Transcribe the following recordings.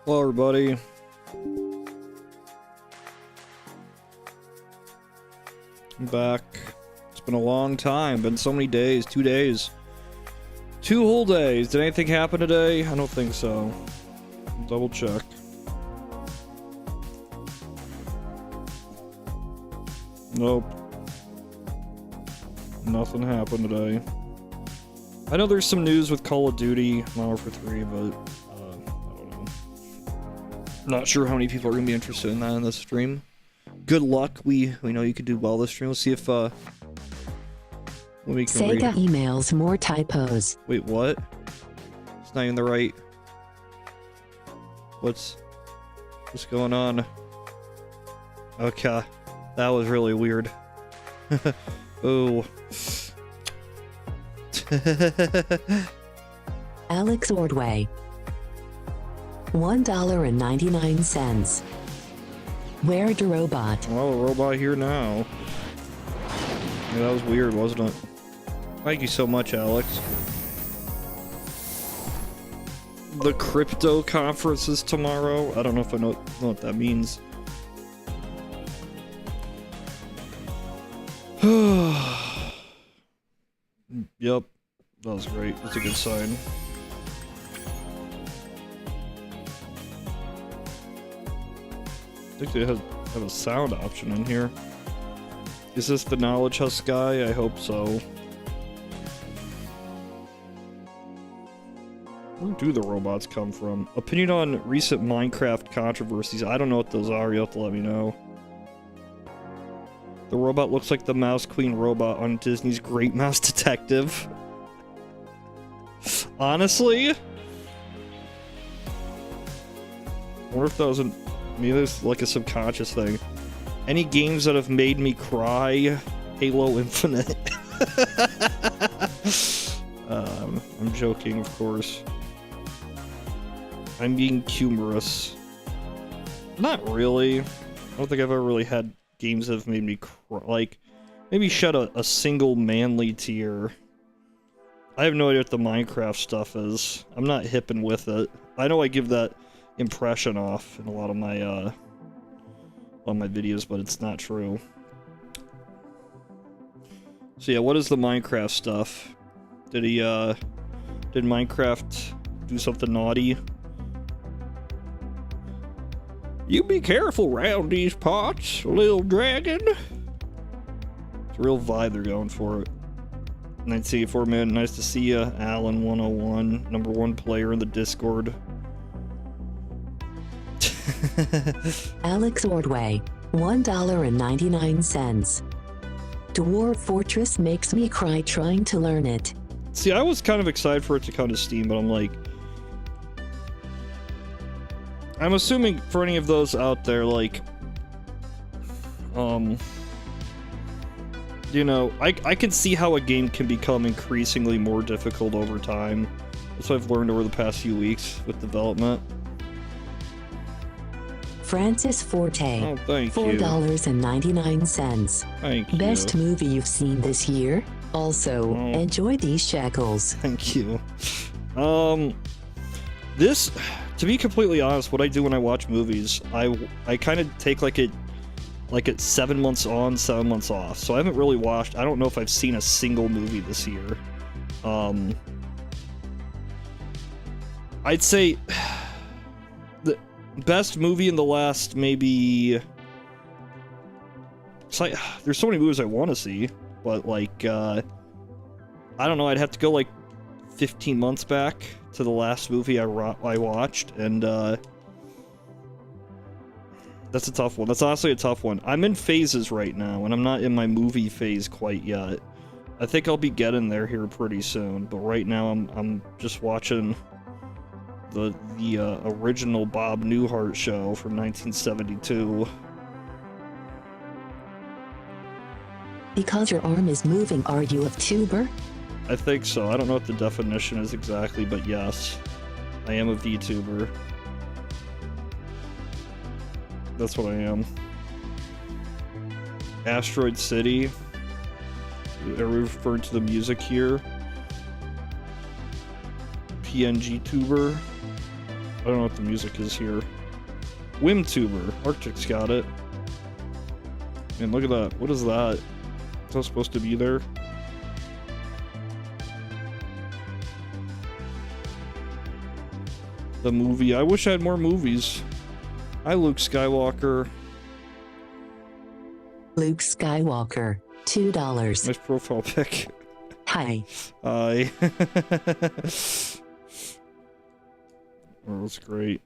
Hello, everybody. I'm back. It's been a long time. Been so many days. 2 days. 2 whole days. Did anything happen today? I don't think so. Double check. Nope. Nothing happened today. I know there's some news with Call of Duty Modern Warfare 3, but I don't know. Not sure how many people are going to be interested in that in this stream. Good luck. We know you could do well this stream. Let's see if we can Sega read. emails more typos. Wait, what? It's not even the right. What's going on? Okay, that was really weird. Oh. Alex Ordway. $1.99. Where the robot? Well, a robot here now. Yeah, that was weird, wasn't it? Thank you so much, Alex. The crypto conference is tomorrow. I don't know if I know what that means. Yep, that was great. That's a good sign. I think they have a sound option in here. Is this the Knowledge Husk guy? I hope so. Where do the robots come from? Opinion on recent Minecraft controversies. I don't know what those are. You have to let me know. The robot looks like the Mouse Queen robot on Disney's Great Mouse Detective. Honestly? I wonder if that was maybe it's like a subconscious thing. Any games that have made me cry? Halo Infinite. I'm joking, of course. I'm being humorous. Not really. I don't think I've ever really had games that have made me cry. Like, maybe shed a single manly tear. I have no idea what the Minecraft stuff is. I'm not hip and with it. I know I give that impression off in a lot of my videos, but it's not true. So yeah, what is the Minecraft stuff? Did Minecraft do something naughty? You be careful round these pots, little dragon. It's a real vibe they're going for it. 1984 man, nice to see ya. Alan101, #1 player in the Discord. Alex Ordway. $1.99. Dwarf Fortress makes me cry trying to learn it. See, I was kind of excited for it to come to Steam, but I'm like... I'm assuming for any of those out there, like... You know, I can see how a game can become increasingly more difficult over time. That's what I've learned over the past few weeks with development. Francis Forte. Oh, thank you. $4.99. Thank you. Best movie you've seen this year? Also, enjoy these shackles. Thank you. This, to be completely honest, what I do when I watch movies, I kind of take like it 7 months on, 7 months off. So I haven't really watched, I don't know if I've seen a single movie this year. I'd say the best movie in the last maybe... It's like, there's so many movies I want to see, but like, I don't know, I'd have to go like 15 months back to the last movie I watched, and that's a tough one. That's honestly a tough one. I'm in phases right now, and I'm not in my movie phase quite yet. I think I'll be getting there here pretty soon, but right now I'm just watching the original Bob Newhart show from 1972. Because your arm is moving, are you a VTuber? I think so. I don't know what the definition is exactly, but yes, I am a VTuber. That's what I am. Asteroid City. Are we referring to the music here? PNG tuber. I don't know what the music is here. Whimtuber. Arctic's got it. And look at that. What is that? Is that supposed to be there? The movie. I wish I had more movies. Hi, Luke Skywalker. Luke Skywalker, $2. Nice profile pic. Hi. Hi. Oh, that's great.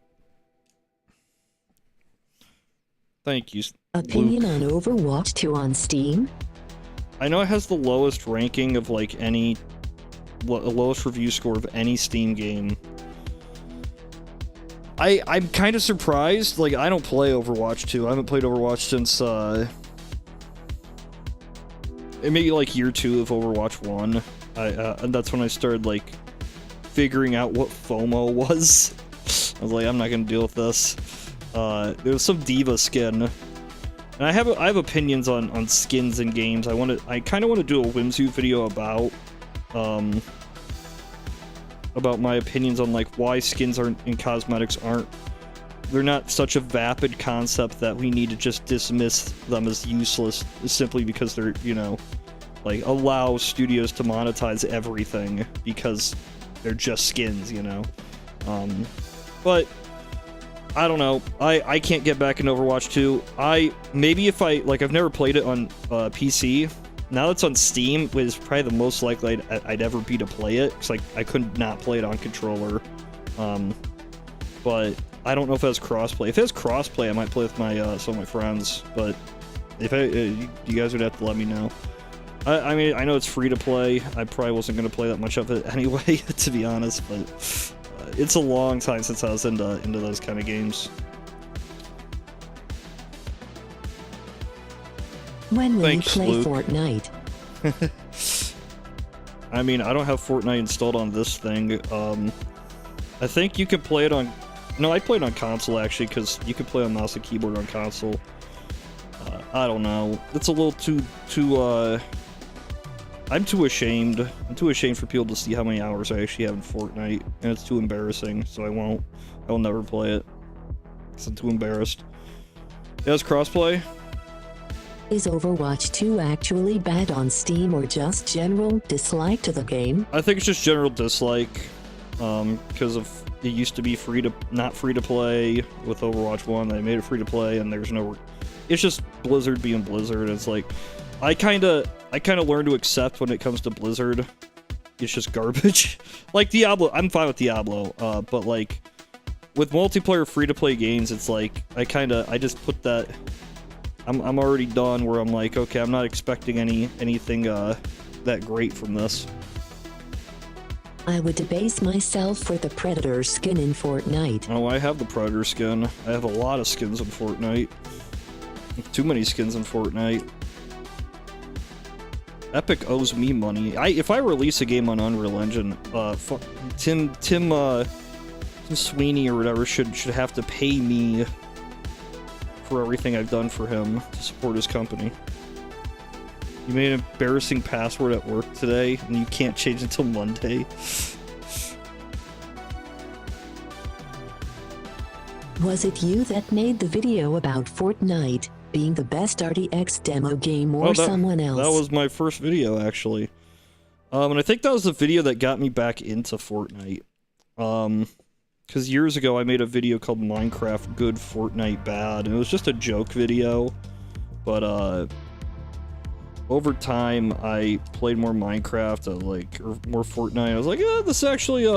Thank you, Opinion Luke. on Overwatch 2 on Steam? I know it has the lowest ranking of like any lowest review score of any Steam game. I'm kind of surprised. Like, I don't play Overwatch 2. I haven't played Overwatch since maybe like year 2 of Overwatch 1. And that's when I started like figuring out what FOMO was. I was like, I'm not gonna deal with this. There was some diva skin, and I have opinions on skins in games. I kind of want to do a Whimsu video about my opinions on like why skins in cosmetics they're not such a vapid concept that we need to just dismiss them as useless simply because they're, you know, like allow studios to monetize everything because they're just skins, you know. But I don't know. I can't get back in Overwatch 2. Maybe if I've never played it on PC. Now it's on Steam, is probably the most likely I'd ever be to play it, because I could not play it on controller. But I don't know if it has crossplay. If it has crossplay, I might play with some of my friends. But if you guys would have to let me know. I mean, I know it's free to play. I probably wasn't going to play that much of it anyway, to be honest. But it's a long time since I was into those kind of games. When will Thanks, you play Luke. Fortnite? I mean, I don't have Fortnite installed on this thing. I think you can play it on... No, I played on console, actually, because you can play on mouse and keyboard on console. I don't know. It's a little too I'm too ashamed. I'm too ashamed for people to see how many hours I actually have in Fortnite, and it's too embarrassing, so I won't. I will never play it, because I'm too embarrassed. It has crossplay? Is Overwatch 2 actually bad on Steam or just general dislike to the game? I think it's just general dislike, because of it used to be not free to play with Overwatch 1. They made it free to play, and there's no... It's just Blizzard being Blizzard. It's like, I kind of learned to accept when it comes to Blizzard. It's just garbage. Like Diablo, I'm fine with Diablo, but like with multiplayer free-to-play games, it's like I just put that. I'm already done where I'm like, okay, I'm not expecting anything that great from this. I would debase myself for the Predator skin in Fortnite. Oh, I have the Predator skin. I have a lot of skins in Fortnite. Too many skins in Fortnite. Epic owes me money. If I release a game on Unreal Engine, Tim Sweeney or whatever should have to pay me for everything I've done for him to support his company. You made an embarrassing password at work today, and you can't change until Monday. Was it you that made the video about Fortnite being the best RTX demo game, or someone else? That was my first video, actually. And I think that was the video that got me back into Fortnite. Because years ago I made a video called Minecraft Good, Fortnite Bad, and it was just a joke video. But, over time, I played more Minecraft, or more Fortnite. I was like, yeah, this actually,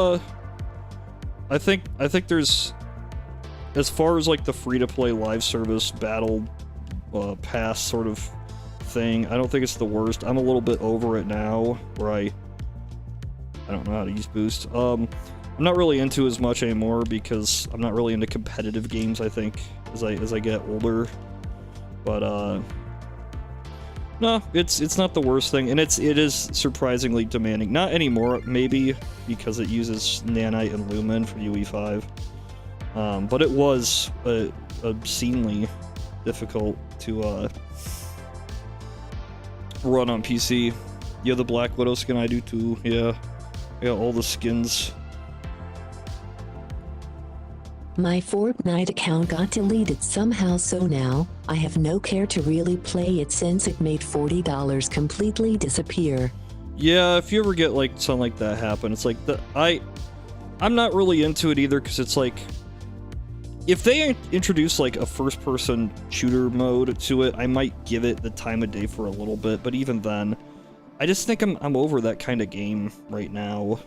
I think there's... As far as, like, the free-to-play live service battle pass sort of thing, I don't think it's the worst. I'm a little bit over it now, where I don't know how to use Boost. I'm not really into as much anymore because I'm not really into competitive games, I think, as I get older. But no, it's not the worst thing, and it is surprisingly demanding. Not anymore, maybe because it uses Nanite and Lumen for UE5. But it was obscenely difficult to run on PC. You have the Black Widow skin, I do too, yeah. I got all the skins. My Fortnite account got deleted somehow, so now I have no care to really play it since it made $40 completely disappear. Yeah, if you ever get like something like that happen, it's like I'm not really into it either, because it's like, if they introduce like a first-person shooter mode to it, I might give it the time of day for a little bit, but even then, I just think I'm over that kind of game right now.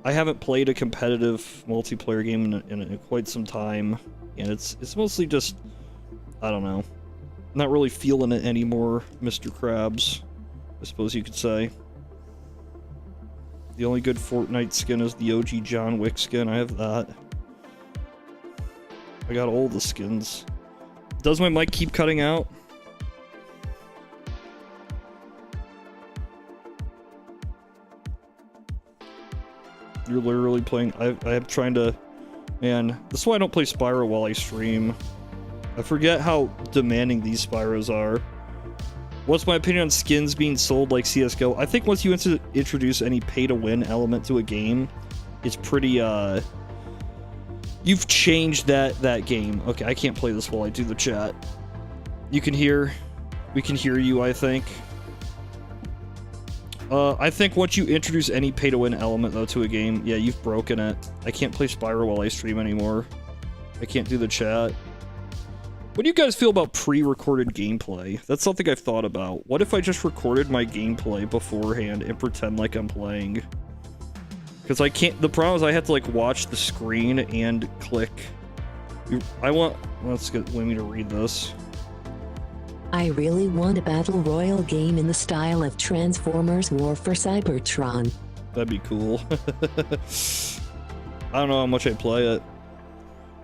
I haven't played a competitive multiplayer game in quite some time, and it's mostly just, I don't know, not really feeling it anymore, Mr. Krabs, I suppose you could say. The only good Fortnite skin is the OG John Wick skin. I have that. I got all the skins. Does my mic keep cutting out? You're literally playing... I am trying to... Man, this is why I don't play Spyro while I stream. I forget how demanding these Spyros are. What's my opinion on skins being sold like CSGO? I think once you introduce any pay-to-win element to a game, it's pretty, you've changed that game. Okay, I can't play this while I do the chat. You can hear... We can hear you, I think. I think once you introduce any pay-to-win element, though, to a game, yeah, you've broken it. I can't play Spyro while I stream anymore. I can't do the chat. What do you guys feel about pre-recorded gameplay? That's something I've thought about. What if I just recorded my gameplay beforehand and pretend like I'm playing? Because I can't... The problem is I have to, like, watch the screen and click. I want... Let's get Wimmy to read this. I really want a battle royale game in the style of Transformers War for Cybertron. That'd be cool. I don't know how much I play it.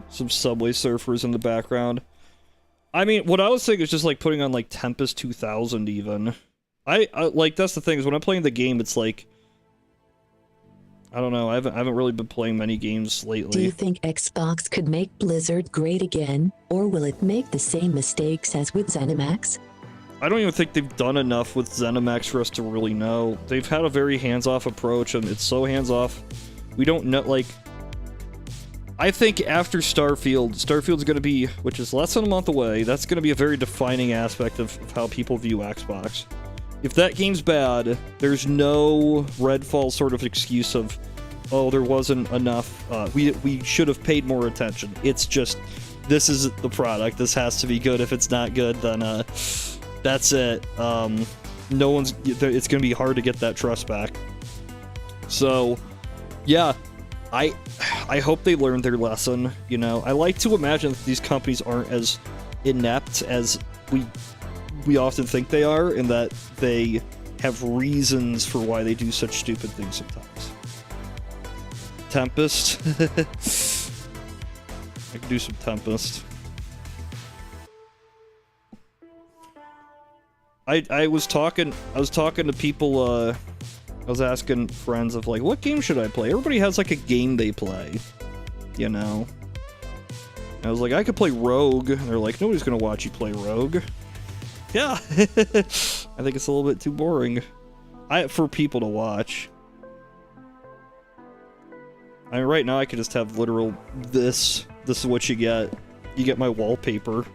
Some Subway Surfers in the background. I mean, what I was thinking is just like putting on like Tempest 2000 even. I like, that's the thing, is when I'm playing the game, it's like, I don't know, I haven't really been playing many games lately. Do you think Xbox could make Blizzard great again, or will it make the same mistakes as with ZeniMax? I don't even think they've done enough with ZeniMax for us to really know. They've had a very hands-off approach, and it's so hands-off. We don't know, like... I think after Starfield's going to be, which is less than a month away, that's going to be a very defining aspect of how people view Xbox. If that game's bad, there's no Redfall sort of excuse of, oh, there wasn't enough, we should have paid more attention. It's just, this is the product, this has to be good. If it's not good, then, that's it. No one's, it's going to be hard to get that trust back. So, yeah. I hope they learned their lesson, you know. I like to imagine that these companies aren't as inept as we often think they are, and that they have reasons for why they do such stupid things sometimes. Tempest. I can do some Tempest. I was talking to people, I was asking friends of, like, what game should I play? Everybody has, like, a game they play, you know? I was like, I could play Rogue. And they're like, nobody's gonna watch you play Rogue. Yeah. I think it's a little bit too boring. For people to watch. I mean, right now I could just have literal this. This is what you get. You get my wallpaper.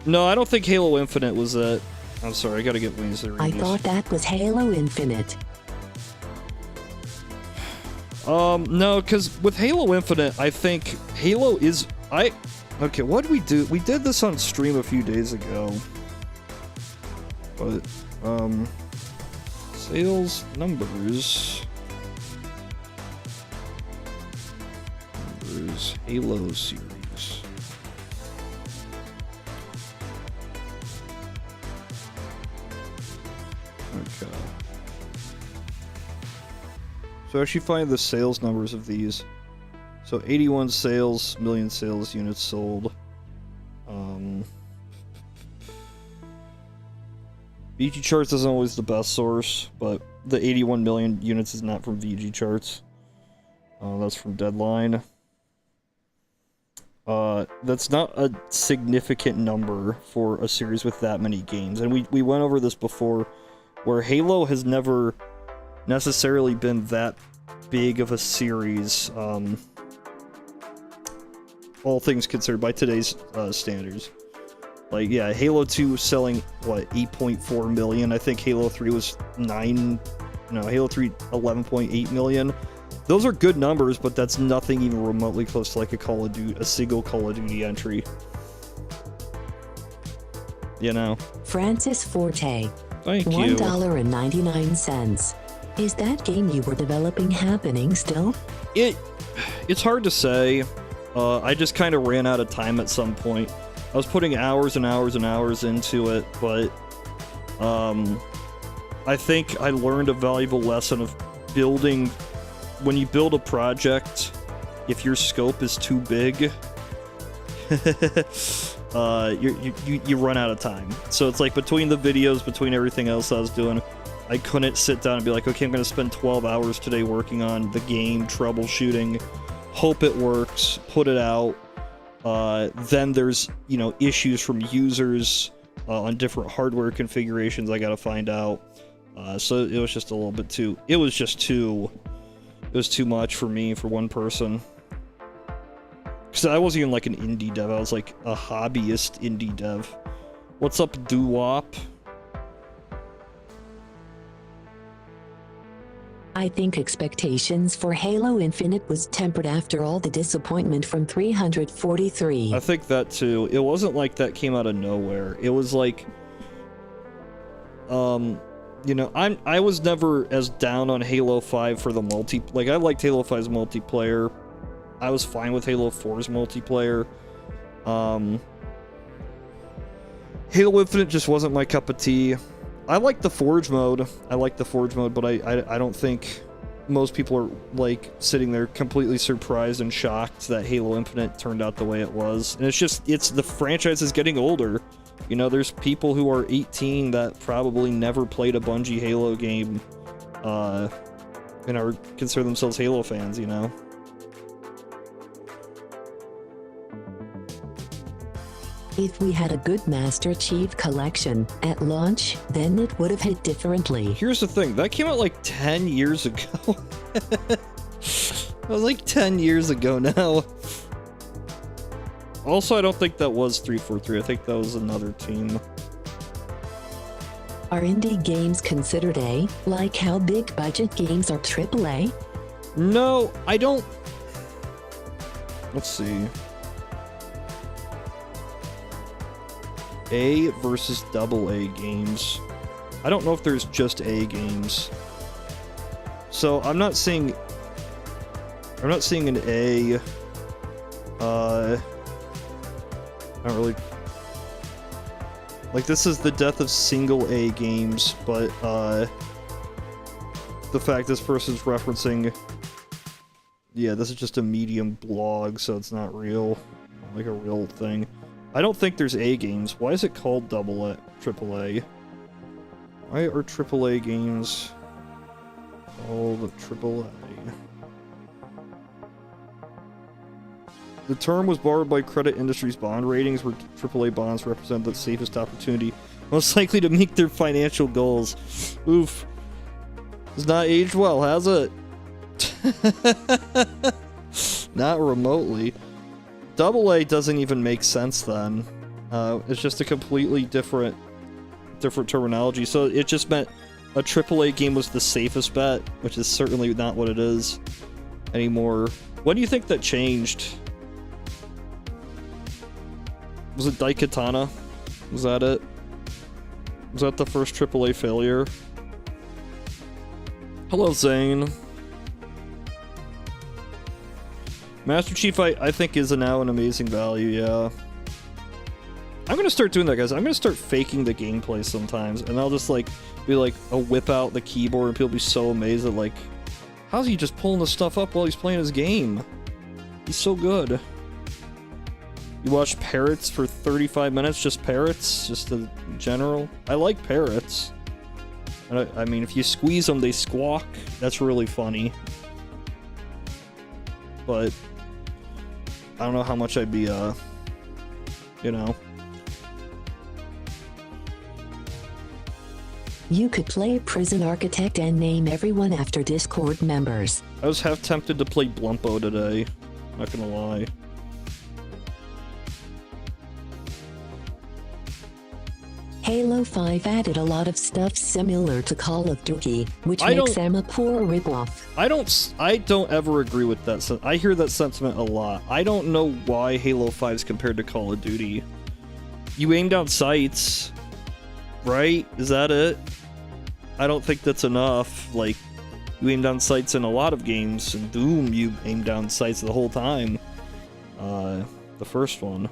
No, I don't think Halo Infinite was it. I'm sorry, I gotta get Wings to read I these. thought that was Halo Infinite. No, because with Halo Infinite, I think Halo is... Okay, what did we do? We did this on stream a few days ago. But, sales numbers... Halo series. Okay. So actually find the sales numbers of these. So 81 sales, million sales units sold. VG Charts isn't always the best source, but the 81 million units is not from VG Charts. That's from Deadline. That's not a significant number for a series with that many games. And we went over this before, where Halo has never necessarily been that big of a series, all things considered, by today's standards. Like, yeah, Halo 2 was selling, what, 8.4 million? I think Halo 3 was Halo 3, 11.8 million. Those are good numbers, but that's nothing even remotely close to like a single Call of Duty entry. You know? Francis Forte. Thank you. $1.99. Is that game you were developing happening still? It's hard to say. I just kind of ran out of time at some point. I was putting hours and hours and hours into it, but I think I learned a valuable lesson of building. When you build a project, if your scope is too big, you run out of time. So it's like between the videos, between everything else I was doing, I couldn't sit down and be like, okay, I'm going to spend 12 hours today working on the game, troubleshooting, hope it works, put it out. Then there's, issues from users on different hardware configurations I got to find out. So it was just a little bit too... It was too much for me, for one person. Because I wasn't even like an indie dev, I was like a hobbyist indie dev. What's up, doo-wop? I think expectations for Halo Infinite was tempered after all the disappointment from 343. I think that too. It wasn't like that came out of nowhere. It was like... I was never as down on Halo 5 for the I liked Halo 5's multiplayer. I was fine with Halo 4's multiplayer. Halo Infinite just wasn't my cup of tea. I like the Forge mode. But I don't think most people are, like, sitting there completely surprised and shocked that Halo Infinite turned out the way it was. And it's the franchise is getting older. There's people who are 18 that probably never played a Bungie Halo game, and consider themselves Halo fans, If we had a good Master Chief collection at launch, then it would have hit differently. Here's the thing, that came out like 10 years ago. That was like 10 years ago now. Also, I don't think that was 343. I think that was another team. Are indie games considered A, like how big budget games are AAA? No, I don't. Let's see. A versus AA games. I don't know if there's just A games. So I'm not seeing an A. Not really. Like, this is the death of single A games, but the fact this person's referencing, yeah, this is just a Medium blog, so it's not real, like a real thing. I don't think there's A games. Why is it called AAA? Why are AAA games called AAA? The term was borrowed by credit industry's bond ratings, where AAA bonds represent the safest opportunity, most likely to meet their financial goals. Oof. It's not aged well, has it? Not remotely. AA doesn't even make sense then. It's just a completely different terminology. So it just meant a AAA game was the safest bet, which is certainly not what it is anymore. When do you think that changed? Was it Daikatana? Was that it? Was that the first AAA failure? Hello, Zane. Master Chief, I think, is now an amazing value, yeah. I'm gonna start doing that, guys. I'm gonna start faking the gameplay sometimes, and I'll just, like, be like, I'll whip out the keyboard, and people be so amazed at, like, how's he just pulling this stuff up while he's playing his game? He's so good. You watch parrots for 35 minutes, just parrots, just in general. I like parrots. I mean, if you squeeze them, they squawk. That's really funny. But I don't know how much I'd be, you know. You could play Prison Architect and name everyone after Discord members. I was half tempted to play Blumpo today. Not gonna lie. Halo 5 added a lot of stuff similar to Call of Duty, which makes them a poor ripoff. I don't ever agree with that. I hear that sentiment a lot. I don't know why Halo 5 is compared to Call of Duty. You aim down sights, right? Is that it? I don't think that's enough. Like, you aim down sights in a lot of games. In Doom, you aim down sights the whole time. The first one.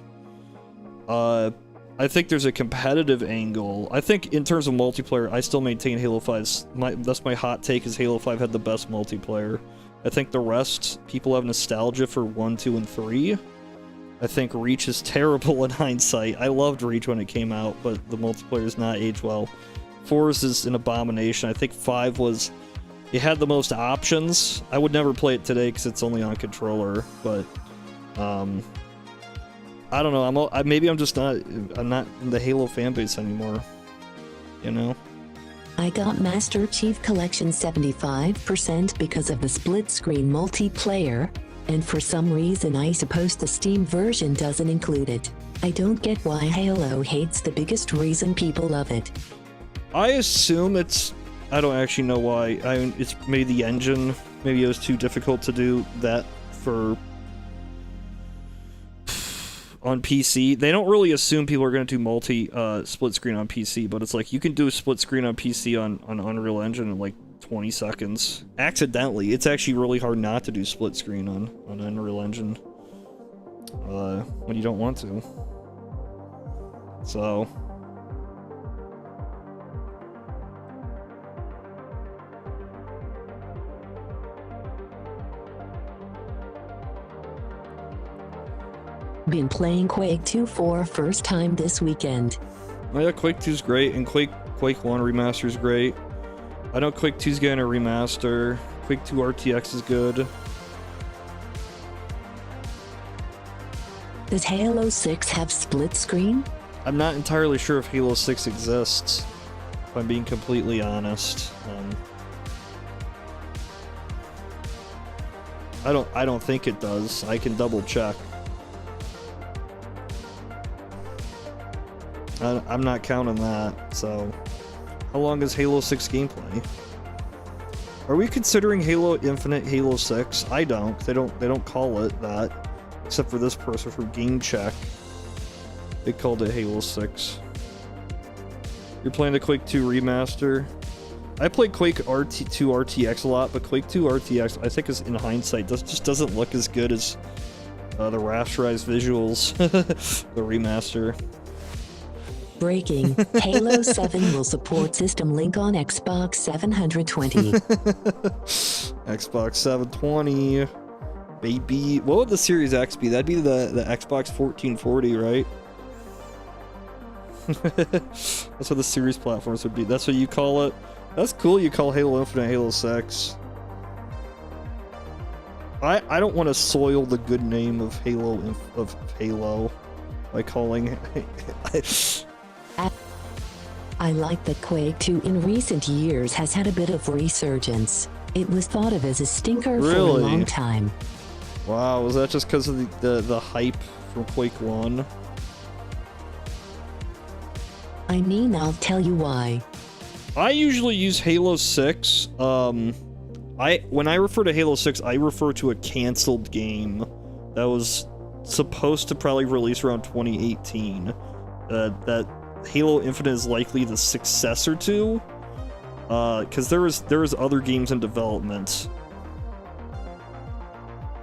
I think there's a competitive angle. I think in terms of multiplayer, I still maintain Halo 5's... That's my hot take, is Halo 5 had the best multiplayer. I think the rest, people have nostalgia for 1, 2, and 3. I think Reach is terrible in hindsight. I loved Reach when it came out, but the multiplayer is not aged well. 4 is an abomination. I think 5 was... It had the most options. I would never play it today because it's only on controller, but... I don't know. Maybe I'm just not... I'm not in the Halo fanbase anymore. You know? I got Master Chief Collection 75% because of the split-screen multiplayer, and for some reason I suppose the Steam version doesn't include it. I don't get why Halo hates the biggest reason people love it. I assume it's... I don't actually know why. It's maybe the engine. Maybe it was too difficult to do that for... on PC. They don't really assume people are going to do split screen on PC, but it's like you can do a split screen on PC on Unreal Engine in like 20 seconds. Accidentally. It's actually really hard not to do split screen on Unreal Engine when you don't want to. So... Been playing Quake 2 for first time this weekend. Oh yeah, Quake 2's great, and Quake 1 Remaster's great. I know Quake 2's getting a remaster. Quake 2 RTX is good. Does Halo 6 have split screen? I'm not entirely sure if Halo 6 exists, if I'm being completely honest. I don't think it does. I can double check. I'm not counting that, so... How long is Halo 6 gameplay? Are we considering Halo Infinite Halo 6? I don't. They don't call it that. Except for this person from Game Check. They called it Halo 6. You're playing the Quake 2 remaster? I played Quake 2 RTX a lot, but Quake 2 RTX, I think, is in hindsight, just doesn't look as good as the rasterized visuals. The remaster. Breaking. Halo 7 will support System Link on Xbox 720. Xbox 720. Baby. What would the Series X be? That'd be the Xbox 1440, right? That's what the Series platforms would be. That's what you call it? That's cool you call Halo Infinite Halo 6. I don't want to soil the good name of Halo by calling... I like that Quake 2 in recent years has had a bit of resurgence. It was thought of as a stinker for a long time. Wow, was that just because of the hype from Quake 1? I mean, I'll tell you why. I usually use Halo 6. When I refer to Halo 6, I refer to a canceled game that was supposed to probably release around 2018. That Halo Infinite is likely the successor to, because there was other games in development.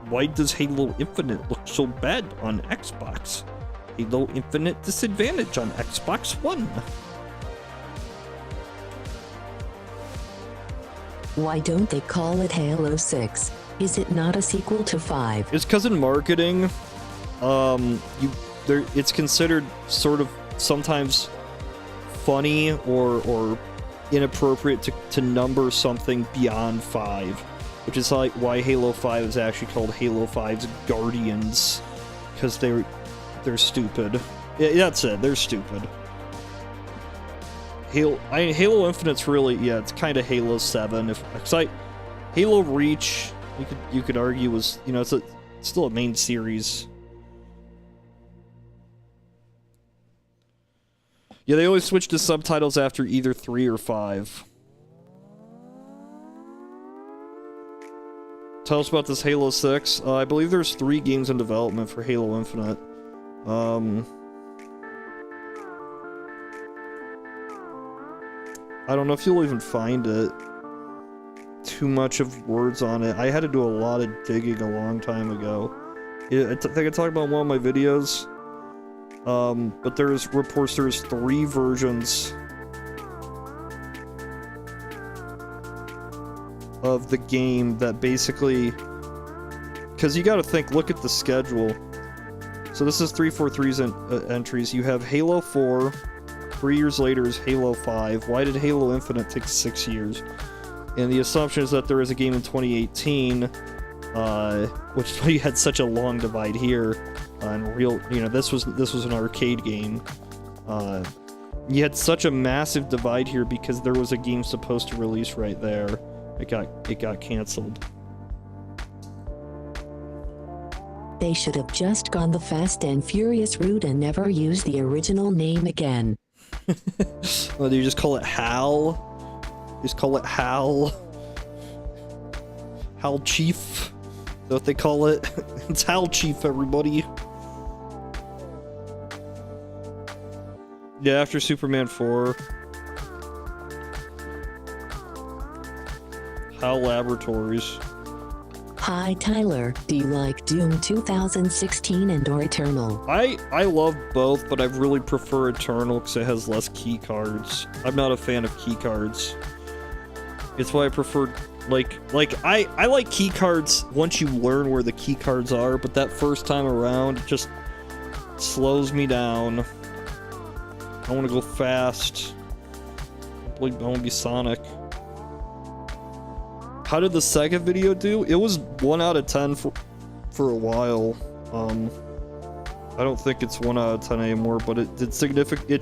Why does Halo Infinite look so bad on Xbox? Halo Infinite disadvantage on Xbox One. Why don't they call it Halo 6? Is it not a sequel to 5? It's because in marketing, it's considered sort of sometimes funny or inappropriate to number something beyond 5, which is like why Halo 5 is actually called Halo 5's Guardians, because they're stupid. Yeah, that's it. They're stupid. Halo Infinite's really, yeah, it's kind of Halo 7. Halo Reach, you could argue was, you know, it's still a main series. Yeah, they always switch to subtitles after either 3 or 5. Tell us about this Halo 6. I believe there's 3 games in development for Halo Infinite. I don't know if you'll even find it. Too much of words on it. I had to do a lot of digging a long time ago. I think I talked about in one of my videos. But there's reports there's 3 versions of the game that basically... Because you gotta think, look at the schedule. So this is 343's entries. You have Halo 4, 3 years later is Halo 5. Why did Halo Infinite take 6 years? And the assumption is that there is a game in 2018, which you had such a long divide here. And real, you know, this was an arcade game. You had such a massive divide here because there was a game supposed to release right there. It got canceled. They should have just gone the Fast and Furious route and never used the original name again. Well, do you just call it HAL? Just call it HAL. HAL Chief. Is that what they call it? It's HAL Chief, everybody. Yeah, after Superman 4. HAL Laboratories. Hi Tyler, do you like Doom 2016 and or Eternal? I love both, but I really prefer Eternal because it has less key cards. I'm not a fan of key cards. It's why I prefer, I like key cards once you learn where the key cards are, but that first time around, it just slows me down. I want to go fast. I want to be Sonic. How did the second video do? It was 1 out of 10 for a while. I don't think it's 1 out of 10 anymore, but it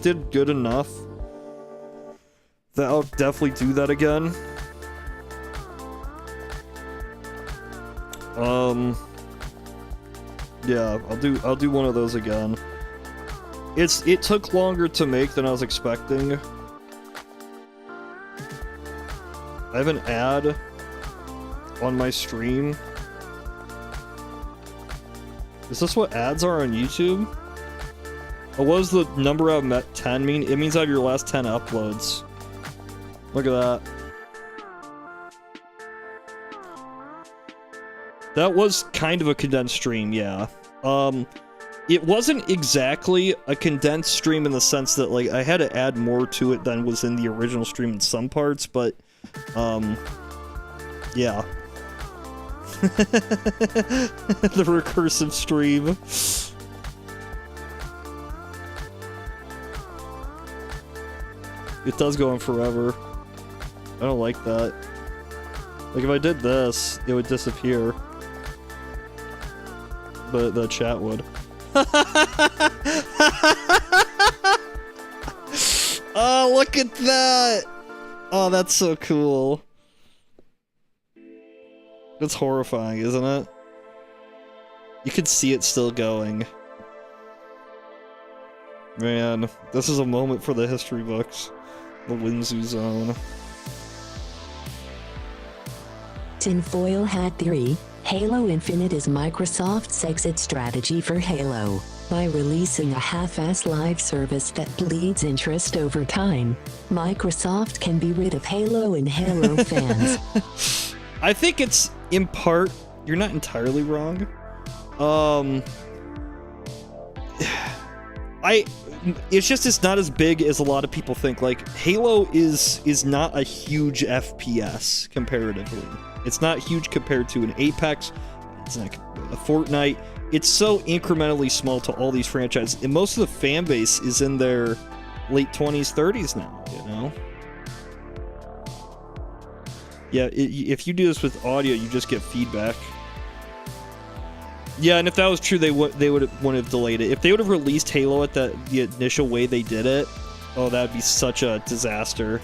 did good enough that I'll definitely do that again. Yeah, I'll do one of those again. It took longer to make than I was expecting. I have an ad on my stream. Is this what ads are on YouTube? Oh, what does the number of 10 mean? It means I have your last 10 uploads. Look at that. That was kind of a condensed stream, yeah. It wasn't exactly a condensed stream in the sense that, like, I had to add more to it than was in the original stream in some parts, but, yeah. The recursive stream. It does go on forever. I don't like that. Like, if I did this, it would disappear. But the chat would. Oh, look at that! Oh, that's so cool. It's horrifying, isn't it? You can see it still going. Man, this is a moment for the history books. The Whimsu zone. Tinfoil Hat Theory. Halo Infinite is Microsoft's exit strategy for Halo. By releasing a half-ass live service that bleeds interest over time, Microsoft can be rid of Halo and Halo fans. I think it's, in part, you're not entirely wrong. It's not as big as a lot of people think. Like, Halo is not a huge FPS comparatively. It's not huge compared to an Apex. It's not a Fortnite. It's so incrementally small to all these franchises, and most of the fan base is in their late 20s, 30s now, you know? Yeah, if you do this with audio, you just get feedback. Yeah, and if that was true, they wouldn't have delayed it. If they would have released Halo at the initial way they did it, Oh, that'd be such a disaster.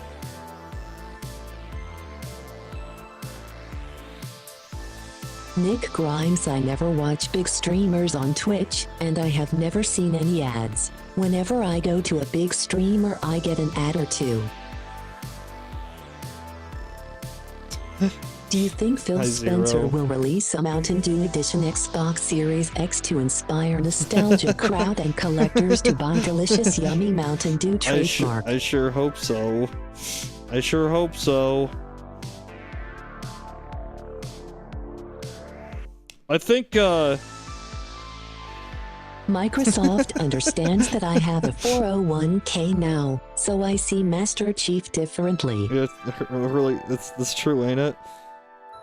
Nick Grimes, I never watch big streamers on Twitch, and I have never seen any ads. Whenever I go to a big streamer, I get an ad or two. Do you think Phil Spencer will release a Mountain Dew Edition Xbox Series X to inspire nostalgia crowd and collectors to buy delicious yummy Mountain Dew trademark? I sure hope so. I sure hope so. I think, Microsoft understands that I have a 401k now, so I see Master Chief differently. Yeah, really, that's true, ain't it?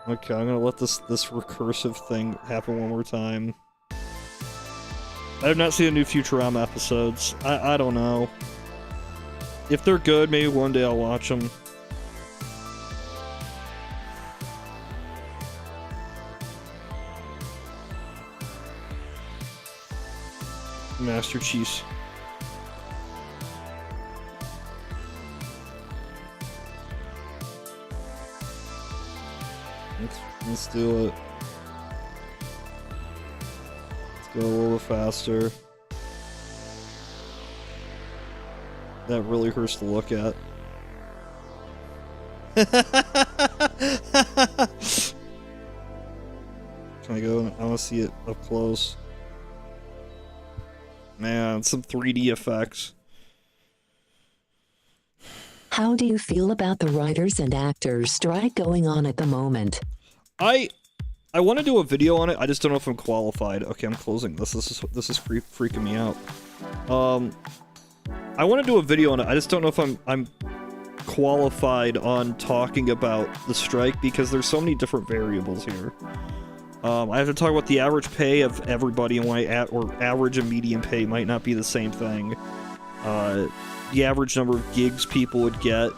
Okay, I'm gonna let this recursive thing happen one more time. I have not seen the new Futurama episodes. I don't know. If they're good, maybe one day I'll watch them. Master Chiefs. Let's do it. Let's go a little faster. That really hurts to look at. Can I go? I want to see it up close. Man, some 3D effects. How do you feel about the writers and actors strike going on at the moment? I want to do a video on it. I just don't know if I'm qualified. Okay, I'm closing this. This is freaking me out. I want to do a video on it. I just don't know if I'm qualified on talking about the strike because there's so many different variables here. I have to talk about the average pay of everybody and why average and median pay might not be the same thing. The average number of gigs people would get.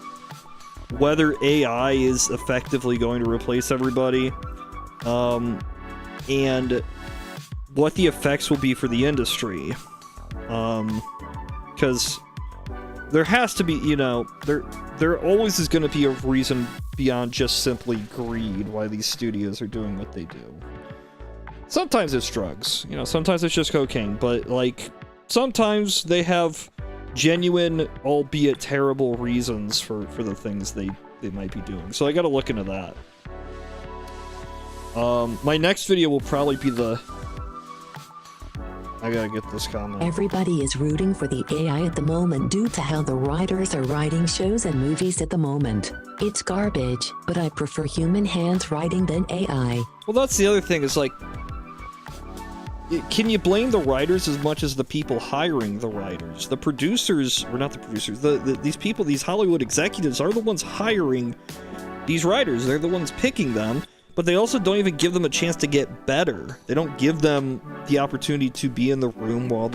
Whether AI is effectively going to replace everybody. And what the effects will be for the industry. Because there has to be, you know, there always is going to be a reason beyond just simply greed why these studios are doing what they do. Sometimes it's drugs, you know, sometimes it's just cocaine, but, like, sometimes they have genuine, albeit terrible reasons for the things they might be doing. So I gotta look into that. My next video will probably be I gotta get this comment. Everybody is rooting for the AI at the moment due to how the writers are writing shows and movies at the moment. It's garbage, but I prefer human hands writing than AI. Well, that's the other thing, is like, can you blame the writers as much as the people hiring the writers? The producers, or not the producers, these people, these Hollywood executives are the ones hiring these writers. They're the ones picking them, but they also don't even give them a chance to get better. They don't give them the opportunity to be in the room while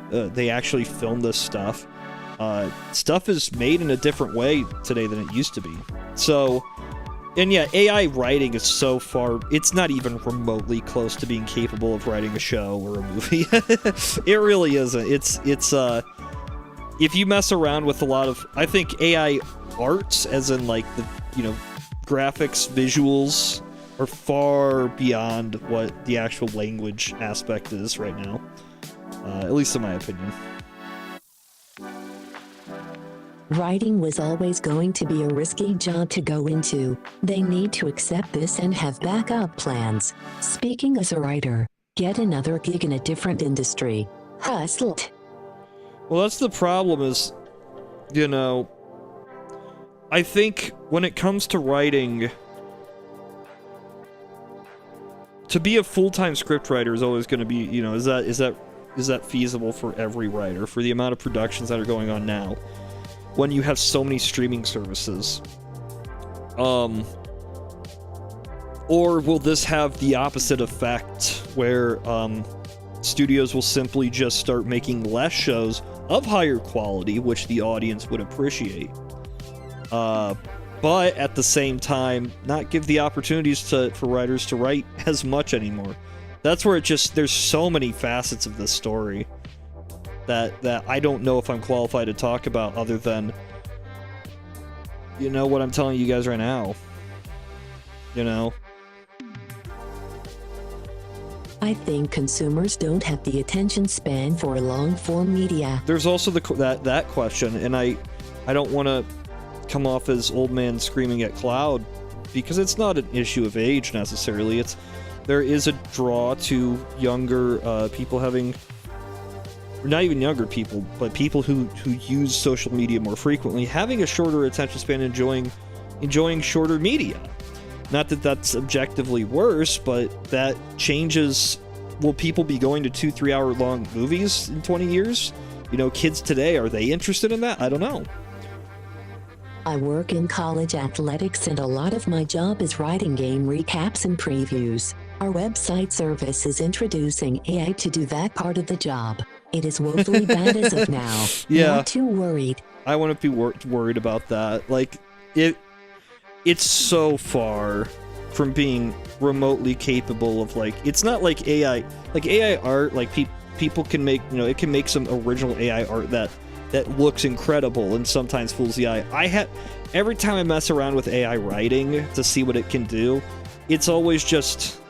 they actually film this stuff. Stuff is made in a different way today than it used to be. So, and yeah, AI writing is so far, it's not even remotely close to being capable of writing a show or a movie. It really isn't. It's if you mess around with a lot of, I think AI arts, as in like the, you know, graphics, visuals, are far beyond what the actual language aspect is right now. At least in my opinion. Writing was always going to be a risky job to go into. They need to accept this and have backup plans. Speaking as a writer, get another gig in a different industry. Hustle it. Well, that's the problem is, you know, I think when it comes to writing, to be a full-time scriptwriter is always going to be, you know, is that feasible for every writer, for the amount of productions that are going on now? When you have so many streaming services. Or will this have the opposite effect, where studios will simply just start making less shows of higher quality, which the audience would appreciate, but at the same time not give the opportunities for writers to write as much anymore? That's where there's so many facets of this story. that I don't know if I'm qualified to talk about other than, you know, what I'm telling you guys right now. You know? I think consumers don't have the attention span for long-form media. There's also that question, and I don't want to come off as old man screaming at cloud, because it's not an issue of age necessarily. There is a draw to younger people having, not even younger people, but people who use social media more frequently, having a shorter attention span, enjoying shorter media. Not that that's objectively worse, but that changes. Will people be going to 2-3 hour long movies in 20 years? You know, kids today, are they interested in that? I don't know. I work in college athletics, and a lot of my job is writing game recaps and previews. Our website service is introducing AI to do that part of the job. It is woefully bad as of now. Yeah. Not too worried. I wouldn't be worried about that. Like, it's so far from being remotely capable of, like, it's not like AI art, like people can make, you know, it can make some original AI art that looks incredible and sometimes fools the eye. Every time I mess around with AI writing to see what it can do, it's always just,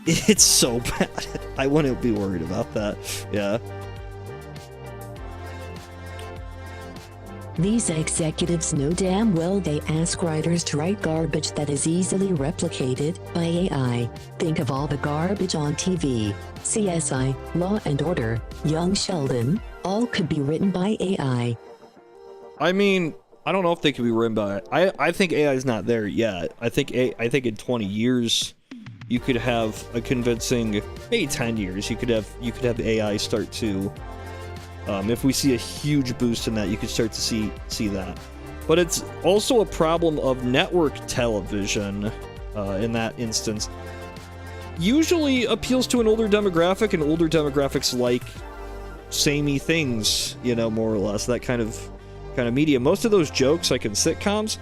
it's so bad. I wouldn't be worried about that. Yeah. These executives know damn well they ask writers to write garbage that is easily replicated by AI. Think of all the garbage on TV. CSI, Law and Order, Young Sheldon, all could be written by AI. I mean, I don't know if they could be written by. I think AI is not there yet. I think in 20 years, you could have a convincing, maybe 10 years, you could have AI start to. If we see a huge boost in that, you could start to see that. But it's also a problem of network television, in that instance. Usually appeals to an older demographic, and older demographics like samey things, you know, more or less, that kind of media. Most of those jokes, like in sitcoms,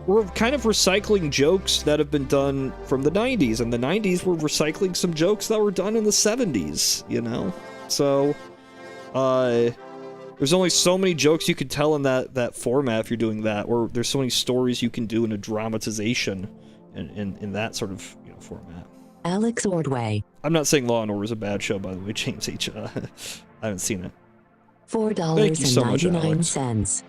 were kind of recycling jokes that have been done from the 90s, and the 90s were recycling some jokes that were done in the 70s, you know? So, there's only so many jokes you could tell in that format if you're doing that, or there's so many stories you can do in a dramatization in that sort of, you know, format. Alex Ordway. I'm not saying Law & Order is a bad show, by the way, James H. I haven't seen it. $4.99.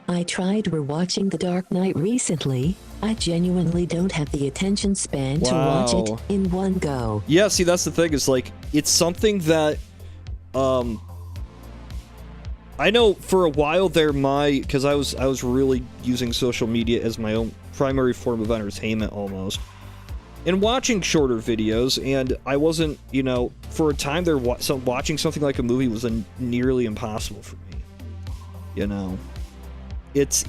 I tried rewatching The Dark Knight recently. I genuinely don't have the attention span to watch it in one go. Yeah, see, that's the thing, is like, it's something that, I know for a while there, because I was really using social media as my own primary form of entertainment almost, and watching shorter videos, and I wasn't, you know, for a time there, watching something like a movie was nearly impossible for me. You know, it's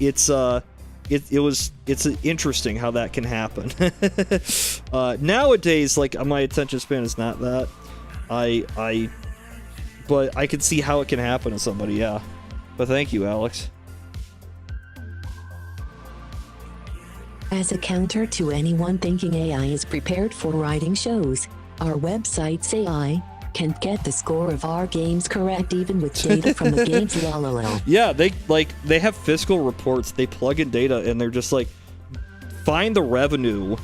interesting how that can happen. Nowadays, like, my attention span is not that. But I could see how it can happen to somebody, yeah. But thank you, Alex. As a counter to anyone thinking AI is prepared for writing shows, our website's AI can get the score of our games correct even with data from the game's lol. Yeah, they have fiscal reports, they plug in data, and they're just like, find the revenue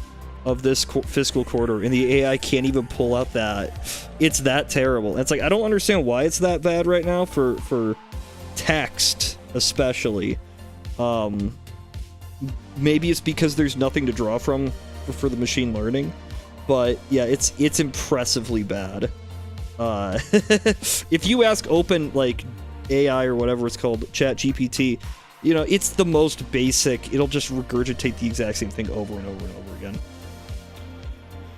of this fiscal quarter, and the AI can't even pull out that. It's that terrible. It's like, I don't understand why it's that bad right now for text, especially. Maybe it's because there's nothing to draw from for the machine learning, but yeah, it's impressively bad. If you ask open, like, AI or whatever it's called, ChatGPT, you know, it's the most basic. It'll just regurgitate the exact same thing over and over and over again.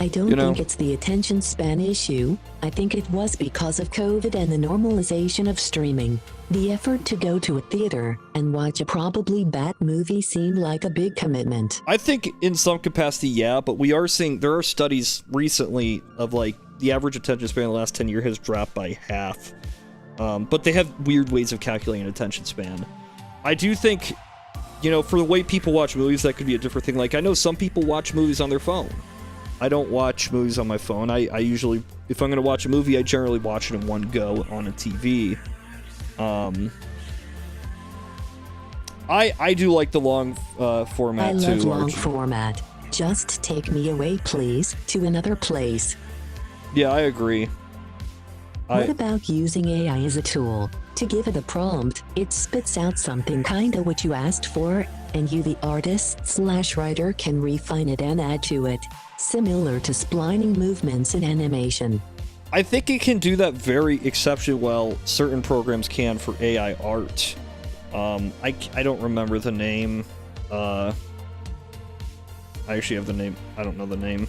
I don't think it's the attention span issue. I think it was because of COVID and the normalization of streaming. The effort to go to a theater and watch a probably bad movie seemed like a big commitment. I think in some capacity, yeah, but we are seeing, there are studies recently of, like, the average attention span in the last 10 years has dropped by half. But they have weird ways of calculating attention span. I do think, you know, for the way people watch movies, that could be a different thing. Like, I know some people watch movies on their phone. I don't watch movies on my phone. I usually, if I'm going to watch a movie, I generally watch it in one go on a TV. I do like the long format too. I love long format. Just take me away, please, to another place. Yeah, I agree. What about using AI as a tool? To give it a prompt, it spits out something kinda what you asked for, and you, the artist/writer, can refine it and add to it. Similar to splining movements in animation. I think it can do that very exceptionally well. Certain programs can for AI art. I don't remember the name. I actually have the name. I don't know the name.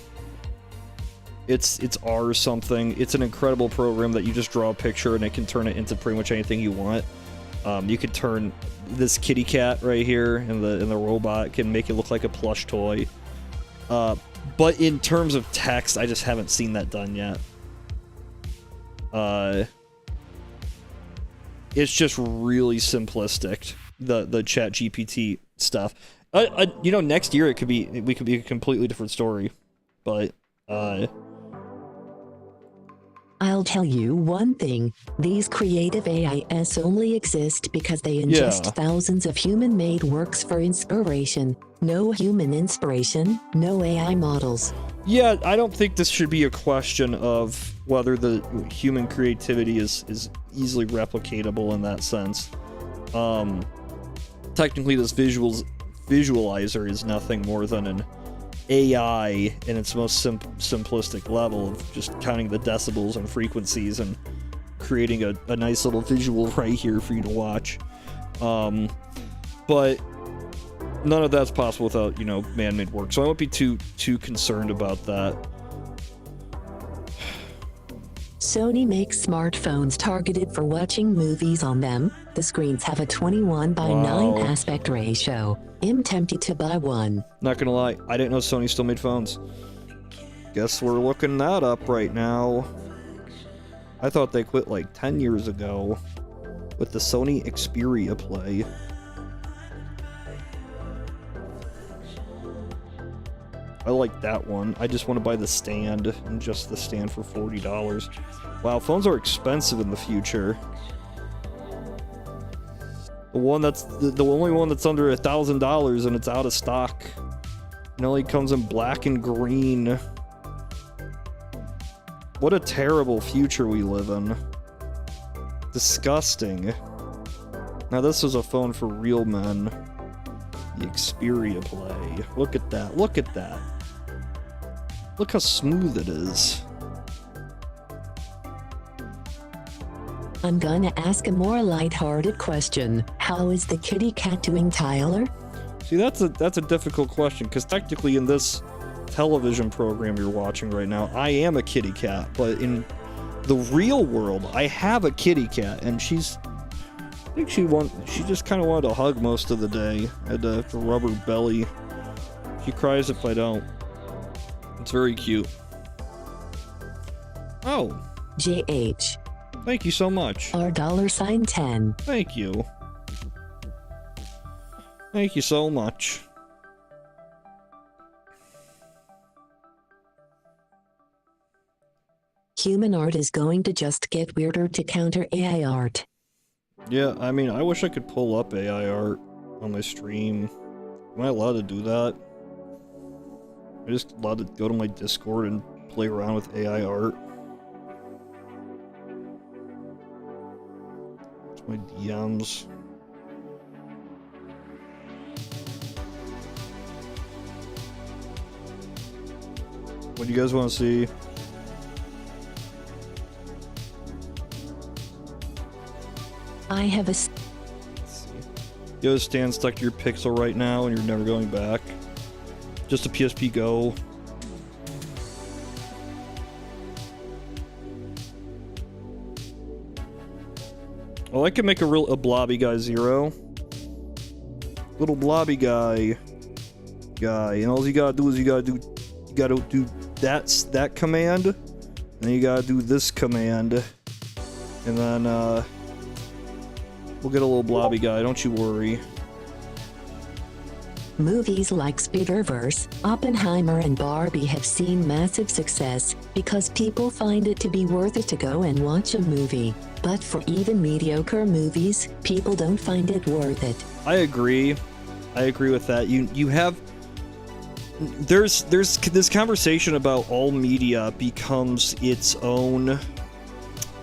It's R something. It's an incredible program that you just draw a picture and it can turn it into pretty much anything you want. You could turn this kitty cat right here and the robot can make it look like a plush toy. But in terms of text, I just haven't seen that done yet. It's just really simplistic, the Chat GPT stuff. You know, next year we could be a completely different story, but I'll tell you one thing, these creative AIs only exist because they ingest thousands of human-made works for inspiration. No human inspiration, no AI models. Yeah, I don't think this should be a question of whether the human creativity is easily replicatable in that sense. Technically, this visualizer is nothing more than an AI in its most simplistic level of just counting the decibels and frequencies and creating a nice little visual right here for you to watch. But none of that's possible without, you know, man-made work. So I won't be too concerned about that. Sony makes smartphones targeted for watching movies on them. The screens have a 21:9 aspect ratio. I'm tempted to buy one. Not gonna lie, I didn't know Sony still made phones. Guess we're looking that up right now. I thought they quit like 10 years ago with the Sony Xperia Play. I like that one. I just want to buy the stand, and just the stand for $40. Wow, phones are expensive in the future. The one that's the only one that's under $1,000 and it's out of stock. It only comes in black and green. What a terrible future we live in. Disgusting. Now this is a phone for real men. The Xperia Play. Look at that. Look at that. Look how smooth it is. I'm gonna ask a more lighthearted question. How is the kitty cat doing, Tyler? See, that's a difficult question, because technically in this television program you're watching right now, I am a kitty cat, but in the real world, I have a kitty cat, and I think she just kind of wanted to hug most of the day. I had to rub her belly. She cries if I don't. It's very cute. Oh. JH. Thank you so much. R $10. Thank you. Thank you so much. Human art is going to just get weirder to counter AI art. Yeah, I mean, I wish I could pull up AI art on my stream. Am I allowed to do that? I'm just allowed to go to my Discord and play around with AI art. It's my DMs. What do you guys want to see? I have a... You have a stand stuck to your Pixel right now and you're never going back. Just a PSP Go. Oh, I can make a blobby guy 0. Little blobby guy. And all you gotta do is you gotta do that command. And then you gotta do this command. And then we'll get a little blobby guy, don't you worry. Movies like Spider-Verse, Oppenheimer, and Barbie have seen massive success because people find it to be worth it to go and watch a movie. But for even mediocre movies, people don't find it worth it. I agree. I agree with that. You have there's this conversation about all media becomes its own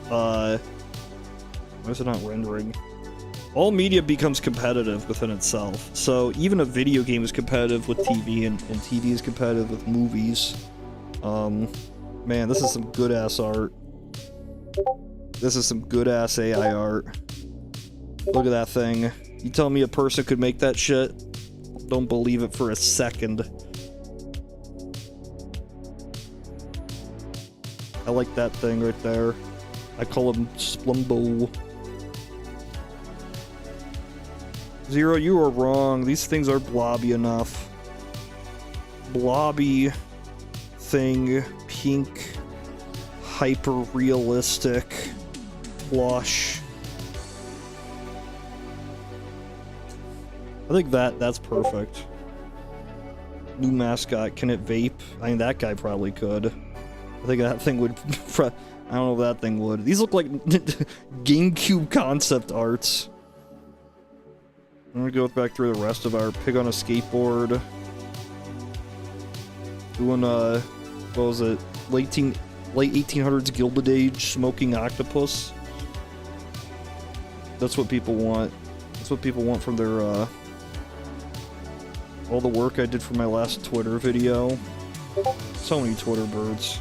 why is it not rendering? All media becomes competitive within itself. So even a video game is competitive with TV, and TV is competitive with movies. Man, this is some good ass art. This is some good ass AI art. Look at that thing. You tell me a person could make that shit? Don't believe it for a second. I like that thing right there. I call him Splumbo. Zero, you are wrong. These things are blobby enough. Blobby thing, pink, hyper realistic, plush. I think that's perfect. New mascot, can it vape? I mean, that guy probably could. I think that thing would. I don't know if that thing would. These look like GameCube concept arts. I'm gonna go back through the rest of our pig on a skateboard. Doing what was it? Late 1800s Gilded Age smoking octopus. That's what people want. That's what people want from their all the work I did for my last Twitter video. So many Twitter birds.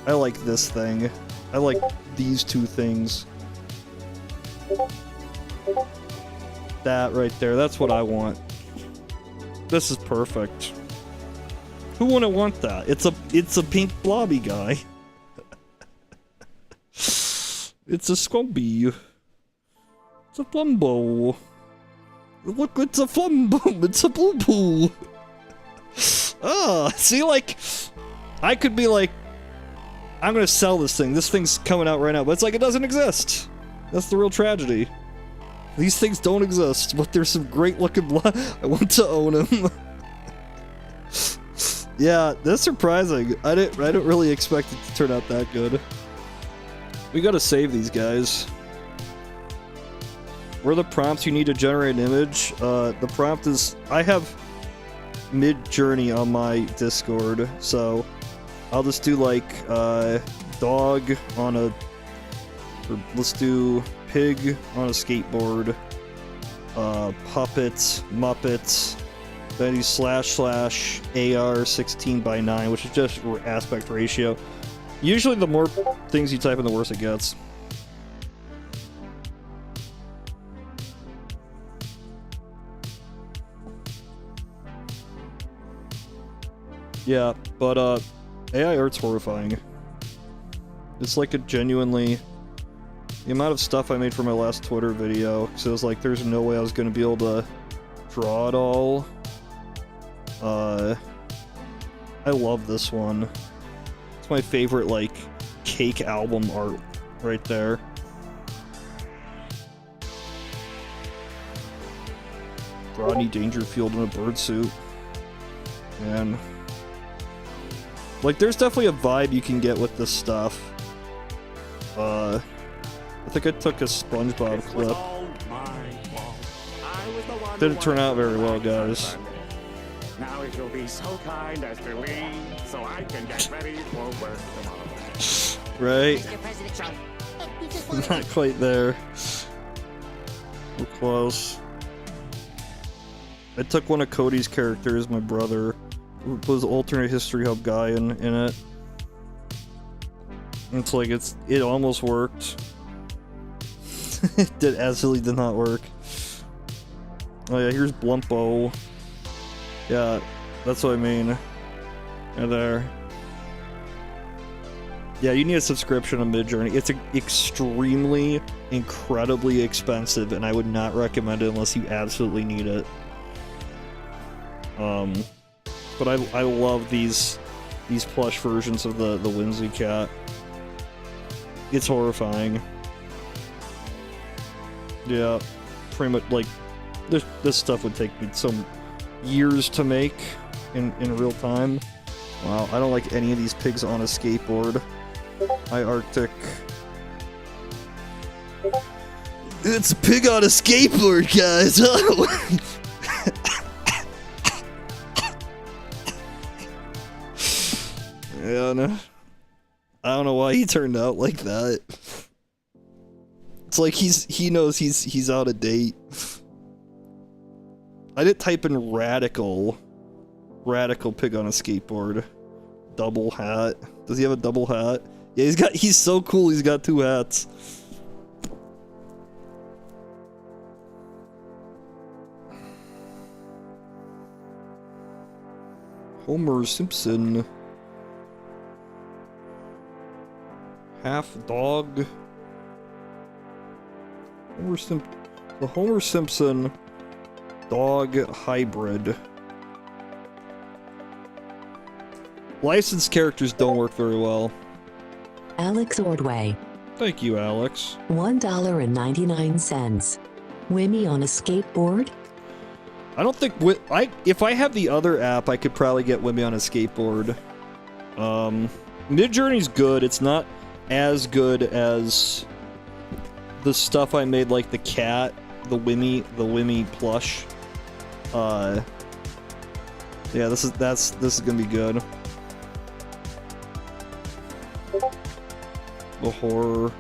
I like this thing. I like these two things. That right there, that's what I want. This is perfect. Who wouldn't want that? It's a pink blobby guy. It's a Scumby. It's a Flumbo. Look, it's a Flumbo. It's a Boo Boo. Ah, see, like, I could be like, I'm gonna sell this thing. This thing's coming out right now, but it's like it doesn't exist. That's the real tragedy. These things don't exist, but there's some great looking I want to own them. Yeah, that's surprising. I didn't really expect it to turn out that good. We gotta save these guys. Where are the prompts you need to generate an image? The prompt is, I have Mid-Journey on my Discord, so I'll just do like dog on a, or let's do pig on a skateboard, puppets, Muppets, then do // AR 16:9, which is just aspect ratio. Usually the more things you type in, the worse it gets. Yeah, but AI art's horrifying. It's like a genuinely... The amount of stuff I made for my last Twitter video, because it was like, there's no way I was going to be able to draw it all. I love this one. It's my favorite, like, cake album art right there. Rodney Dangerfield in a bird suit. Man. Like, there's definitely a vibe you can get with this stuff. I think I took a SpongeBob clip. Didn't turn out very well, guys. Now if you'll be so kind as to leave, so I can get ready for work tomorrow. Right? Not quite there. We're close. I took one of Cody's characters, my brother, who was alternate history hub guy in it. It's like it almost worked. It absolutely did not work. Oh yeah, here's Blumpo. Yeah, that's what I mean. Right there. Yeah, you need a subscription to Midjourney. It's extremely, incredibly expensive, and I would not recommend it unless you absolutely need it. But I love these plush versions of the Whimsu cat. It's horrifying. Yeah, pretty much like This stuff would take me some years to make in real time. Wow, I don't like any of these pigs on a skateboard. Hi, Arctic. It's a pig on a skateboard, guys! Yeah, no. I don't know why he turned out like that. It's like he knows he's out of date. I didn't type in radical pig on a skateboard. Double hat. Does he have a double hat? Yeah, he's so cool, he's got 2 hats. Homer Simpson. Half dog. The Homer Simpson dog hybrid. Licensed characters don't work very well. Alex Ordway. Thank you, Alex. $1.99. Wimmy on a skateboard? I don't think if I have the other app, I could probably get Wimmy on a skateboard. Midjourney's good. It's not as good as the stuff I made, like the cat, the Wimmy plush. Yeah, this is gonna be good. The horror.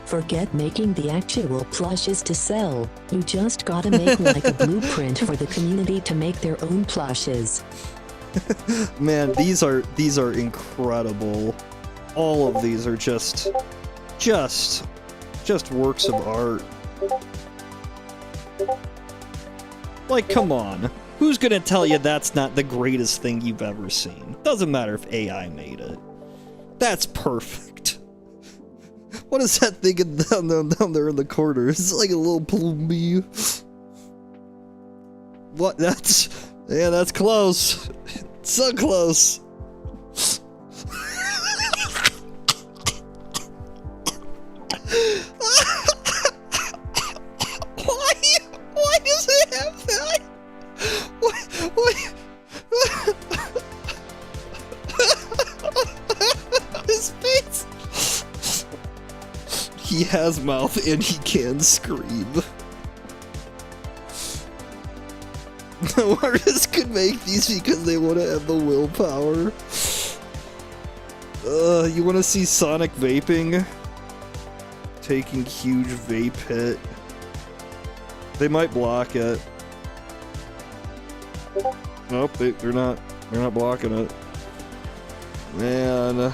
Forget making the actual plushes to sell. You just gotta make like a blueprint for the community to make their own plushes. Man, these are incredible. All of these are just works of art. Like, come on. Who's gonna tell you that's not the greatest thing you've ever seen? Doesn't matter if AI made it. That's perfect. What is that thing down there in the corner? It's like a little plumby. What? That's close. So close. Why does it have that? What? His face. He has mouth and he can scream. No artists could make these because they want to have the willpower. You want to see Sonic vaping? Taking huge vape hit. They might block it. Nope, they're not blocking it. Man,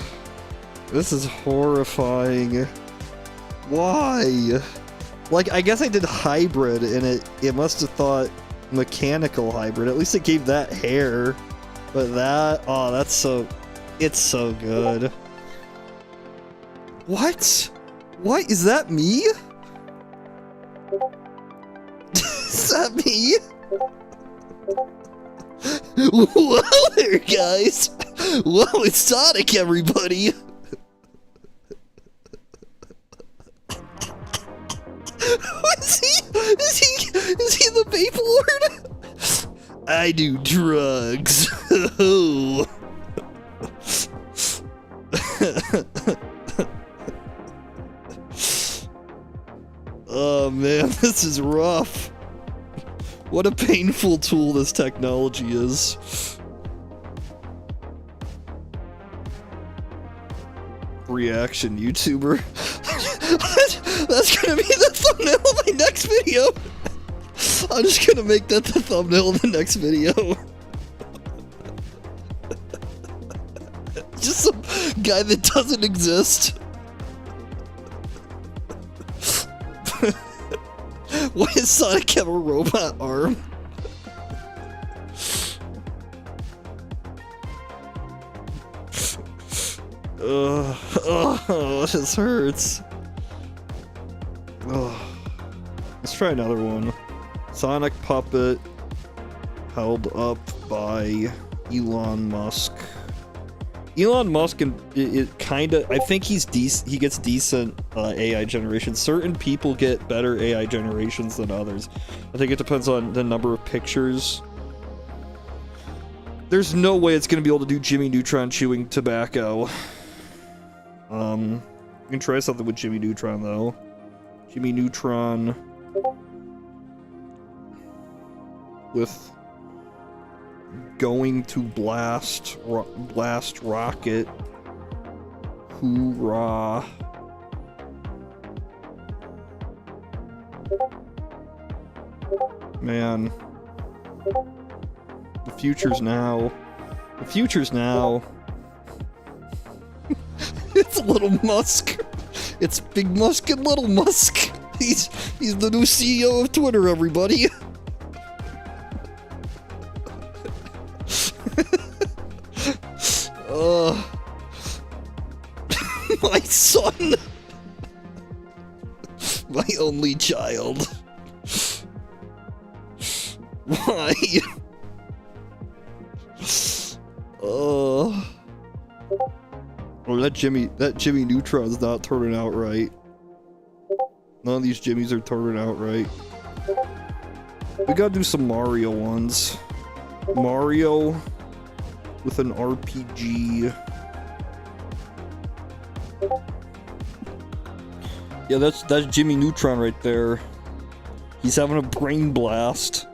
this is horrifying. Why? Like, I guess I did hybrid and it must have thought mechanical hybrid. At least it gave that hair. But that, oh, it's so good. What? What? Is that me? Is that me? Whoa there, guys! Whoa, it's Sonic, everybody! Is he the Vape Lord? I do drugs. Oh man, this is rough. What a painful tool this technology is. Reaction YouTuber. That's gonna be the thumbnail of my next video. I'm just gonna make that the thumbnail of the next video. Just some guy that doesn't exist. Why does Sonic have a robot arm? This hurts. Let's try another one. Sonic puppet held up by Elon Musk. Elon Musk and it kind of, I think he gets decent AI generation. Certain people get better AI generations than others. I think it depends on the number of pictures. There's no way it's going to be able to do Jimmy Neutron chewing tobacco. You can try something with Jimmy Neutron though. Jimmy Neutron with going to blast rocket. Hoorah. Man. The future's now. The future's now. It's Little Musk. It's Big Musk and Little Musk. He's the new CEO of Twitter, everybody. My son. My only child. Why? Oh, that Jimmy Neutron's not turning out right. None of these Jimmys are turning out right. We gotta do some Mario ones. Mario with an RPG. Yeah, that's Jimmy Neutron right there. He's having a brain blast.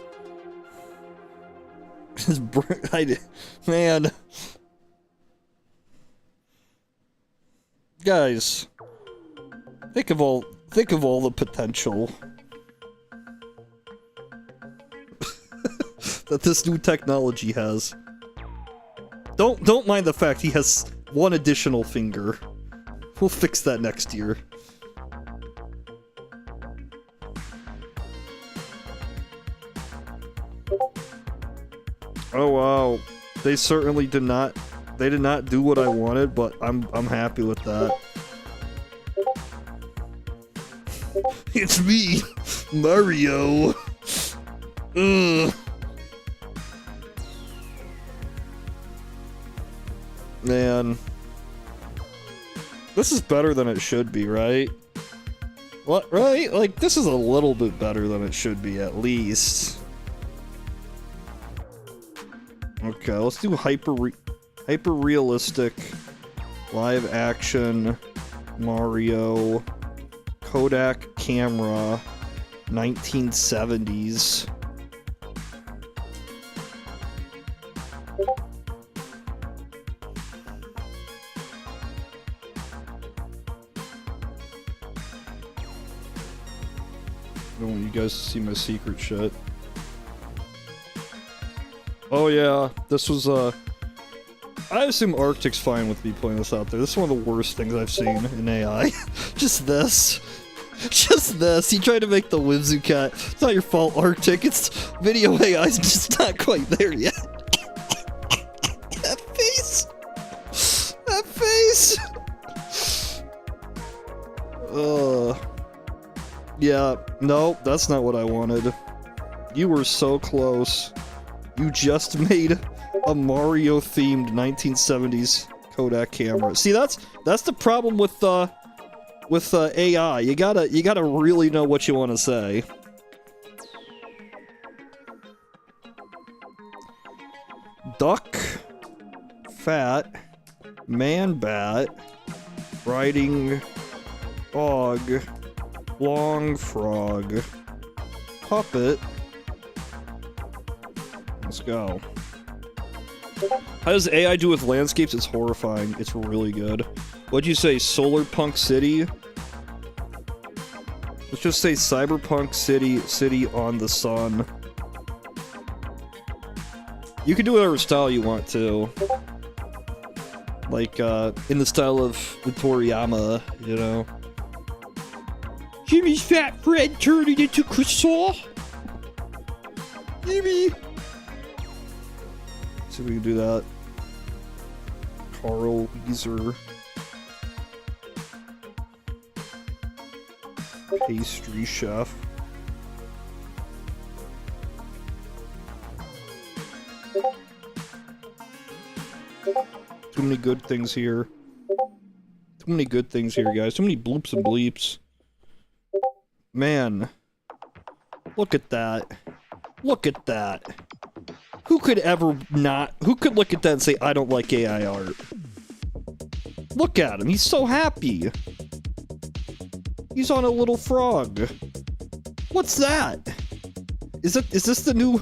His brain, man. Guys, think of all the potential that this new technology has. Don't mind the fact he has one additional finger. We'll fix that next year. Oh wow, they certainly did not. They did not do what I wanted, but I'm happy with that. It's me, Mario. Ugh. Man, this is better than it should be, right? What, right? Like, this is a little bit better than it should be, at least. Okay, let's do hyper realistic live action Mario Kodak camera 1970s. I want you guys to see my secret shit. Oh yeah, this was I assume Arctic's fine with me putting this out there. This is one of the worst things I've seen in AI. Just this. Just this. He tried to make the Whimsu cat. It's not your fault, Arctic. It's video AI's just not quite there yet. That face. That face. Yeah, no, that's not what I wanted. You were so close. You just made a Mario-themed 1970s Kodak camera. See, that's the problem with AI. You gotta really know what you want to say. Duck, fat, man bat, riding dog, long frog, puppet. Let's go. How does AI do with landscapes? It's horrifying. It's really good. What'd you say? Solar Punk City? Let's just say Cyberpunk City on the sun. You can do whatever style you want to. Like, in the style of the Toriyama, you know. Jimmy's fat friend turned it into croissant. Jimmy. See if we can do that. Carl Weezer. Pastry chef. Too Too many good things here. Too many good things here, guys. Too many bloops and bleeps. Man. Look at that. Look at that. Who could ever not... Who could look at that and say, I don't like AI art? Look at him. He's so happy. He's on a little frog. What's that? Is this the new...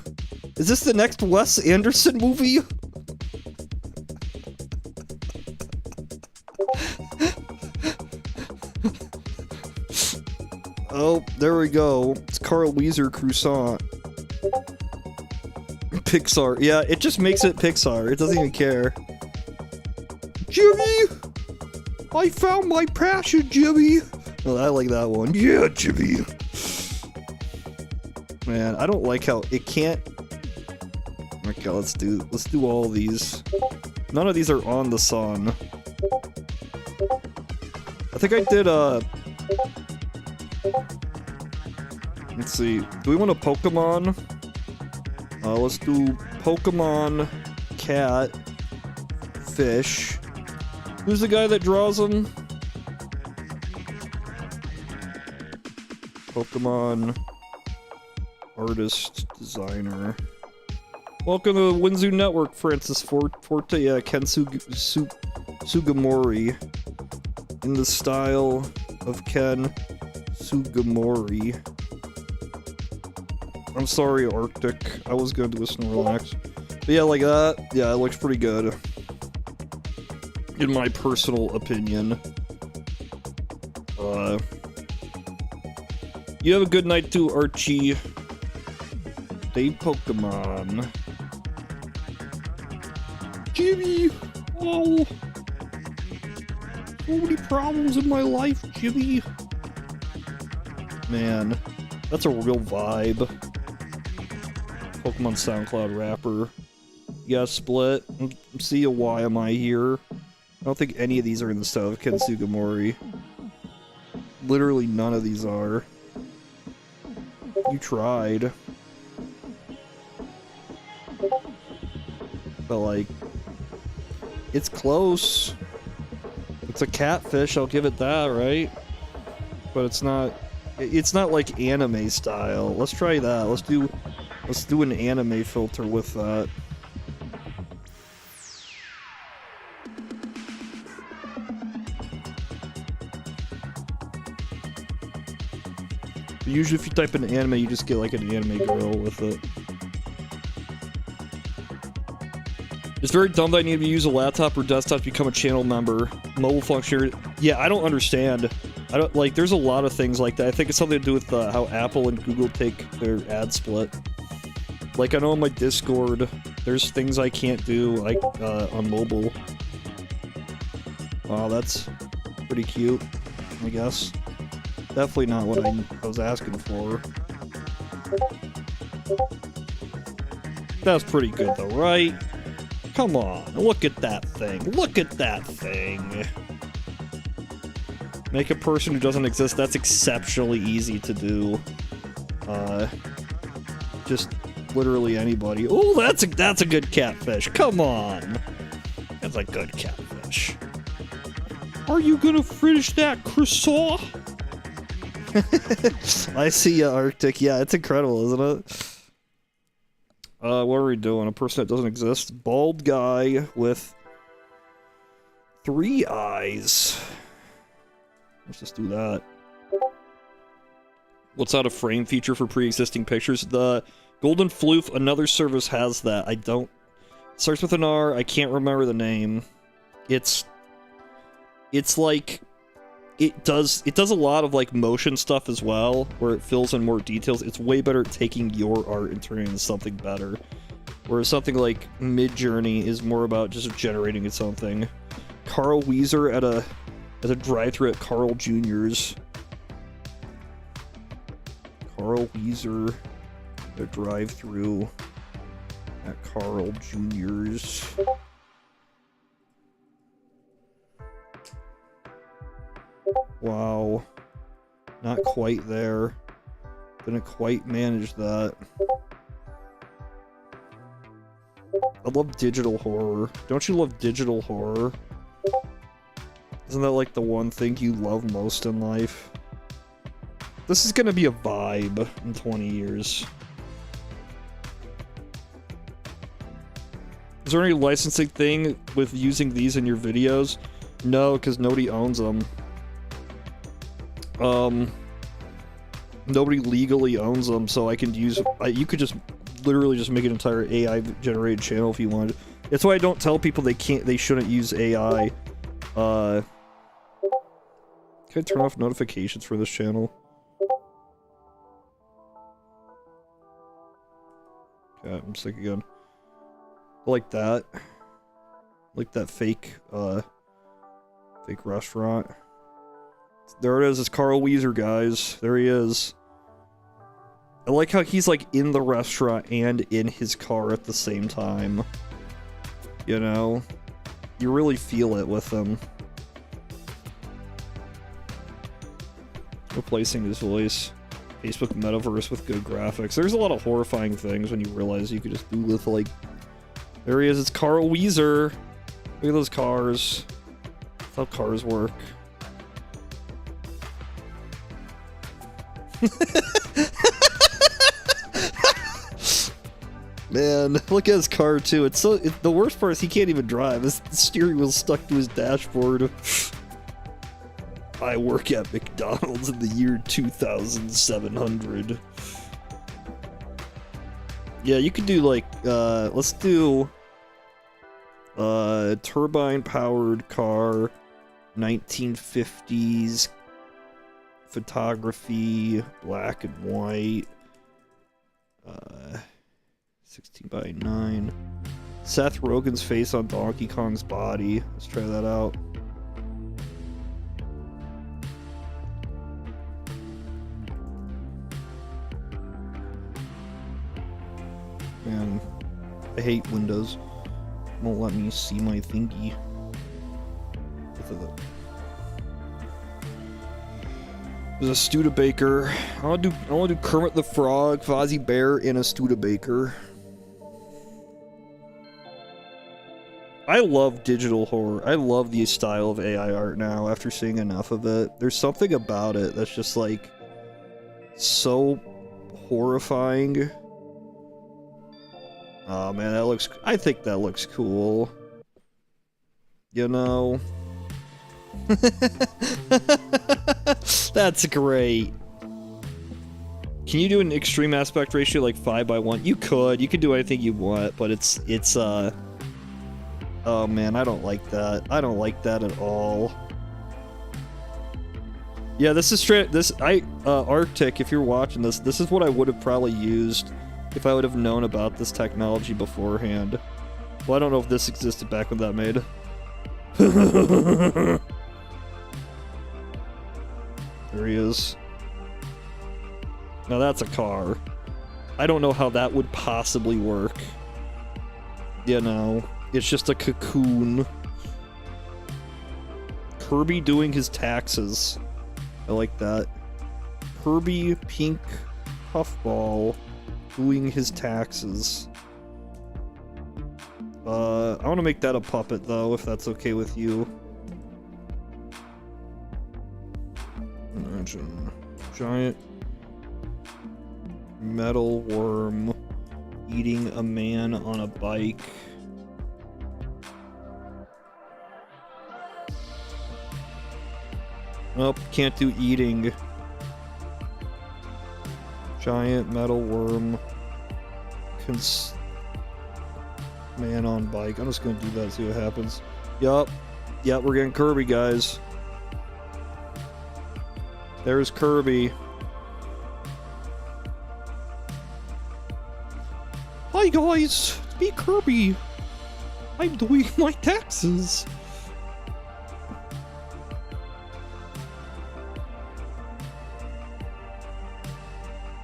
Is this the next Wes Anderson movie? Oh, there we go. It's Carl Weezer Croissant. Pixar. Yeah, it just makes it Pixar. It doesn't even care. Jimmy! I found my passion, Jimmy! Oh, I like that one. Yeah, Jimmy! Man, I don't like how it can't... Okay, let's do all these. None of these are on the sun. I think I did, let's see. Do we want a Pokemon? Let's do Pokemon, cat, fish. Who's the guy that draws them? Pokemon, artist, designer. Welcome to the Whimsu Network, Francis Forte, yeah, Ken Sugimori. In the style of Ken Sugimori. I'm sorry, Arctic. I was gonna do a Snorlax. But yeah, like that. Yeah, it looks pretty good. In my personal opinion. You have a good night too, Archie. Stay Pokemon. Jimmy! Oh! So many problems in my life, Jimmy. Man, that's a real vibe. Pokemon SoundCloud rapper. Yeah, Split. See why am I here? I don't think any of these are in the style of Ken Sugimori. Literally none of these are. You tried. But like, it's close. It's a catfish, I'll give it that, right? But it's not like anime style. Let's try that. Let's do an anime filter with that. Usually if you type in anime, you just get like an anime girl with it. It's very dumb that I need to use a laptop or desktop to become a channel member. Mobile function. Yeah, I don't understand. I don't like. There's a lot of things like that. I think it's something to do with how Apple and Google take their ad split. Like I know on my Discord, there's things I can't do like on mobile. Wow, that's pretty cute. I guess. Definitely not what I was asking for. That's pretty good though, right? Come on, look at that thing. Look at that thing. Make a person who doesn't exist. That's exceptionally easy to do. Just literally anybody. Oh, that's a good catfish. Come on. That's a good catfish. Are you gonna finish that croissant? I see ya, Arctic. Yeah, it's incredible, isn't it? What are we doing? A person that doesn't exist? Bald guy with 3 eyes. Let's just do that. What's out of frame feature for pre-existing pictures? The Golden Floof, another service has that. I don't... It starts with an R. I can't remember the name. It's like... It does a lot of like motion stuff as well, where it fills in more details. It's way better at taking your art and turning it into something better. Whereas something like Midjourney is more about just generating something. Carl Weezer at a drive-thru at Carl Jr.'s. Carl Weezer at a drive-thru at Carl Jr.'s. Wow. Not quite there. Didn't quite manage that. I love digital horror. Don't you love digital horror? Isn't that like the one thing you love most in life? This is gonna be a vibe in 20 years. Is there any licensing thing with using these in your videos? No, because nobody owns them. Nobody legally owns them, so I can use... you could just literally just make an entire AI-generated channel if you wanted. That's why I don't tell people they shouldn't use AI. Can I turn off notifications for this channel? Okay, I'm sick again. Like that. Like that fake restaurant. There it is, it's Carl Weezer, guys. There he is. I like how he's like in the restaurant and in his car at the same time. You know? You really feel it with him. Replacing his voice. Facebook metaverse with good graphics. There's a lot of horrifying things when you realize you could just do with, like... There he is, it's Carl Weezer! Look at those cars. That's how cars work. Man, look at his car too. It's so... the worst part is he can't even drive. His steering wheel's stuck to his dashboard. I work at McDonald's in the year 2700. Yeah, you could do like, let's do turbine-powered car, 1950s photography, black and white, 16:9. Seth Rogen's face on Donkey Kong's body. Let's try that out. Man, I hate Windows. Won't let me see my thingy. There's a Studebaker. I want to do Kermit the Frog, Fozzie Bear, and a Studebaker. I love digital horror. I love the style of AI art now after seeing enough of it. There's something about it that's just like so horrifying. Oh man, that looks... I think that looks cool. You know? That's great. Can you do an extreme aspect ratio like 5:1? You could. You could do anything you want, but it's oh man, I don't like that. I don't like that at all. Yeah, this is straight... Arctic, if you're watching this, this is what I would have probably used if I would have known about this technology beforehand. Well, I don't know if this existed back when that made. There he is. Now that's a car. I don't know how that would possibly work. You know, it's just a cocoon. Kirby doing his taxes. I like that. Kirby Pink Puffball doing his taxes. I want to make that a puppet though, if that's okay with you. Imagine giant metal worm eating a man on a bike. Nope, can't do eating. Giant metal worm. Man on bike. I'm just gonna do that, see what happens. Yup. Yep, we're getting Kirby, guys. There's Kirby. Hi guys, it's me Kirby. I'm doing my taxes.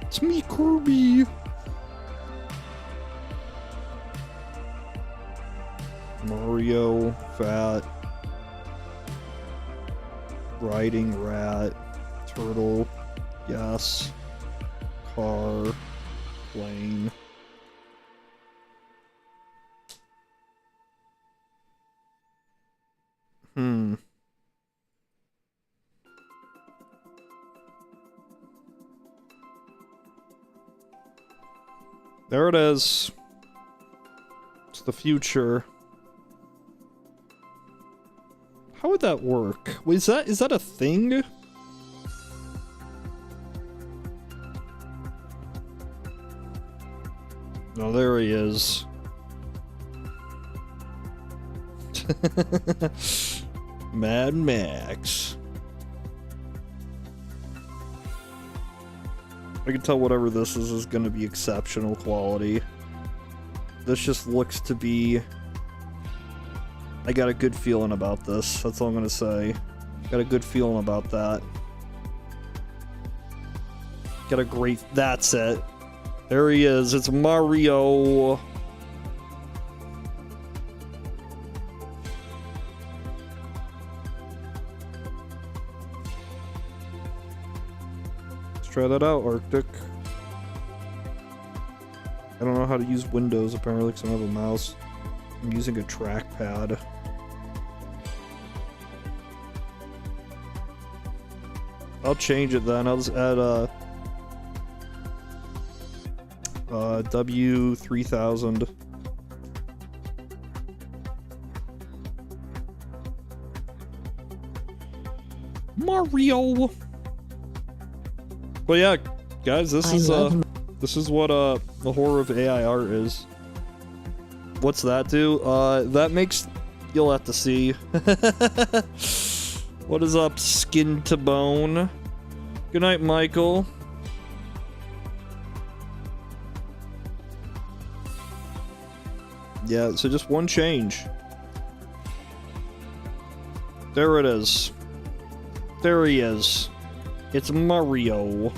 It's me Kirby. Mario, fat, riding rat, turtle, yes, car, plane. There it is. It's the future. How would that work? Wait, is that a thing? Oh, there he is. Mad Max. I can tell whatever this is going to be exceptional quality. This just looks to be... I got a good feeling about this. That's all I'm going to say. Got a good feeling about that. Got a great... That's it. There he is. It's Mario. Let's try that out, Arctic. I don't know how to use Windows apparently because I don't have a mouse. I'm using a trackpad. I'll change it then. I'll just add W3000. Mario. But yeah, guys, this is what the horror of AI art is. What's that do? That makes... You'll have to see. What is up, Skin to Bone? Good night, Michael. Yeah, so just one change. There it is. There he is. It's Mario.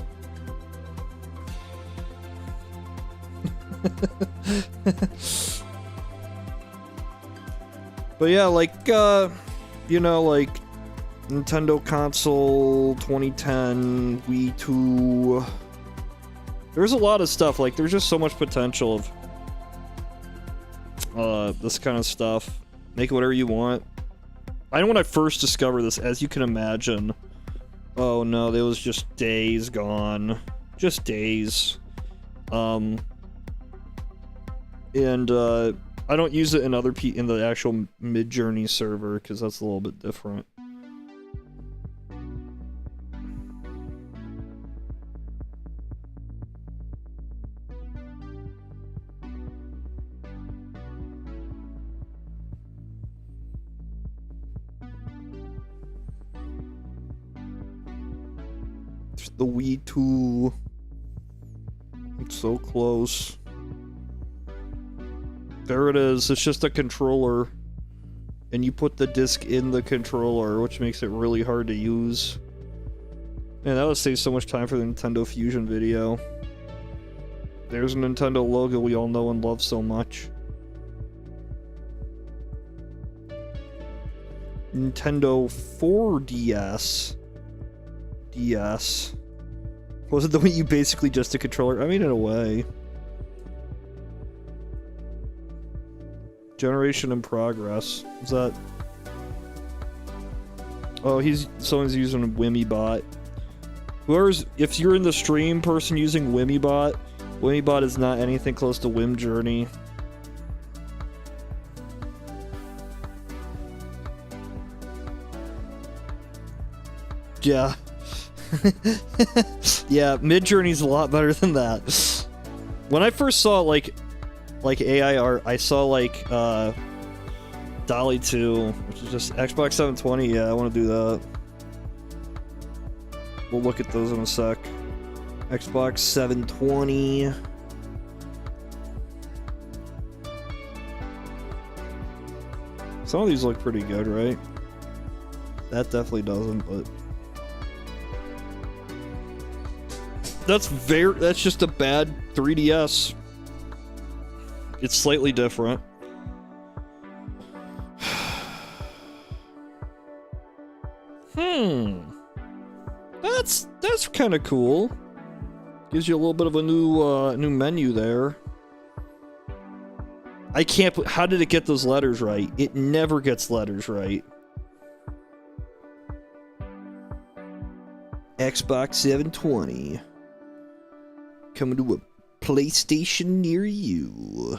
But yeah, like, you know, like, Nintendo console 2010, Wii 2. There's a lot of stuff, like, there's just so much potential of this kind of stuff. Make it whatever you want. I know when I first discovered this, as you can imagine. Oh no, there was just days gone. Just days. And I don't use it in in the actual Midjourney server because that's a little bit different. The Wii 2. It's so close. There it is. It's just a controller. And you put the disc in the controller, which makes it really hard to use. Man, that would save so much time for the Nintendo Fusion video. There's a Nintendo logo we all know and love so much. Nintendo 4DS. DS. Was it the Wii U basically just a controller? I mean, in a way. Generation in progress. Is that... Oh, someone's using a WimmyBot. If you're in the stream person using WimmyBot, WimmyBot is not anything close to WimJourney. Yeah. Yeah, Midjourney's a lot better than that. When I first saw like AI art, I saw like Dolly 2, which is just Xbox 720. Yeah, I want to do that. We'll look at those in a sec. Xbox 720. Some of these look pretty good, right? That definitely doesn't, but that's just a bad 3DS. It's slightly different. That's kind of cool. Gives you a little bit of a new menu there. I can't put... How did it get those letters right? It never gets letters right. Xbox 720. Coming to a PlayStation near you.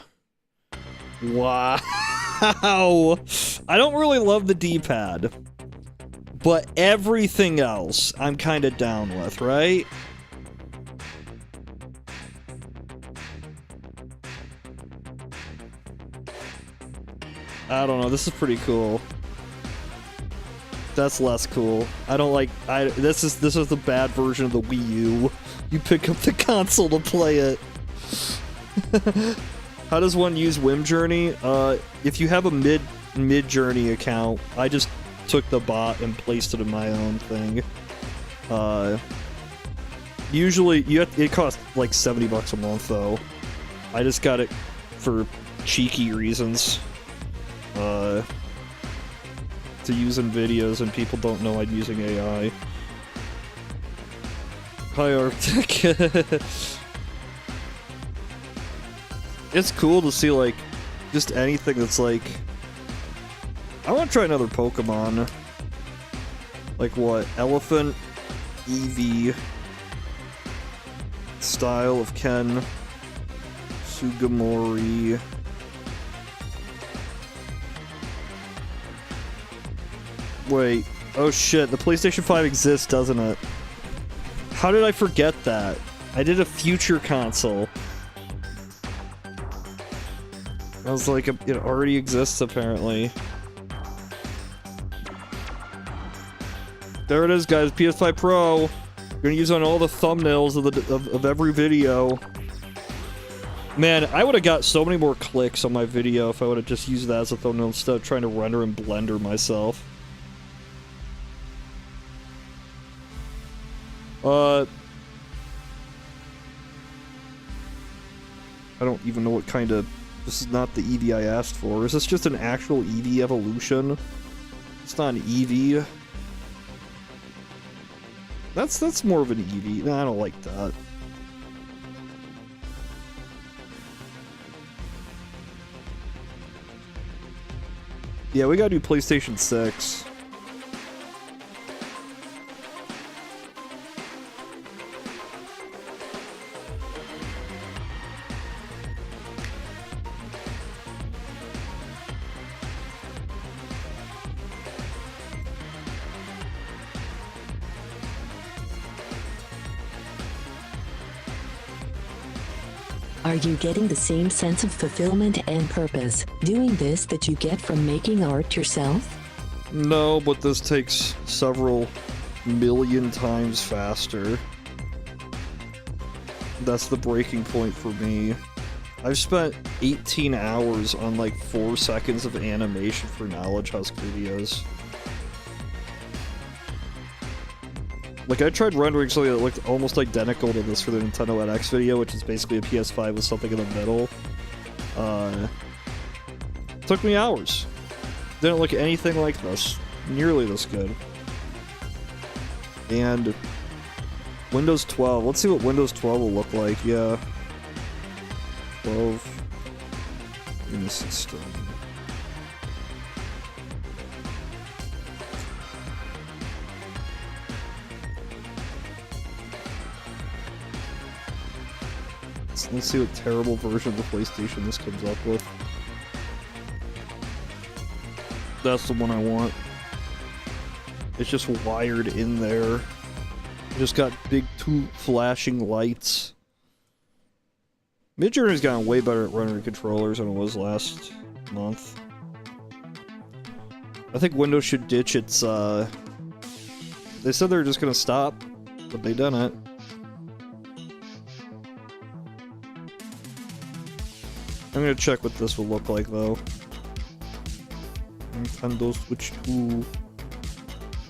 Wow. I don't really love the D-pad, but everything else I'm kind of down with, right? I don't know, this is pretty cool. That's less cool. I don't like. This is the bad version of the Wii U. You pick up the console to play it. How does one use Whimjourney? If you have a Midjourney account, I just took the bot and placed it in my own thing. Usually, it costs like $70 a month though. I just got it for cheeky reasons. To use in videos and people don't know I'm using AI. Hi Arctic. It's cool to see like just anything that's like I want to try another Pokemon. Like what? Elephant, Eevee, Style of Ken, Sugimori. Wait, oh shit, the PlayStation 5 exists, doesn't it? How did I forget that? I did a future console. I was like, it already exists apparently. There it is, guys, PS5 Pro. We're gonna use on all the thumbnails of every video. Man, I would have got so many more clicks on my video if I would have just used that as a thumbnail instead of trying to render in Blender myself. I don't even know what kind of... This is not the Eevee I asked for. Is this just an actual Eevee evolution? It's not an Eevee. That's more of an Eevee. No, I don't like that. Yeah, we gotta do PlayStation 6. Are you getting the same sense of fulfillment and purpose doing this that you get from making art yourself? No, but this takes several million times faster. That's the breaking point for me. I've spent 18 hours on like 4 seconds of animation for Knowledge Husk videos. Like, I tried rendering something that looked almost identical to this for the Nintendo NX video, which is basically a PS5 with something in the middle. Took me hours. Didn't look anything like this. Nearly this good. And Windows 12. Let's see what Windows 12 will look like. Yeah. 12 in the system. Let's see what terrible version of the PlayStation this comes up with. That's the one I want. It's just wired in there. Just got big two flashing lights. Midjourney's gotten way better at rendering controllers than it was last month. I think Windows should ditch its, They said they were just gonna stop, but they done it. I'm gonna check what this will look like, though. Nintendo Switch 2.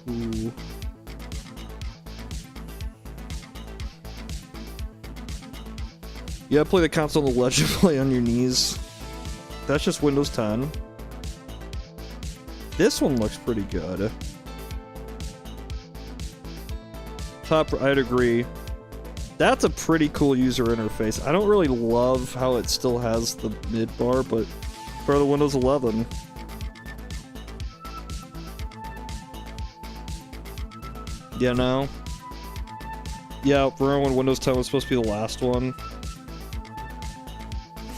Ooh. Yeah, play the console on the ledge and play on your knees. That's just Windows 10. This one looks pretty good. I'd agree. That's a pretty cool user interface. I don't really love how it still has the mid bar, but for the Windows 11. Yeah, no. Yeah, remember when Windows 10 was supposed to be the last one?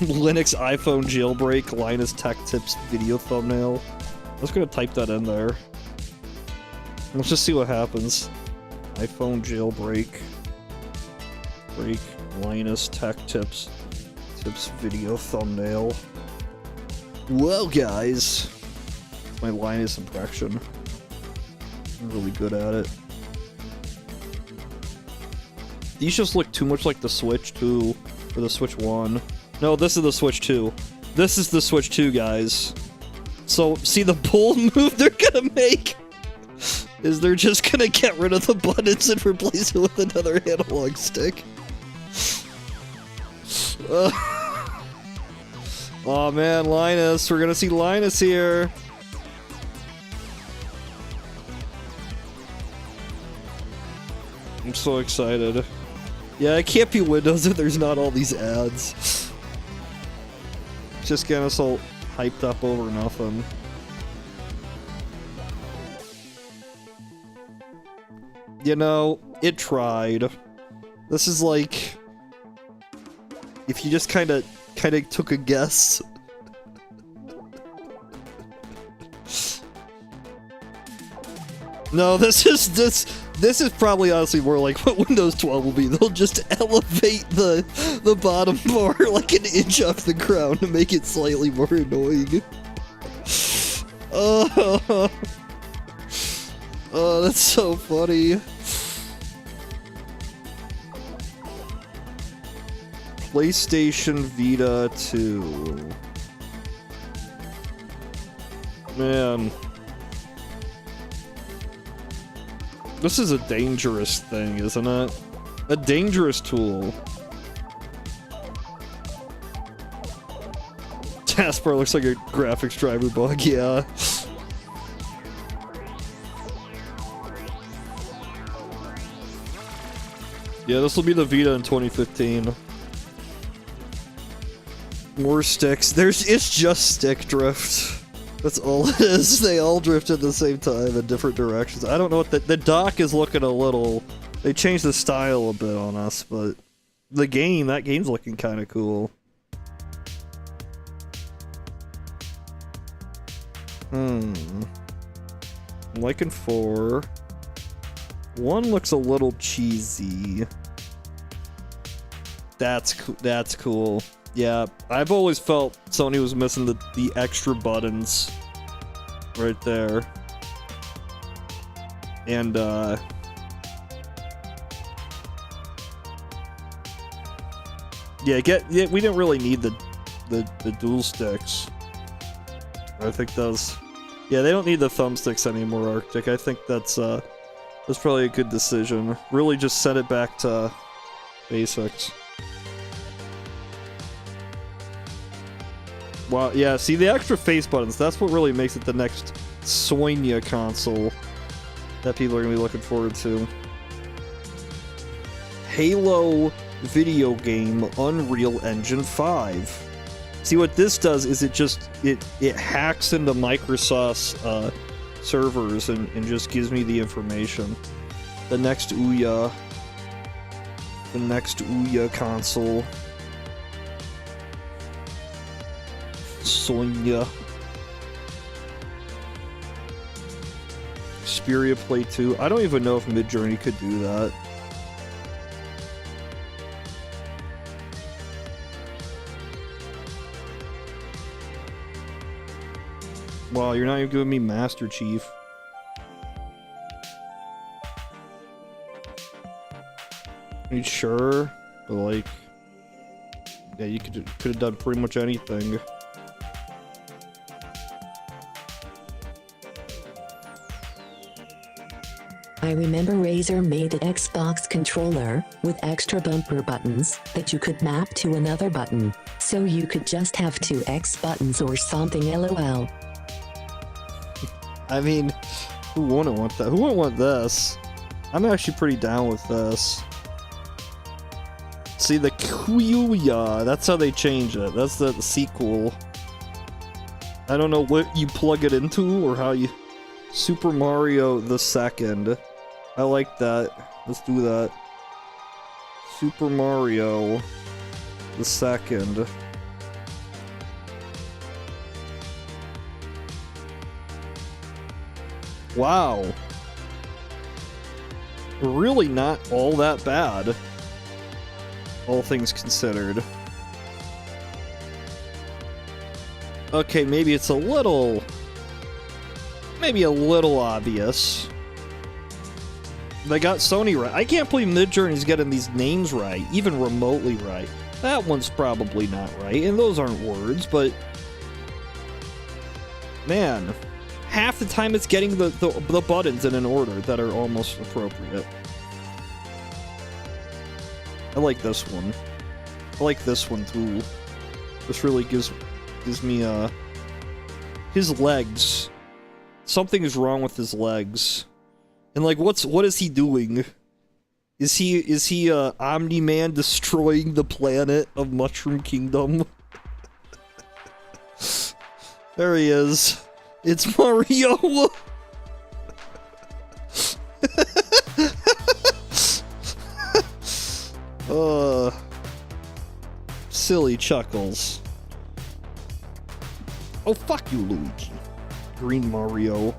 Linux iPhone jailbreak Linus Tech Tips video thumbnail. I'm just gonna type that in there. Let's just see what happens. iPhone jailbreak. Break Linus Tech Tips video thumbnail. Whoa, guys. My Linus impression. I'm really good at it. These just look too much like the Switch 2 or the Switch 1. No, this is the Switch 2. This is the Switch 2, guys. So, see the bold move they're gonna make? Is they're just gonna get rid of the buttons and replace it with another analog stick. Oh man, Linus. We're gonna see Linus here. I'm so excited. Yeah, it can't be Windows if there's not all these ads. Just getting us all hyped up over nothing. You know, it tried. This is like... if you just kinda took a guess. No, this is probably honestly more like what Windows 12 will be. They'll just elevate the bottom bar like an inch off the ground to make it slightly more annoying. Oh, that's so funny. PlayStation Vita 2. Man. This is a dangerous thing, isn't it? A dangerous tool. Taskbar looks like a graphics driver bug, yeah. Yeah, this will be the Vita in 2015. More sticks. It's just stick drift. That's all it is. They all drift at the same time in different directions. I don't know what the dock is looking a little... They changed the style a bit on us, but... that game's looking kind of cool. I'm liking 4. 1 looks a little cheesy. That's cool. Yeah, I've always felt Sony was missing the extra buttons right there. And, yeah, we didn't really need the dual sticks. I think those... yeah, they don't need the thumbsticks anymore, Arctic. I think that's probably a good decision. Really just set it back to basics. Wow, yeah, see the extra face buttons, that's what really makes it the next Sonya console that people are going to be looking forward to. Halo video game Unreal Engine 5. See what this does is it hacks into Microsoft's servers and just gives me the information. The next Ouya console. Sonya. Xperia Play 2. I don't even know if Midjourney could do that. Wow, you're not even giving me Master Chief. Are you sure? But like... yeah, you could have done pretty much anything. I remember Razer made an Xbox controller with extra bumper buttons that you could map to another button, so you could just have 2 X buttons or something, lol. I mean, who wouldn't want that? Who wouldn't want this? I'm actually pretty down with this. See, the Kuya, that's how they change it. That's the sequel. I don't know what you plug it into or how you... Super Mario the Second. I like that. Let's do that. Super Mario the Second. Wow. Really not all that bad. All things considered. Okay, maybe it's a little... maybe a little obvious. They got Sony right. I can't believe Midjourney's getting these names right, even remotely right. That one's probably not right, and those aren't words, but... man, half the time it's getting the buttons in an order that are almost appropriate. I like this one. I like this one too. This really gives me his legs. Something is wrong with his legs. And like what is he doing? Is he Omni-Man destroying the planet of Mushroom Kingdom? There he is. It's Mario. Silly chuckles. Oh, fuck you, Luigi. Green Mario.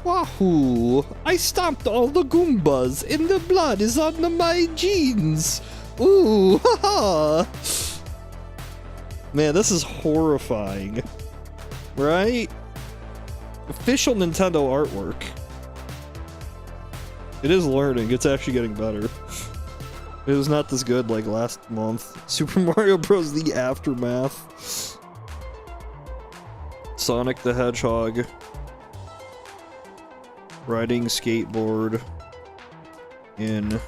Wahoo! I stomped all the Goombas, and the blood is on my jeans! Ooh, haha! Man, this is horrifying. Right? Official Nintendo artwork. It is learning, it's actually getting better. It was not this good like last month. Super Mario Bros. The Aftermath. Sonic the Hedgehog. Riding skateboard in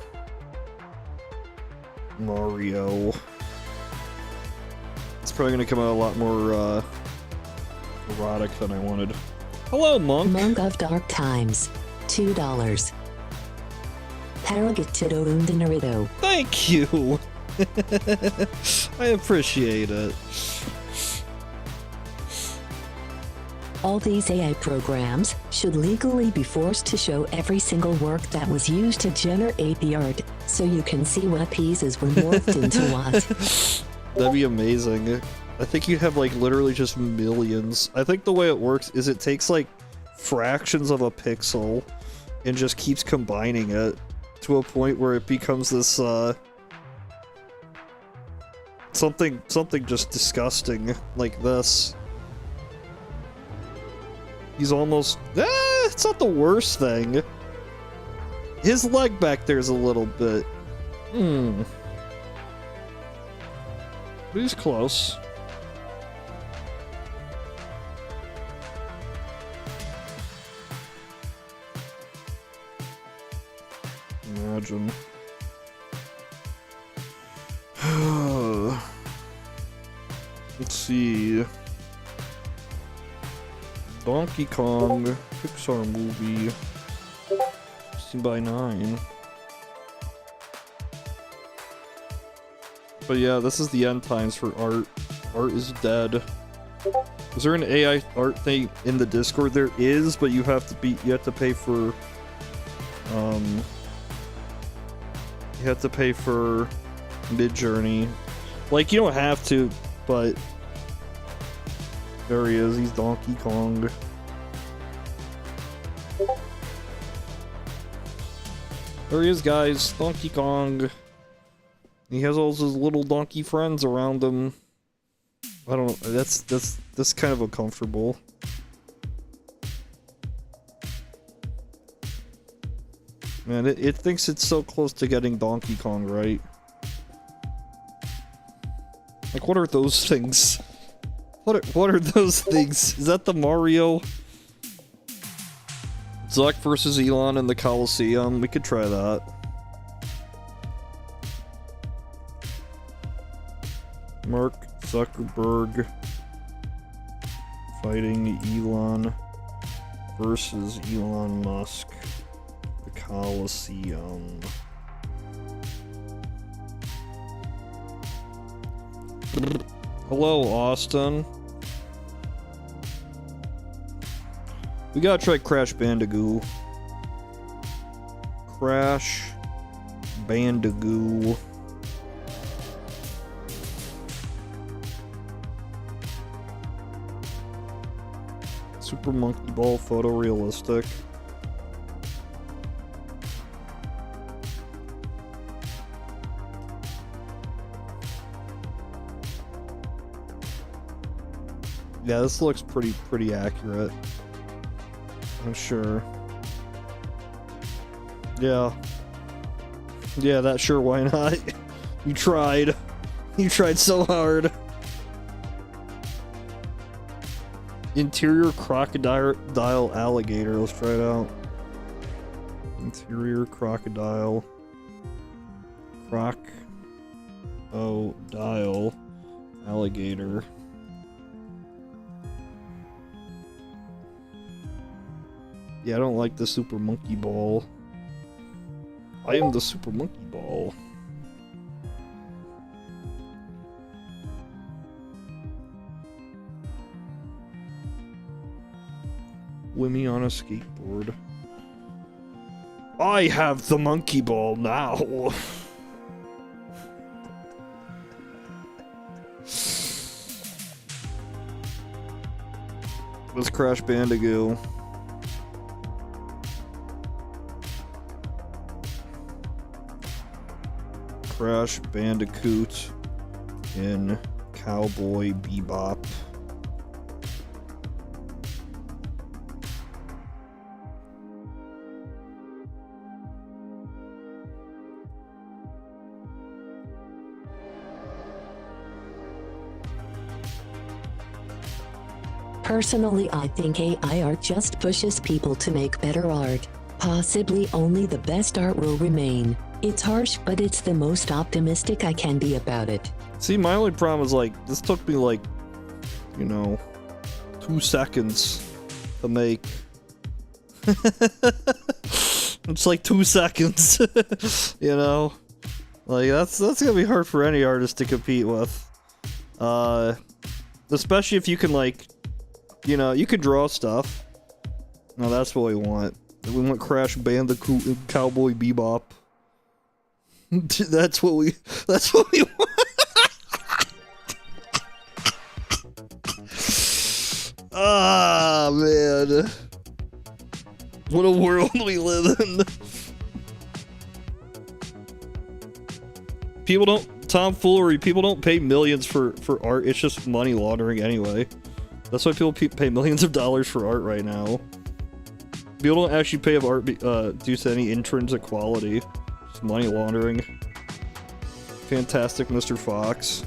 Mario. It's probably gonna come out a lot more erotic than I wanted. Hello, Monk. Monk of Dark Times, $2. Narito. Thank you. I appreciate it. All these AI programs should legally be forced to show every single work that was used to generate the art, so you can see what pieces were morphed into what. That'd be amazing. I think you'd have like literally just millions. I think the way it works is it takes like fractions of a pixel and just keeps combining it to a point where it becomes this something just disgusting like this. He's almost... it's not the worst thing. His leg back there's a little bit... But he's close. Imagine. Let's see... Donkey Kong Pixar movie 16:9. But yeah, this is the end times for art. Art is dead. Is there an AI art thing in the Discord? There is, but you have to pay for you have to pay for Midjourney. Like, you don't have to, but there he is, he's Donkey Kong. There he is, guys, Donkey Kong. He has all his little donkey friends around him. I don't know, that's kind of uncomfortable. Man, it thinks it's so close to getting Donkey Kong right. Like, what are those things? What are those things? Is that the Mario? Zuck versus Elon in the Coliseum. We could try that. Mark Zuckerberg fighting Elon versus Elon Musk. The Coliseum. Hello, Austin. We gotta try Crash Bandicoot. Crash Bandicoot. Super Super Monkey Ball photorealistic. Yeah, this looks pretty accurate. I'm sure. Yeah. Yeah, that sure, why not? You tried. You tried so hard. Interior crocodile alligator. Let's try it out. Interior crocodile. Crocodile alligator. Yeah, I don't like the Super Monkey Ball. I am the Super Monkey Ball. Wimmy on a skateboard. I have the monkey ball now. Let's Crash Bandicoot. Crash Bandicoot in Cowboy Bebop. Personally, I think AI art just pushes people to make better art. Possibly only the best art will remain. It's harsh, but it's the most optimistic I can be about it. See, my only problem is, like, this took me, like, you know, 2 seconds to make. It's like 2 seconds, you know? Like, that's gonna be hard for any artist to compete with. Especially if you can, like, you know, you can draw stuff. No, that's what we want. We want Crash Bandicoot and Cowboy Bebop. That's what we want. Ah, man. What a world we live in. People don't, tomfoolery, people don't pay millions for art. It's just money laundering anyway. That's why people pay millions of dollars for art right now. People don't actually pay of art due to any intrinsic quality. It's money laundering. Fantastic Mr. Fox.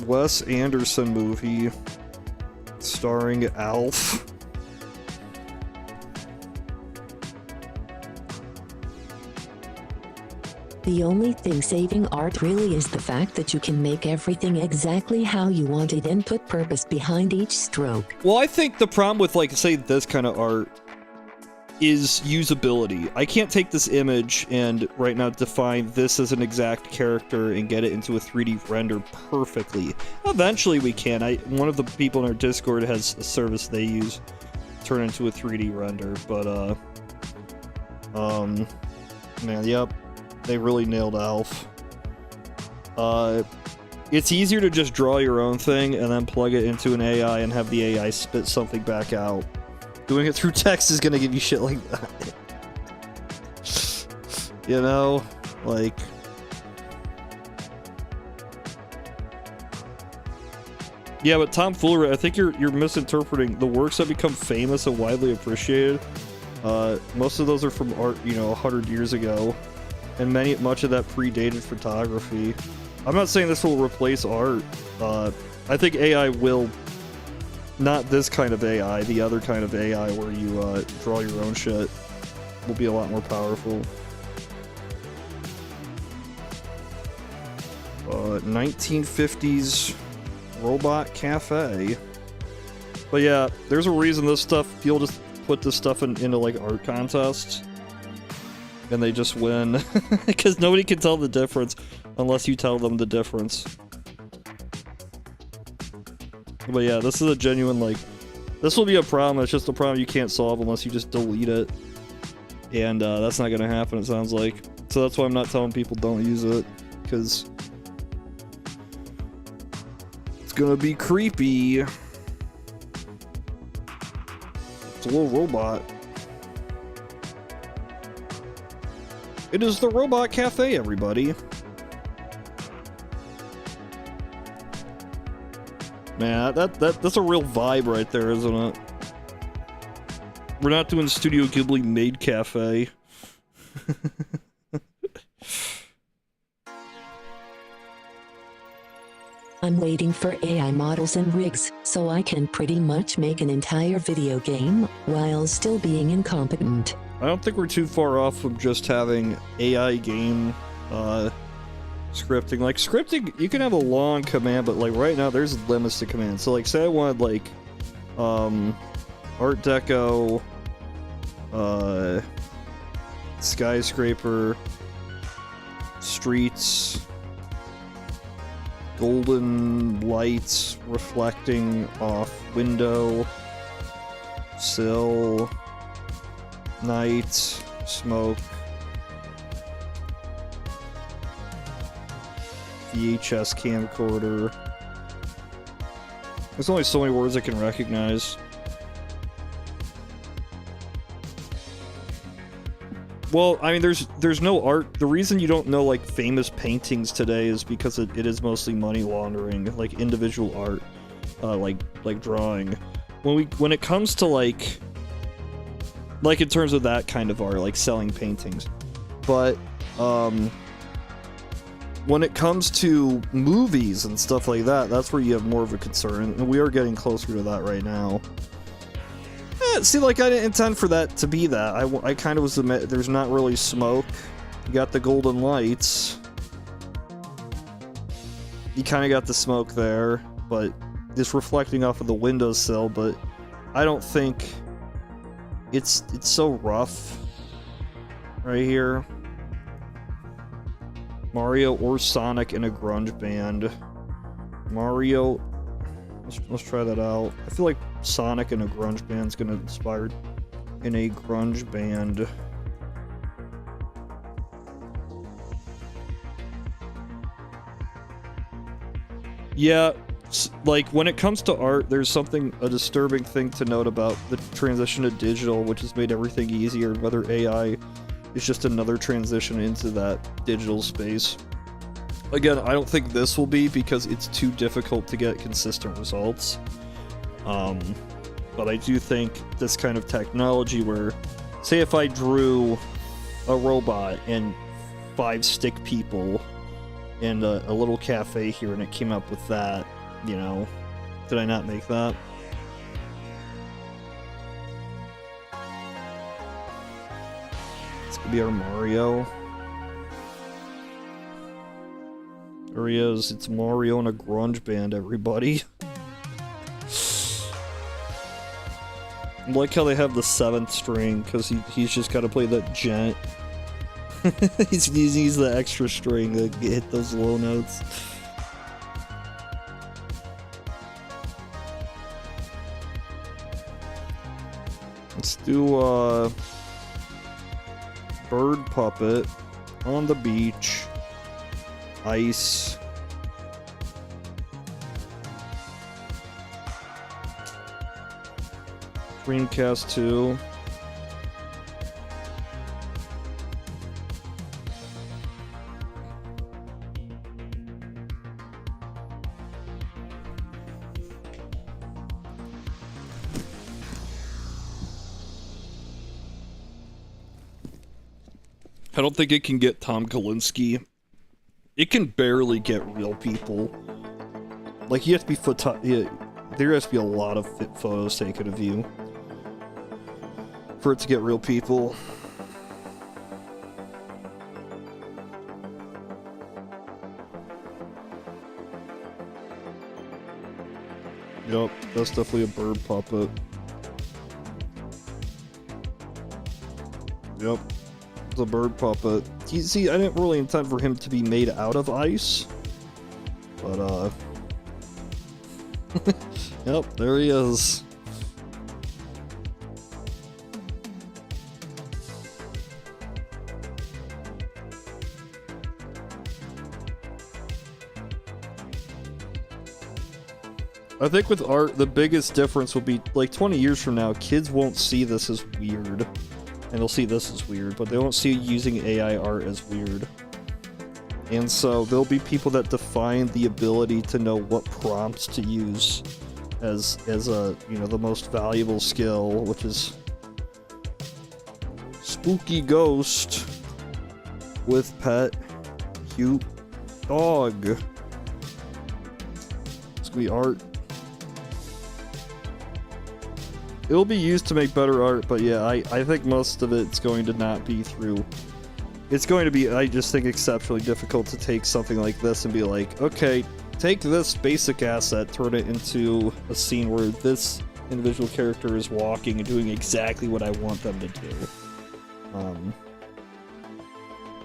Wes Anderson movie starring Alf. The only thing saving art really is the fact that you can make everything exactly how you want it and put purpose behind each stroke. Well, I think the problem with, like, say, this kind of art is usability. I can't take this image and right now define this as an exact character and get it into a 3D render perfectly. Eventually we can. One of the people in our Discord has a service they use to turn into a 3D render, but man, yep. They really nailed Alf. It's easier to just draw your own thing and then plug it into an AI and have the AI spit something back out. Doing it through text is gonna give you shit like that. You know? Like... Yeah, but tomfoolery, I think you're misinterpreting the works that become famous and widely appreciated. Most of those are from art, you know, 100 years ago. And much of that predated photography. I'm not saying this will replace art. I think AI will, not this kind of AI, the other kind of AI where you draw your own shit, will be a lot more powerful. 1950s robot cafe. But yeah, there's a reason this stuff, people just put this stuff into like art contests. And they just win. Because nobody can tell the difference unless you tell them the difference. But yeah, this is a genuine, like... This will be a problem. It's just a problem you can't solve unless you just delete it. And that's not gonna happen, it sounds like. So that's why I'm not telling people don't use it. Because... it's gonna be creepy. It's a little robot. It is the Robot Cafe, everybody. Man, that's a real vibe right there, isn't it? We're not doing Studio Ghibli Maid Cafe. I'm waiting for AI models and rigs, so I can pretty much make an entire video game while still being incompetent. I don't think we're too far off from just having AI game scripting. Like, scripting, you can have a long command, but like right now there's limits to commands. So like, say I wanted like Art Deco, skyscraper, streets, golden lights reflecting off window, sill, night, smoke, VHS camcorder. There's only so many words I can recognize. Well, I mean, there's no art. The reason you don't know like famous paintings today is because it is mostly money laundering, like individual art, like drawing. When it comes to like in terms of that kind of art, like selling paintings, but when it comes to movies and stuff like that, that's where you have more of a concern, and we are getting closer to that right now. See, like, I didn't intend for that to be that. I kind of was there's not really smoke. You got the golden lights. You kind of got the smoke there, but it's reflecting off of the windowsill, but I don't think it's so rough right here. Mario or Sonic in a grunge band. Mario... Let's try that out. I feel like Sonic in a grunge band's gonna inspired in a grunge band. Yeah, like when it comes to art, there's a disturbing thing to note about the transition to digital, which has made everything easier, whether AI is just another transition into that digital space. Again, I don't think this will be because it's too difficult to get consistent results. But I do think this kind of technology where, say if I drew a robot and 5 stick people and a little cafe here and it came up with that, you know, did I not make that? This could be our Mario. There he is. It's Mario in a grunge band, everybody. I like how they have the 7th string, because he's just got to play that gent. He's using the extra string to hit those low notes. Let's do bird puppet on the beach. Ice. Dreamcast 2. I don't think it can get Tom Kalinske. It can barely get real people. Like, you have to be there has to be a lot of photos taken of you for it to get real people. Yep, that's definitely a bird puppet. Yep, it's a bird puppet. You see, I didn't really intend for him to be made out of ice, but yep, there he is. I think with art, the biggest difference will be, like, 20 years from now, kids won't see this as weird. And they'll see this as weird, but they won't see using AI art as weird. And so there'll be people that define the ability to know what prompts to use as a, you know, the most valuable skill, which is spooky ghost with pet cute dog. It's gonna be art. It'll be used to make better art, but yeah, I think most of it's going to not be through. It's going to be, I just think, exceptionally difficult to take something like this and be like, okay, take this basic asset, turn it into a scene where this individual character is walking and doing exactly what I want them to do.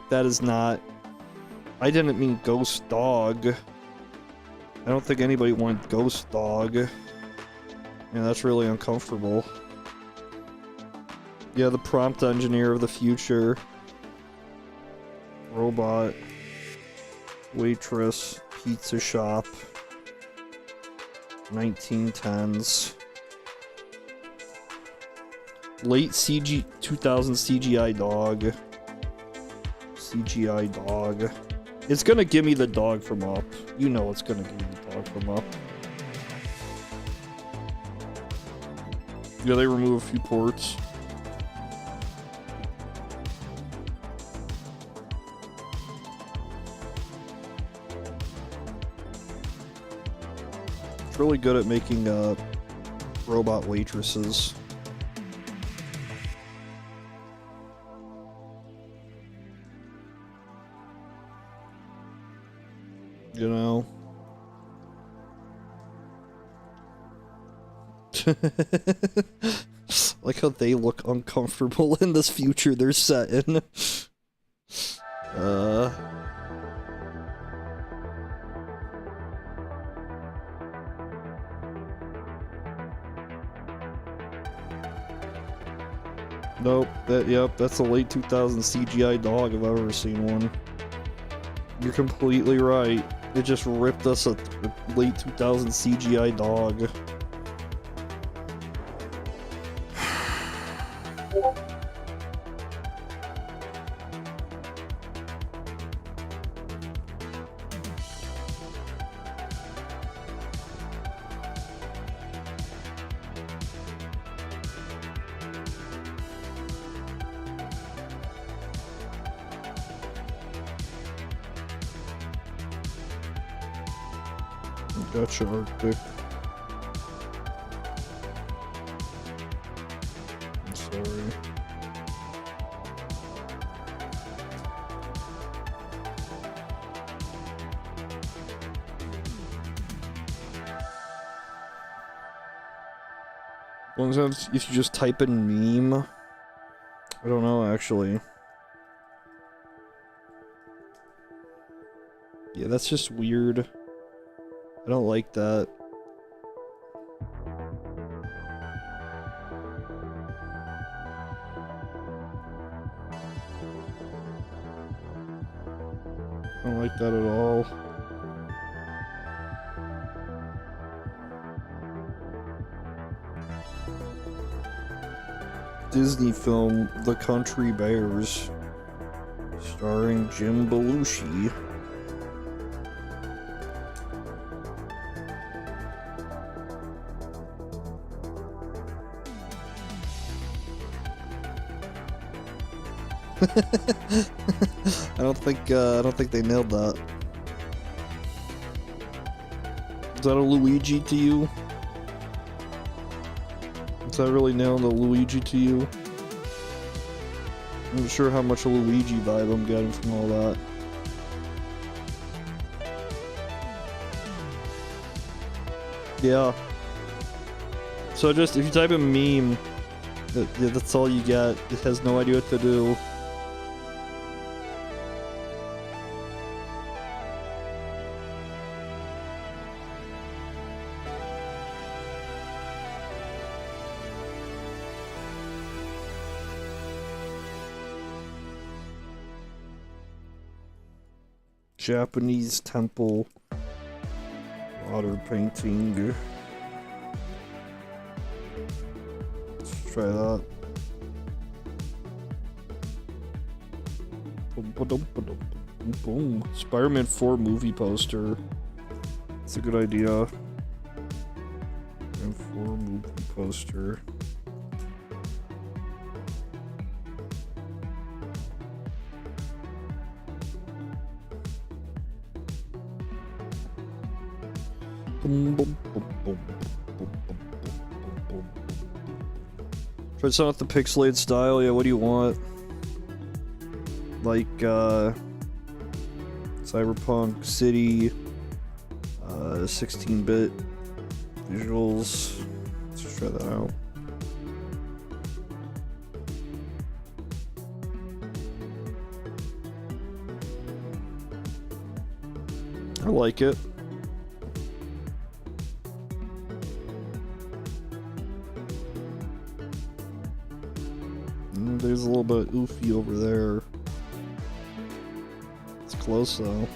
That is not... I didn't mean ghost dog. I don't think anybody wanted ghost dog. Yeah, that's really uncomfortable. Yeah, the prompt engineer of the future. Robot. Waitress. Pizza shop. 1910s. Late 2000 CGI dog. CGI dog. It's gonna give me the dog from Up. You know it's gonna give me the dog from Up. Yeah, they remove a few ports. It's really good at making robot waitresses. You know? Like how they look uncomfortable in this future they're set in. Nope, yep, that's a late 2000 CGI dog if I've ever seen one. You're completely right. It just ripped us a late 2000 CGI dog. Gotcha, Arctic. I'm sorry. Sometimes if you just type in meme, I don't know actually. Yeah, that's just weird. I don't like that. I don't like that at all. Disney film The Country Bears, starring Jim Belushi. I don't think they nailed that. Is that a Luigi to you? Is that really nailing the Luigi to you? I'm not sure how much a Luigi vibe I'm getting from all that. Yeah. So just, if you type in meme, that's all you get. It has no idea what to do. Japanese temple water painting. try that. Boom. Spider-Man 4 movie poster. That's a good idea. And 4 movie poster. Try something with the pixelated style. Yeah, what do you want? Like, Cyberpunk City, 16-bit visuals. Let's just try that out. I like it. There's a little bit oofy over there. It's close though.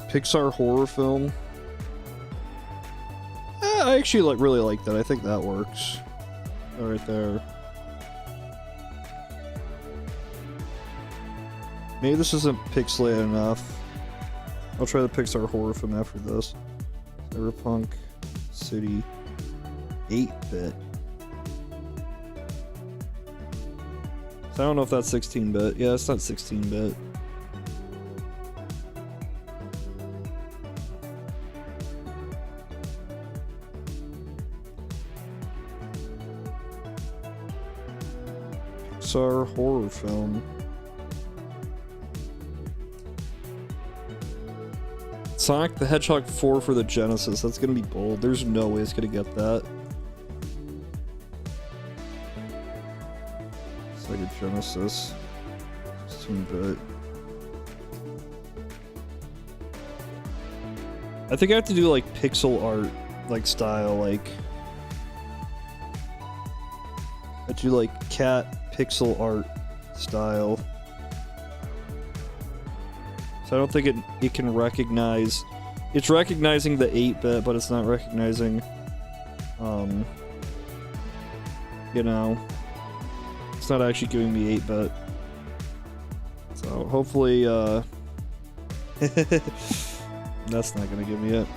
Pixar horror film. I actually really like that. I think that works. Right there. Maybe this isn't pixelated enough. I'll try the Pixar horror film after this. Cyberpunk City 8-bit. So I don't know if that's 16-bit. Yeah, it's not 16-bit. Pixar horror film. Sonic the Hedgehog 4 for the Genesis. That's gonna be bold. There's no way it's gonna get that. Sega Genesis. 16-bit. I think I have to do like pixel art, like style, like. I do like cat pixel art style. So I don't think it can recognize. It's recognizing the 8-bit, but it's not recognizing, you know, it's not actually giving me 8-bit. So hopefully, that's not gonna give me it.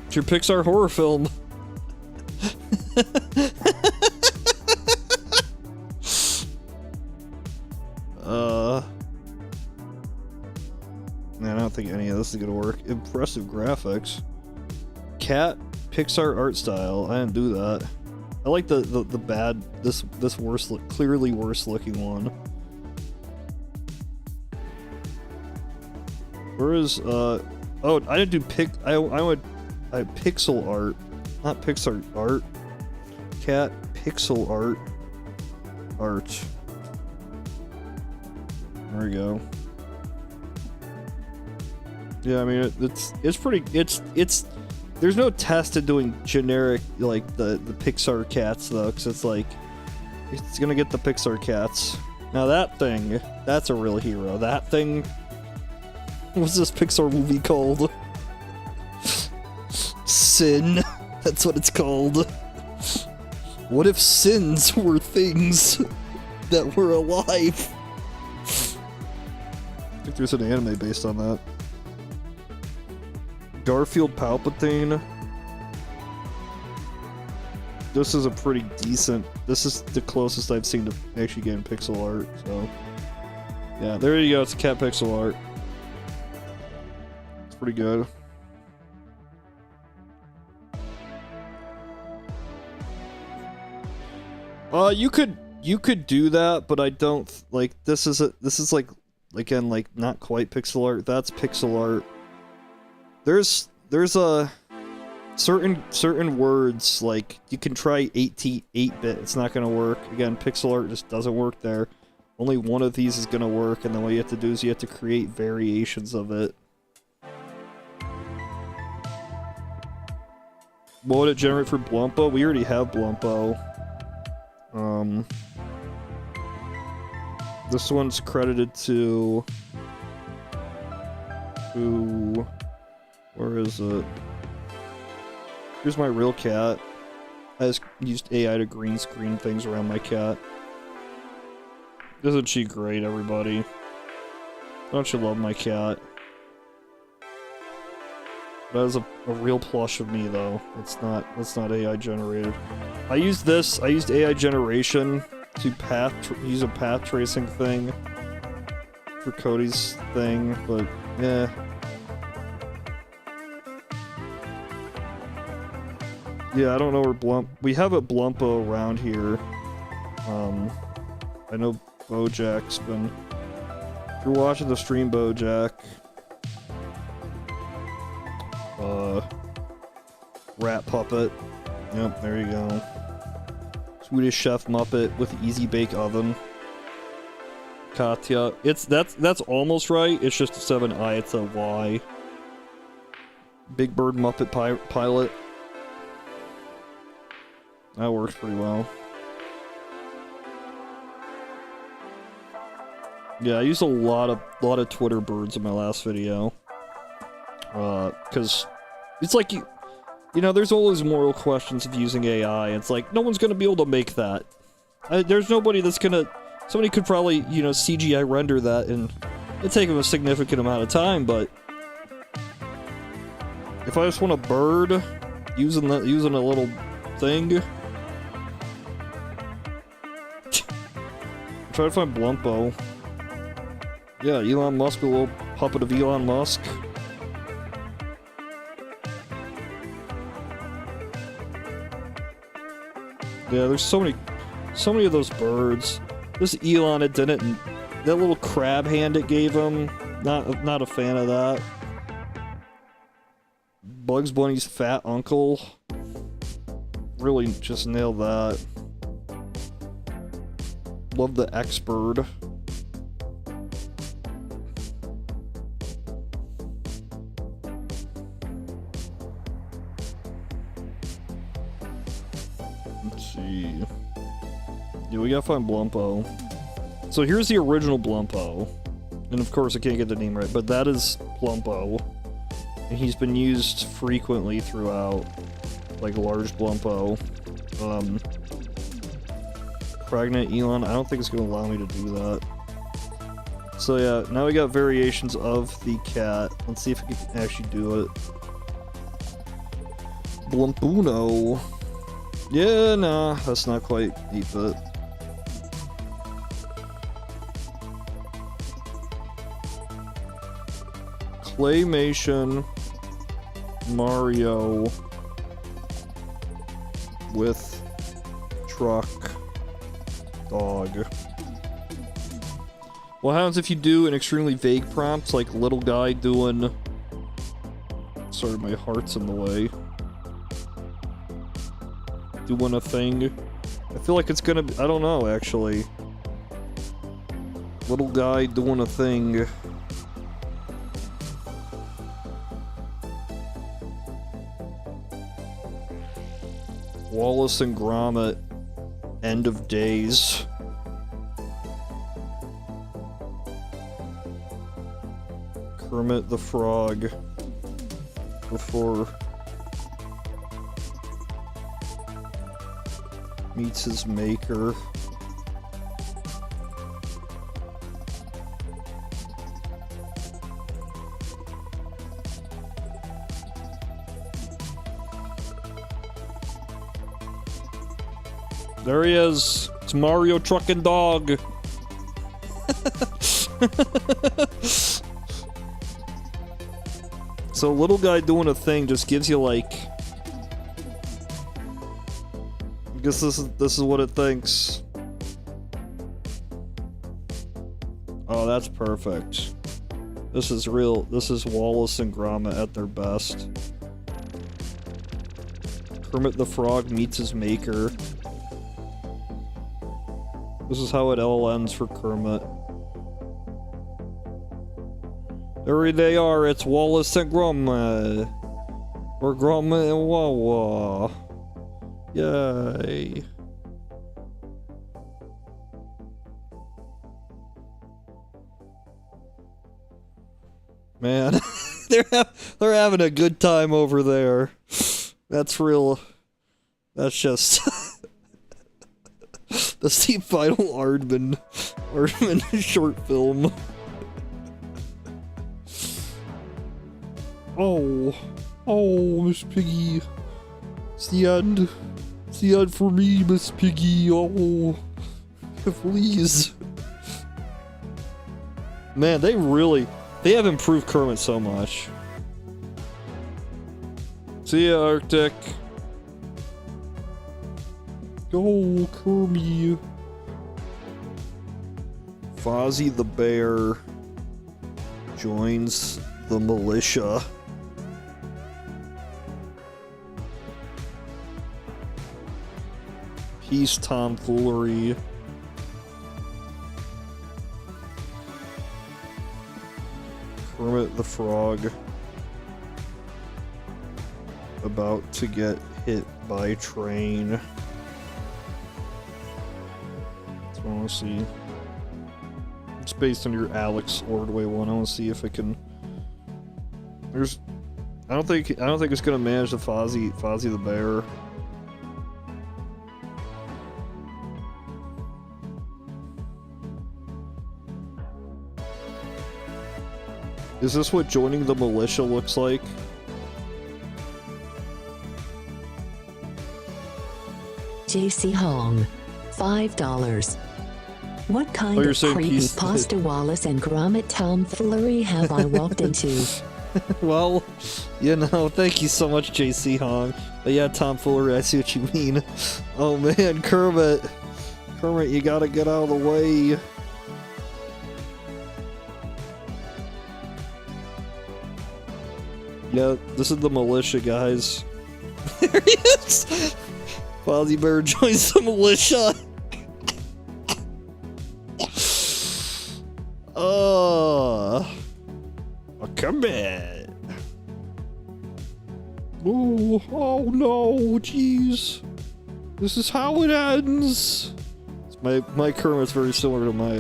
It's your Pixar horror film. Man, I don't think any of this is gonna work. Impressive graphics. Cat Pixar art style. I didn't do that. I like the bad, this worse, clearly worse looking one. Where is oh, I didn't do I went pixel art, not Pixar art. Cat pixel art. There we go. Yeah, I mean it's pretty. It's there's no test to doing generic like the Pixar cats though, because it's like it's gonna get the Pixar cats. Now that thing, that's a real hero. That thing. What's this Pixar movie called? Sin. That's what it's called. What if sins were things that were alive? I think there's an anime based on that. Garfield Palpatine. This is a pretty decent. This is the closest I've seen to actually getting pixel art. So, yeah, there you go. It's cat pixel art. It's pretty good. You could do that, but I don't like. This is like again like not quite pixel art. That's pixel art. There's a certain words like you can try 8-bit. It's not gonna work. Again, pixel art just doesn't work there. Only one of these is gonna work, and then what you have to do is you have to create variations of it. What would it generate for Blumpo? We already have Blumpo. This one's credited to Ooh. Where is it? Here's my real cat. I just used AI to green screen things around my cat. Isn't she great, everybody? Don't you love my cat? That is a real plush of me, though. That's not AI generated. I used AI generation to use a path tracing thing for Cody's thing, but yeah. Yeah, I don't know where we have a Blumpo around here. I know Bojack's been... If you're watching the stream, Bojack. Rat Puppet. Yep, there you go. Swedish Chef Muppet with Easy Bake Oven. Katya. That's almost right. It's just a 7I, it's a Y. Big Bird Muppet Pilot. That works pretty well. Yeah, I used a lot of Twitter birds in my last video. Cause it's like you know, there's always moral questions of using AI. It's like, no one's gonna be able to make that. There's nobody that's gonna... Somebody could probably, you know, CGI render that, and it'd take them a significant amount of time, but... If I just want a bird, using a little thing... Try to find Blumpo. Yeah, Elon Musk, a little puppet of Elon Musk. Yeah, there's so many of those birds. This Elon, it didn't. That little crab hand it gave him, not a fan of that. Bugs Bunny's fat uncle. Really just nailed that. Love the X-Bird. Let's see. Yeah, we gotta find Blumpo. So here's the original Blumpo. And of course I can't get the name right, but that is Blumpo. And he's been used frequently throughout, like large Blumpo. Pregnant Elon, I don't think it's gonna allow me to do that. So yeah, now we got variations of the cat. Let's see if we can actually do it. Blumpuno. Yeah, nah, that's not quite 8-bit. Claymation Mario with truck dog. What happens if you do an extremely vague prompt, like little guy doing... Sorry, my heart's in the way. Doing a thing. I feel like it's gonna be... I don't know, actually. Little guy doing a thing. Wallace and Gromit. End of days. Kermit the Frog. Before... meets his maker. There he is. It's Mario Truck and Dog. So little guy doing a thing just gives you like... I guess this is what it thinks. Oh, that's perfect. This is real. This is Wallace and Gromit at their best. Kermit the Frog meets his maker. This is how it all ends for Kermit. There they are, it's Wallace and Gromit. Or Gromit and Wawa. Yay. Man. they're having a good time over there. That's real. That's just that's the final Aardman short film. Oh, Miss Piggy. It's the end. It's the end for me, Miss Piggy. Oh, please. Man, they have improved Kermit so much. See ya, Arctic. Go, Kermit. Fozzie the Bear joins the militia. Peace tomfoolery. Kermit the Frog about to get hit by train. That's what I want to see. It's based on your Alex Ordway one. I want to see if it can. I don't think it's gonna manage the Fozzie the Bear. Is this what joining the militia looks like? JC Hong, $5. What kind of creepy pasta Wallace and Gromit tomfoolery have I walked into? Well, you know, thank you so much, JC Hong. But yeah, tomfoolery, I see what you mean. Oh man, Kermit, you gotta get out of the way. Yeah, this is the militia, guys. There he is! Fozzie Bear joins the militia. Come in. Oh no, jeez. This is how it ends. My Kermit's very similar to my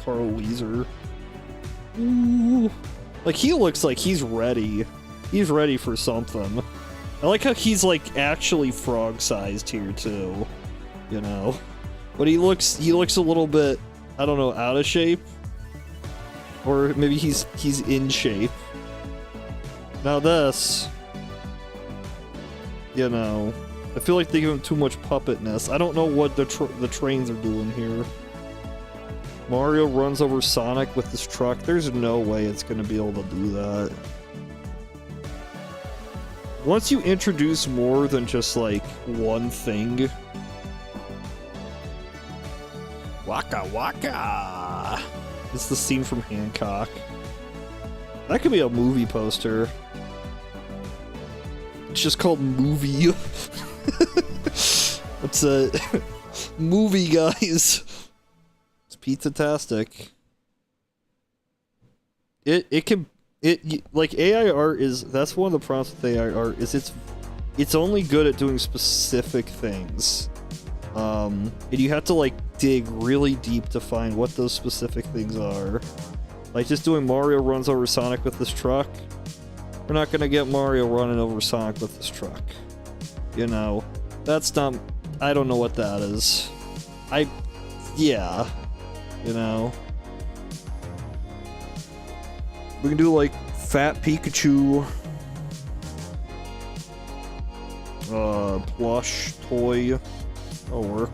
Carl Weezer. Ooh. Like, he looks like he's ready. He's ready for something. I like how he's like actually frog-sized here too. You know? But he looks a little bit, I don't know, out of shape. Or maybe he's in shape. Now this, you know, I feel like they give him too much puppetness. I don't know what the trains are doing here. Mario runs over Sonic with this truck. There's no way it's gonna be able to do that. Once you introduce more than just like one thing. Waka waka! It's the scene from Hancock. That could be a movie poster. It's just called Movie. It's a movie, guys. It's pizza-tastic. Like AI art that's one of the problems with AI art is it's only good at doing specific things. And you have to like dig really deep to find what those specific things are. Like just doing Mario runs over Sonic with this truck. We're not gonna get Mario running over Sonic with this truck. You know, that's not, I don't know what that is. Yeah, you know. We can do like Fat Pikachu. Plush toy. That'll work.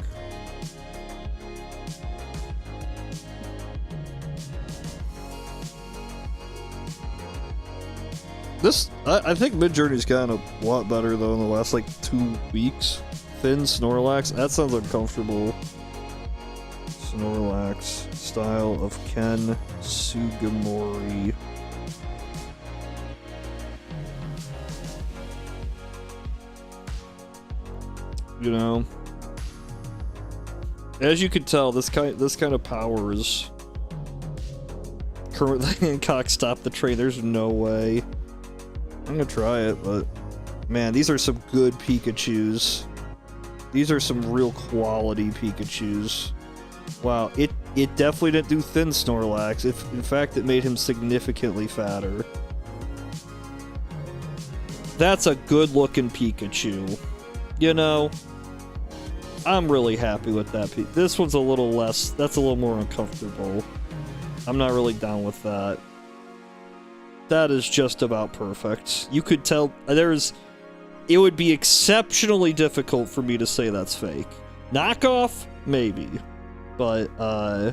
I think Midjourney's gotten a lot better though in the last like 2 weeks. Thin Snorlax, that sounds uncomfortable. Snorlax, style of Ken Sugimori. You know, as you can tell, this kind of powers. Currently, Hancock stopped the train. There's no way. I'm gonna try it, but man, these are some good Pikachus. These are some real quality Pikachus. Wow, it definitely didn't do Thin Snorlax. In fact, it made him significantly fatter. That's a good-looking Pikachu. You know, I'm really happy with that. This one's a little less, that's a little more uncomfortable. I'm not really down with that. That is just about perfect. You could tell, it would be exceptionally difficult for me to say that's fake. Knockoff? Maybe. But, yeah,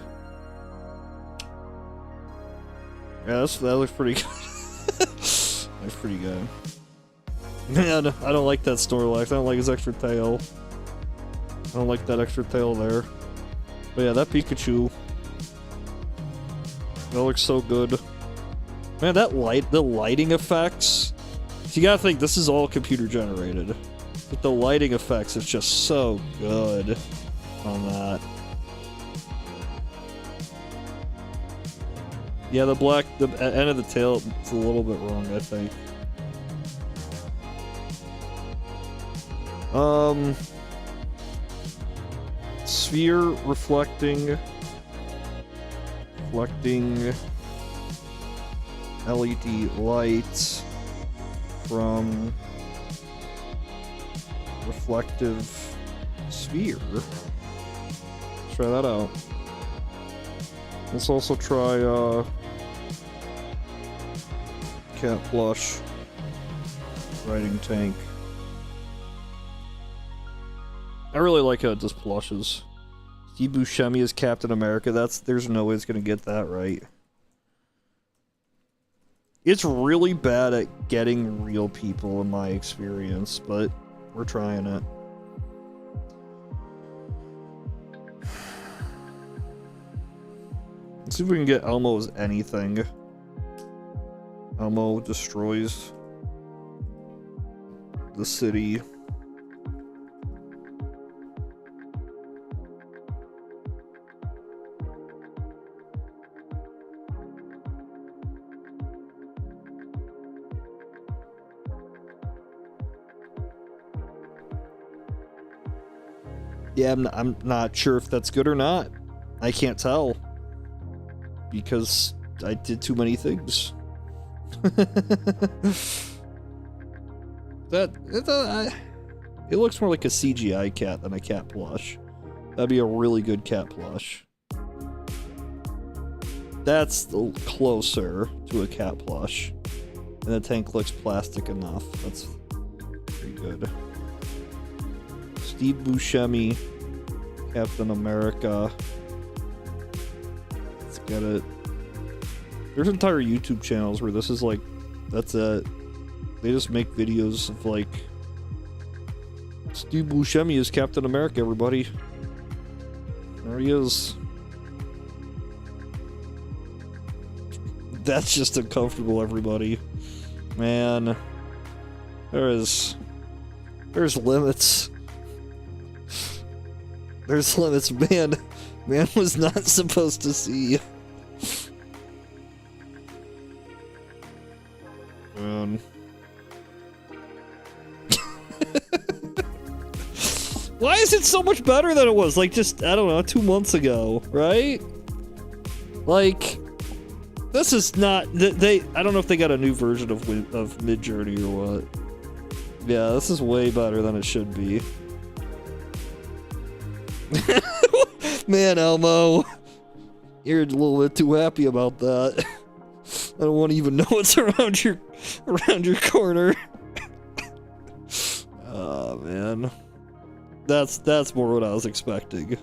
that looks pretty good. That's pretty good. Man, I don't like that Snorlax. I don't like his extra tail. I don't like that extra tail there. But yeah, that Pikachu. That looks so good. Man, the lighting effects. You gotta think, this is all computer generated. But the lighting effects is just so good on that. Yeah, the end of the tail is a little bit wrong, I think. Sphere reflecting LED light from reflective sphere. Let's try that out. Let's also try cat plush riding tank. I really like how it just plushes. Steve Buscemi as Captain America. There's no way it's gonna get that right. It's really bad at getting real people in my experience, but we're trying it. Let's see if we can get Elmo as anything. Elmo destroys the city. Yeah, I'm not sure if that's good or not. I can't tell. Because I did too many things. It looks more like a CGI cat than a cat plush. That'd be a really good cat plush. That's closer to a cat plush. And the tank looks plastic enough. That's pretty good. Steve Buscemi, Captain America. Let's get it. There's entire YouTube channels where this is like, that's it. They just make videos of like, Steve Buscemi is Captain America, everybody. There he is. That's just uncomfortable, everybody. Man. There's limits. There's limits, man. Man was not supposed to see. Man. Why is it so much better than it was? Like, just, I don't know, 2 months ago, right? Like, this is not... I don't know if they got a new version of Midjourney or what. Yeah, this is way better than it should be. Man, Elmo, you're a little bit too happy about that. I don't want to even know what's around your corner. Oh man, that's more what I was expecting.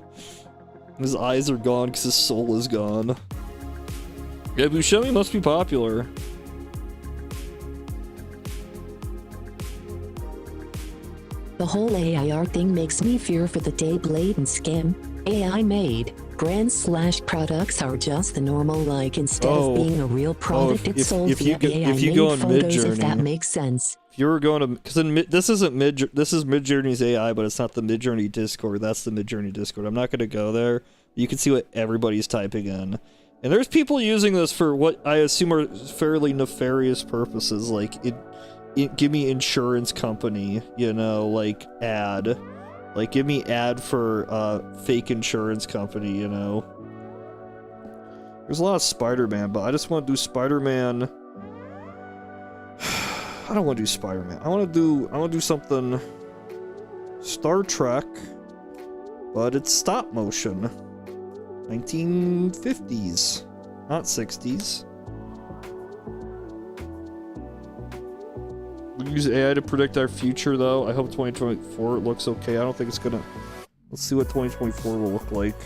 His eyes are gone because his soul is gone. Yeah, Buscemi must be popular. The whole AIR thing makes me fear for the day blatant scam AI made. Brands/products are just the normal, like instead of being a real product, it's sold via AI made photos, if that makes sense. If you were going to, because this is Midjourney's AI, but it's not the Midjourney Discord. That's the Midjourney Discord. I'm not going to go there. You can see what everybody's typing in, and there's people using this for what I assume are fairly nefarious purposes, like give me insurance company, you know, like ad. Like, give me ad for fake insurance company, you know. There's a lot of Spider-Man, but I just want to do Spider-Man. I don't want to do Spider-Man. I want to do something Star Trek, but it's stop motion. 1950s, not 60s. We use AI to predict our future, though. I hope 2024 looks okay. I don't think it's gonna. Let's see what 2024 will look like.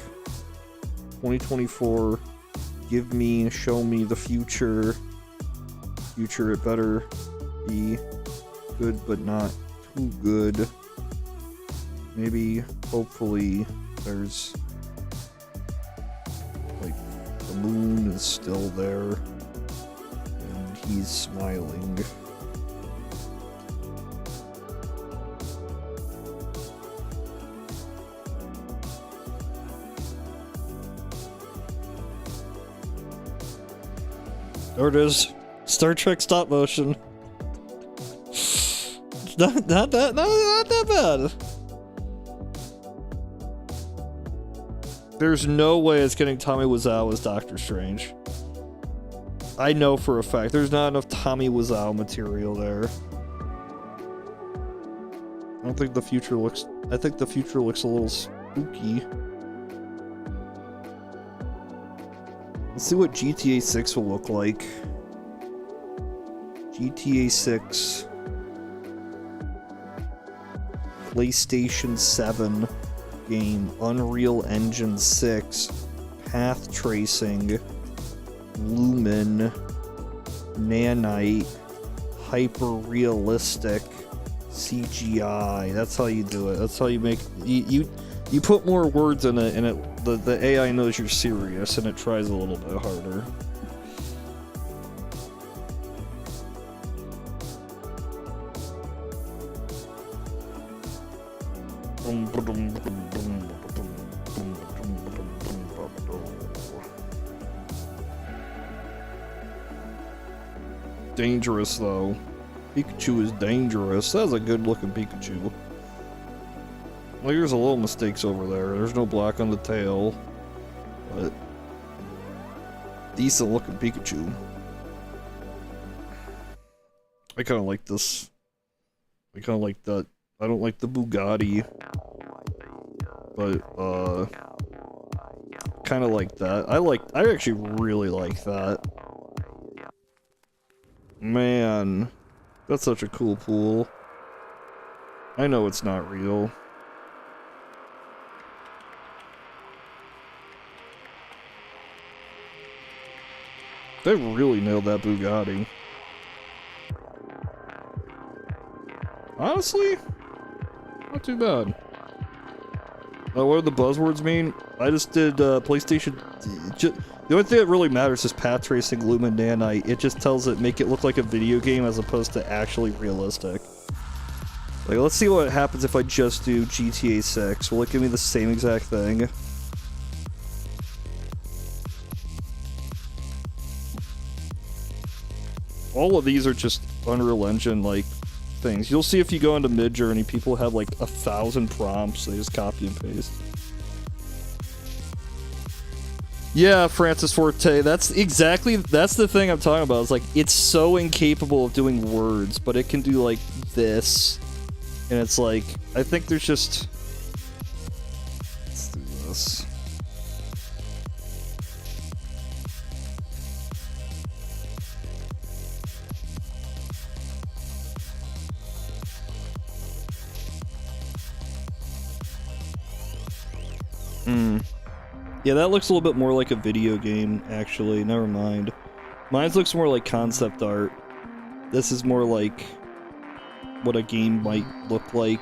2024, show me the future. Future, it better be good, but not too good. Maybe, hopefully, there's like the moon is still there, and he's smiling. There it is. Star Trek stop motion. Not that bad. There's no way it's getting Tommy Wiseau as Doctor Strange. I know for a fact there's not enough Tommy Wiseau material there. I don't think the future looks. I think the future looks a little spooky. Let's see what GTA 6 will look like. GTA 6. PlayStation 7 game. Unreal Engine 6. Path tracing. Lumen. Nanite. Hyper realistic. CGI. That's how you do it. That's how you make you put more words in it, and the AI knows you're serious, and it tries a little bit harder. Dangerous though. Pikachu is dangerous. That's a good looking Pikachu. Well, here's a little mistakes over there. There's no black on the tail, but decent looking Pikachu. I kind of like this. I kind of like that. I don't like the Bugatti, but kind of like that. I actually really like that. Man, that's such a cool pool. I know it's not real. They really nailed that Bugatti. Honestly, not too bad. What do the buzzwords mean? I just did PlayStation. The only thing that really matters is path tracing, Lumen, Nanite. It just tells it make it look like a video game as opposed to actually realistic. Like, let's see what happens if I just do GTA 6. Will it give me the same exact thing? All of these are just Unreal Engine like things. You'll see if you go into Midjourney, people have like 1,000 prompts. They just copy and paste. Yeah, Francis Forte. That's the thing I'm talking about. It's like it's so incapable of doing words, but it can do like this, and it's like I think there's just. Let's do this. Yeah, that looks a little bit more like a video game, actually. Never mind. Mine looks more like concept art. This is more like what a game might look like.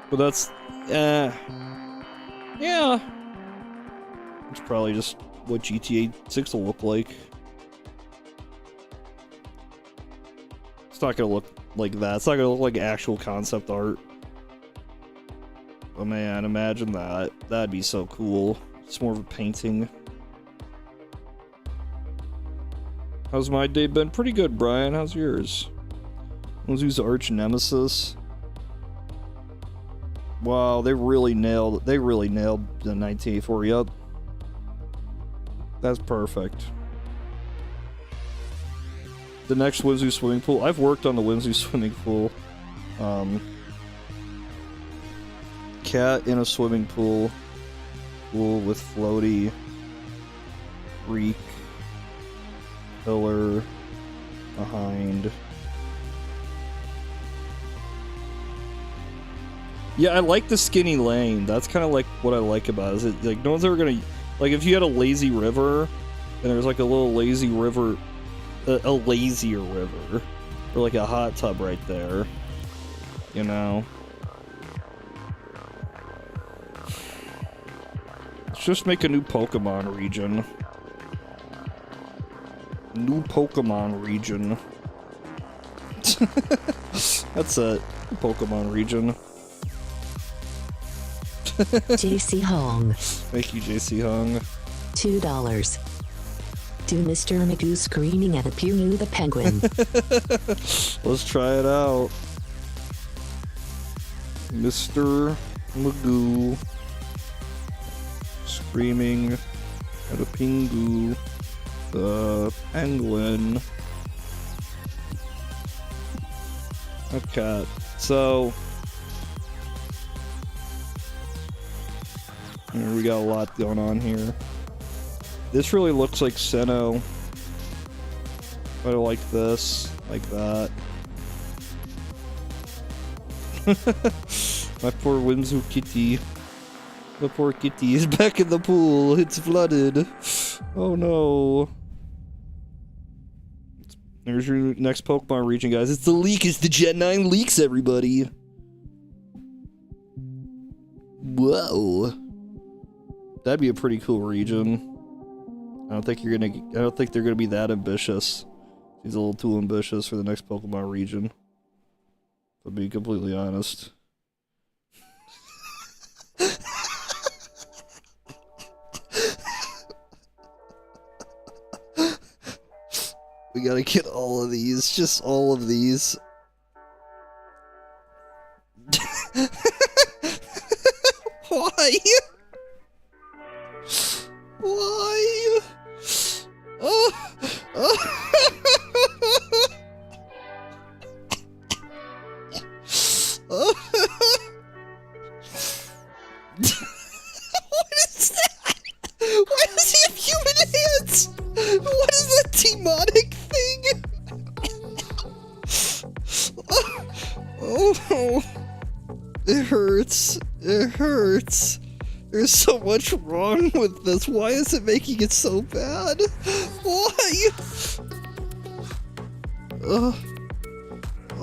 But that's... yeah. It's probably just what GTA 6 will look like. It's not gonna look like that. It's not gonna look like actual concept art. Oh man, imagine that. That'd be so cool. It's more of a painting. How's my day been? Pretty good, Brian. How's yours? Whimsu's arch nemesis. Wow, they really nailed the 1984. Yup. That's perfect. the next Whimsu swimming pool. I've worked on the Whimsu swimming pool. Cat in a swimming pool. Pool with floaty. Reek. Pillar. Behind. Yeah, I like the skinny lane. That's kind of like what I like about it. Is it like no one's ever gonna like if you had a lazy river and there's like a little lazy river, a lazier river, or like a hot tub right there, you know. Let's just make a new Pokemon region. New Pokemon region. That's it. Pokemon region. JC Hong. Thank you, JC Hong. $2. Do Mr. Magoo screaming at a Pew the penguin. Let's try it out. Mr. Magoo screaming at a Pingu the penguin. Okay, so we got a lot going on here. This really looks like Sinnoh. I like this, like that. My poor Whimsu kitty. The poor kitty is back in the pool. It's flooded. Oh no. There's your next Pokemon region, guys. It's the leak. It's the Gen 9 leaks, everybody. Whoa. That'd be a pretty cool region. I don't think they're gonna be that ambitious. He's a little too ambitious for the next Pokemon region. To be completely honest. We gotta get all of these, just all of these. Why? Why? Oh. What is that? Why does he have human hands? What is that demonic thing? Oh, it hurts. It hurts. There's so much wrong with this. Why is it making it so bad? Why?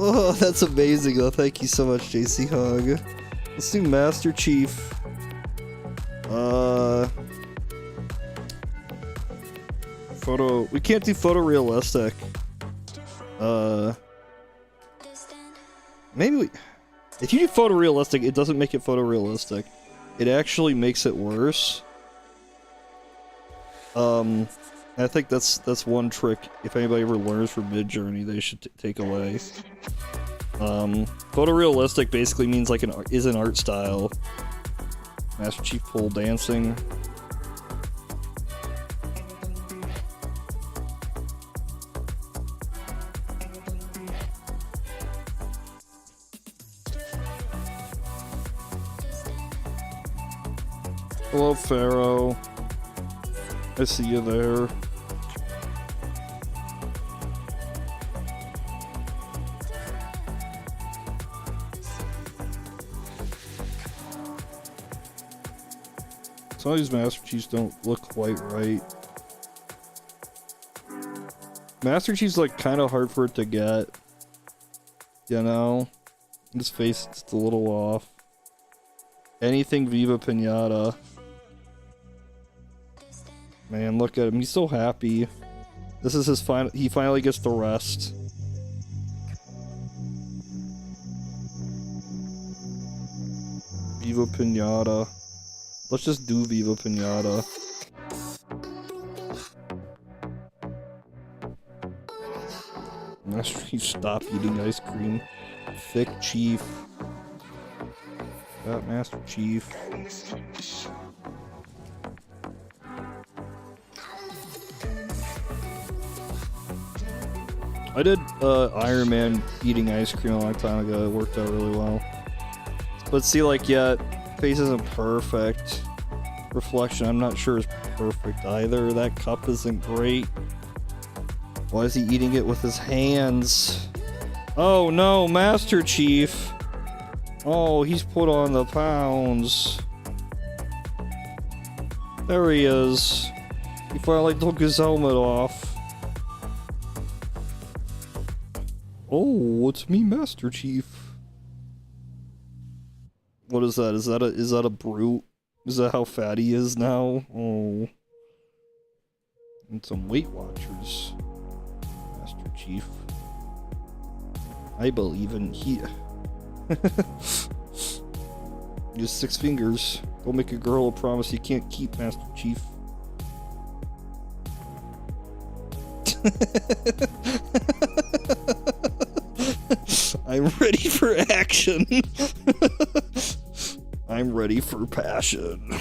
Oh, that's amazing though. Thank you so much, JC Hog. Let's do Master Chief. Photo. We can't do photorealistic. Maybe we. If you do photorealistic, it doesn't make it photorealistic. It actually makes it worse. I think that's one trick. If anybody ever learns from Midjourney, they should take away. Photorealistic basically means like an art style. Master Chief pole dancing. Hello, Pharaoh. I see you there. Some of these Master Chiefs don't look quite right. Master Chief's like kind of hard for it to get. You know? His face is just a little off. Anything Viva Pinata. Man, look at him. He's so happy. This is his final. He finally gets the rest. Viva Pinata. Let's just do Viva Pinata. Master Chief, stop eating ice cream. Thick Chief. Got Master Chief. I did Iron Man eating ice cream a long time ago. It worked out really well. But see, like, yeah, face isn't perfect. Reflection, I'm not sure is perfect either. That cup isn't great. Why is he eating it with his hands? Oh no, Master Chief. Oh, he's put on the pounds. There he is. He finally took his helmet off. Oh, it's me, Master Chief. What is that? Is that a brute? Is that how fat he is now? Oh. And some Weight Watchers. Master Chief. I believe in he. Use 6 fingers. Don't make a girl a promise you can't keep, Master Chief. I'm ready for action. I'm ready for passion.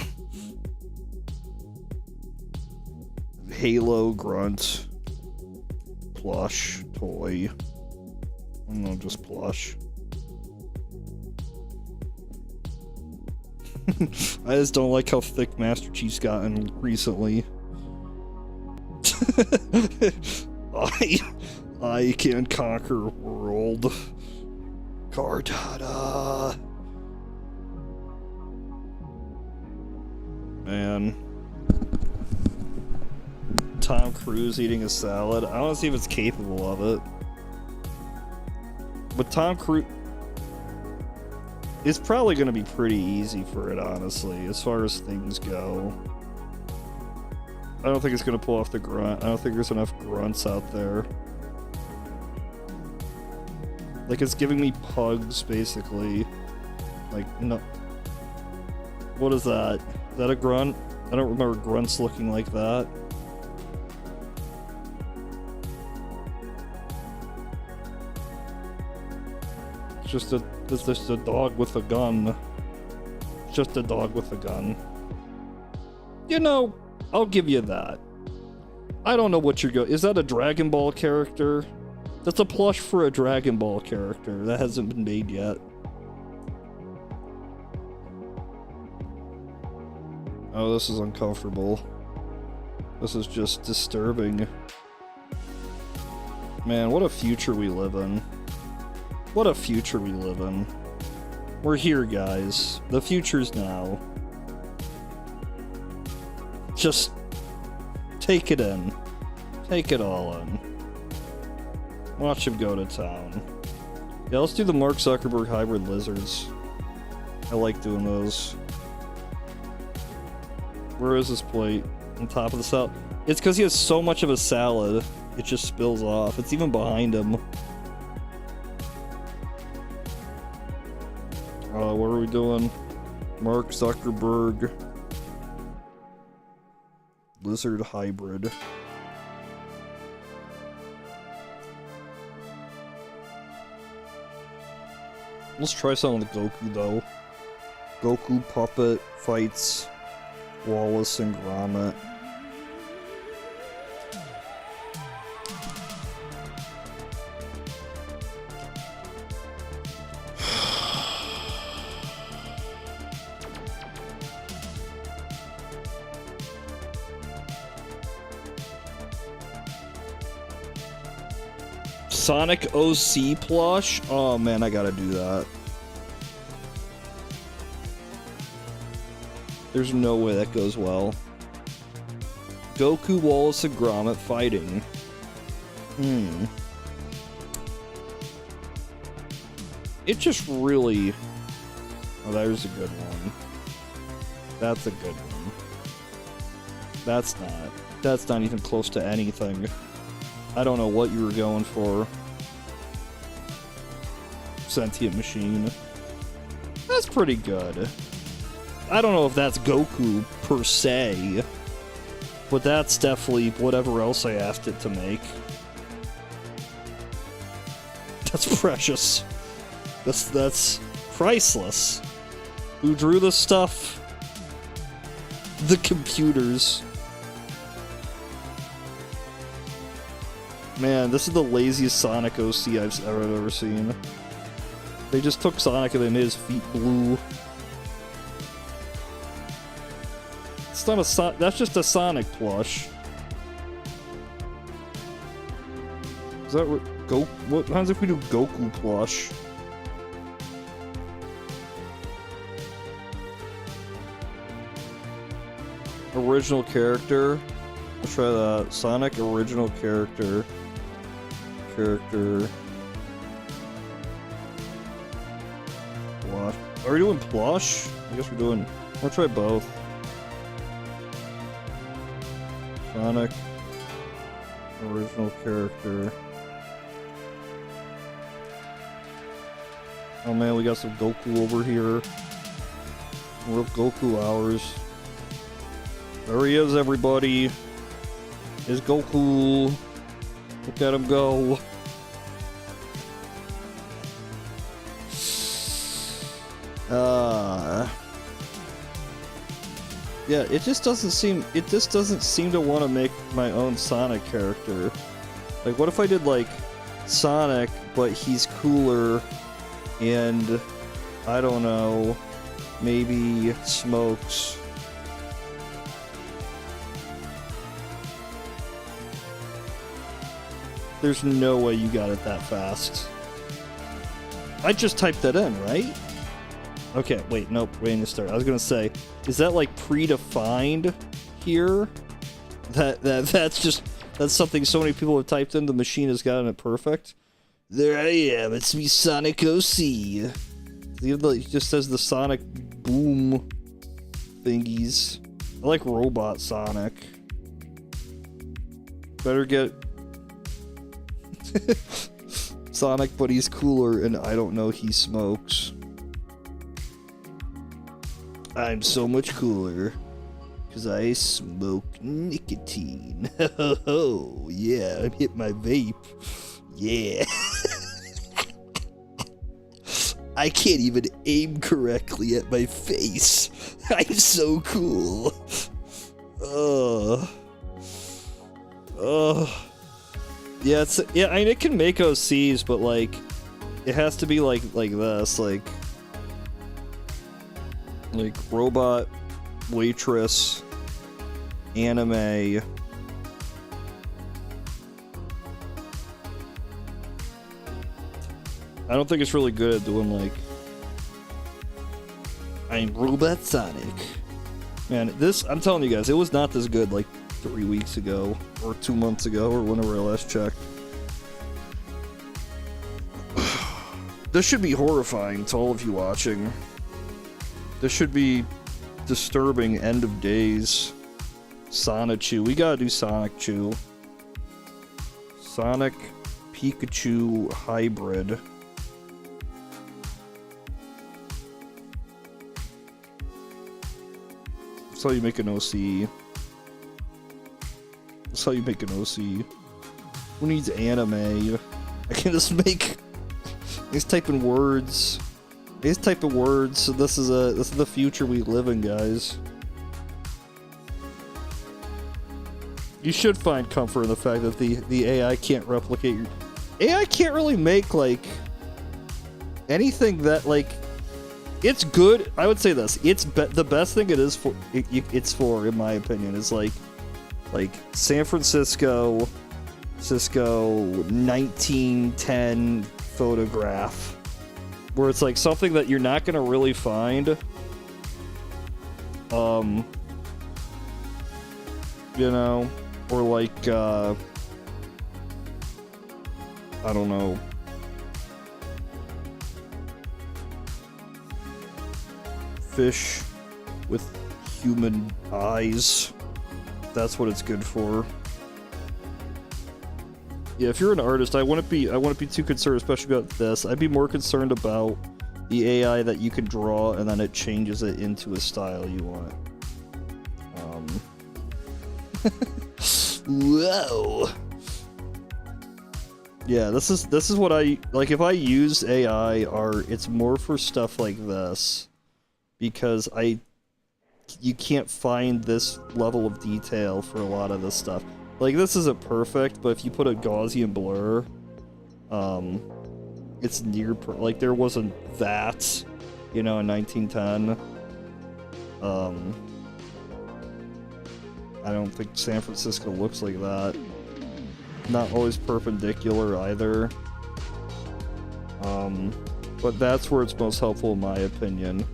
Halo grunt. Plush toy. No, just plush. I just don't like how thick Master Chief's gotten recently. I can conquer world. Cardada. Man. Tom Cruise eating a salad. I want to see if it's capable of it. But Tom Cruise... It's probably going to be pretty easy for it, honestly, as far as things go. I don't think it's going to pull off the grunt. I don't think there's enough grunts out there. Like, it's giving me pugs, basically. Like, no... What is that? Is that a grunt? I don't remember grunts looking like that. It's just a dog with a gun. It's just a dog with a gun. You know, I'll give you that. I don't know what you're going... Is that a Dragon Ball character? That's a plush for a Dragon Ball character. That hasn't been made yet. Oh, this is uncomfortable. This is just disturbing. Man, what a future we live in. What a future we live in. We're here, guys. The future's now. Just take it in. Take it all in. Watch him go to town. Yeah, let's do the Mark Zuckerberg hybrid lizards. I like doing those. Where is this plate? On top of the salad? It's because he has so much of a salad, it just spills off. It's even behind him. What are we doing? Mark Zuckerberg. Lizard hybrid. Let's try some of the Goku, though. Goku puppet fights Wallace and Gromit. Sonic OC plush? Oh man, I gotta do that. There's no way that goes well. Goku, Wallace, and Gromit fighting. It just really... Oh, there's a good one. That's a good one. That's not even close to anything. I don't know what you were going for. Sentient machine. That's pretty good. I don't know if that's Goku per se, but that's definitely whatever else I asked it to make. That's precious. That's priceless. Who drew this stuff? The computers. Man, this is the laziest Sonic OC I've ever seen. They just took Sonic and they made his feet blue. It's not a that's just a Sonic plush. Is that what what happens if we do Goku plush? Original character. Let's try that. Sonic original character. Plush. Are we doing plush? I guess we're doing. We'll try both. Sonic original character. Oh man, we got some Goku over here. Real Goku hours. There he is, everybody. Is Goku. Look at him go. Yeah, it just doesn't seem to want to make my own Sonic character. Like, what if I did like Sonic, but he's cooler and I don't know, maybe smokes. There's no way you got it that fast. I just typed that in, right? Okay, wait, nope, waiting to start. I was gonna say, is that like predefined here? That's something so many people have typed in, the machine has gotten it perfect. There I am, it's me, Sonic OC. It just says the Sonic boom thingies. I like Robot Sonic. Better get Sonic, but he's cooler, and I don't know he smokes. I'm so much cooler, because I smoke nicotine. Oh, yeah, I hit my vape. Yeah. I can't even aim correctly at my face. I'm so cool. Yeah, I mean, it can make OCs, but like, it has to be like this, like robot, waitress, anime. I don't think it's really good at doing like, I'm Robot Sonic. Man, I'm telling you guys, it was not this good like 3 weeks ago, or 2 months ago, or whenever I last checked. This should be horrifying to all of you watching. This should be disturbing end of days. Sonichu. We gotta do Sonic Chew. Sonic Pikachu hybrid. That's how you make an OC. That's how you make an OC. Who needs anime? I can just make. He's typing words. He's typing words. So this is the future we live in, guys. You should find comfort in the fact that the AI can't replicate your. AI can't really make like anything that like. It's good. I would say this. It's the best thing it is for. It's for, in my opinion, is like San Francisco 1910 photograph, where it's like something that you're not gonna really find. You know, or like I don't know. Fish with human eyes. That's what it's good for. Yeah, if you're an artist, I wouldn't be too concerned, especially about this. I'd be more concerned about the AI that you can draw and then it changes it into a style you want. Whoa. Yeah, this is what I like. If I use AI art, it's more for stuff like this, because you can't find this level of detail for a lot of this stuff. Like, this isn't perfect, but if you put a Gaussian blur, it's near like, there wasn't that, you know, in 1910. I don't think San Francisco looks like that. Not always perpendicular either. But that's where it's most helpful in my opinion.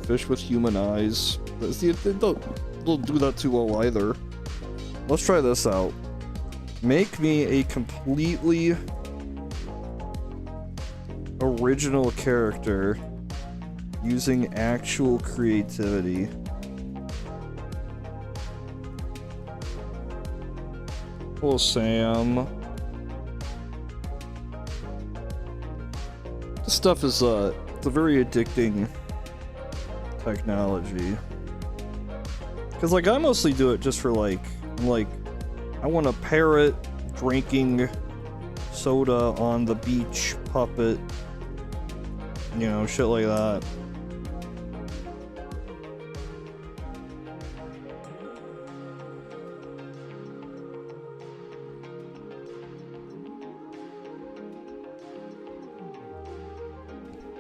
Fish with human eyes. See, they don't do that too well either. Let's try this out. Make me a completely original character using actual creativity. Hello, Sam. This stuff is it's a very addicting technology. Cause like I mostly do it just for like I want a parrot drinking soda on the beach puppet. You know, shit like that.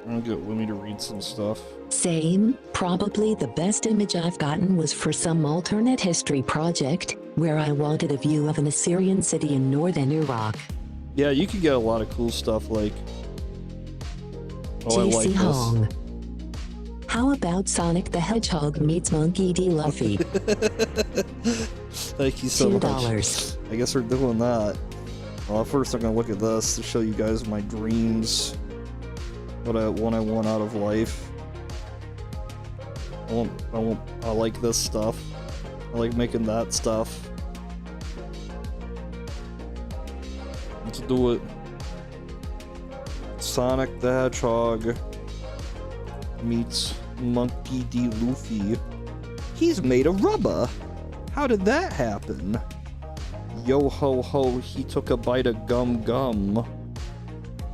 I'm gonna get Wimmy to read some stuff. Same. Probably the best image I've gotten was for some alternate history project, where I wanted a view of an Assyrian city in northern Iraq. Yeah, you can get a lot of cool stuff like... Oh, I like JC this. Hong. How about Sonic the Hedgehog meets Monkey D. Luffy? Thank you so much. $2. I guess we're doing that. Well, first I'm gonna look at this to show you guys my dreams. What I want out of life. I like this stuff. I like making that stuff. Let's do it. Sonic the Hedgehog meets Monkey D. Luffy. He's made of rubber. How did that happen? Yo ho ho, he took a bite of gum gum.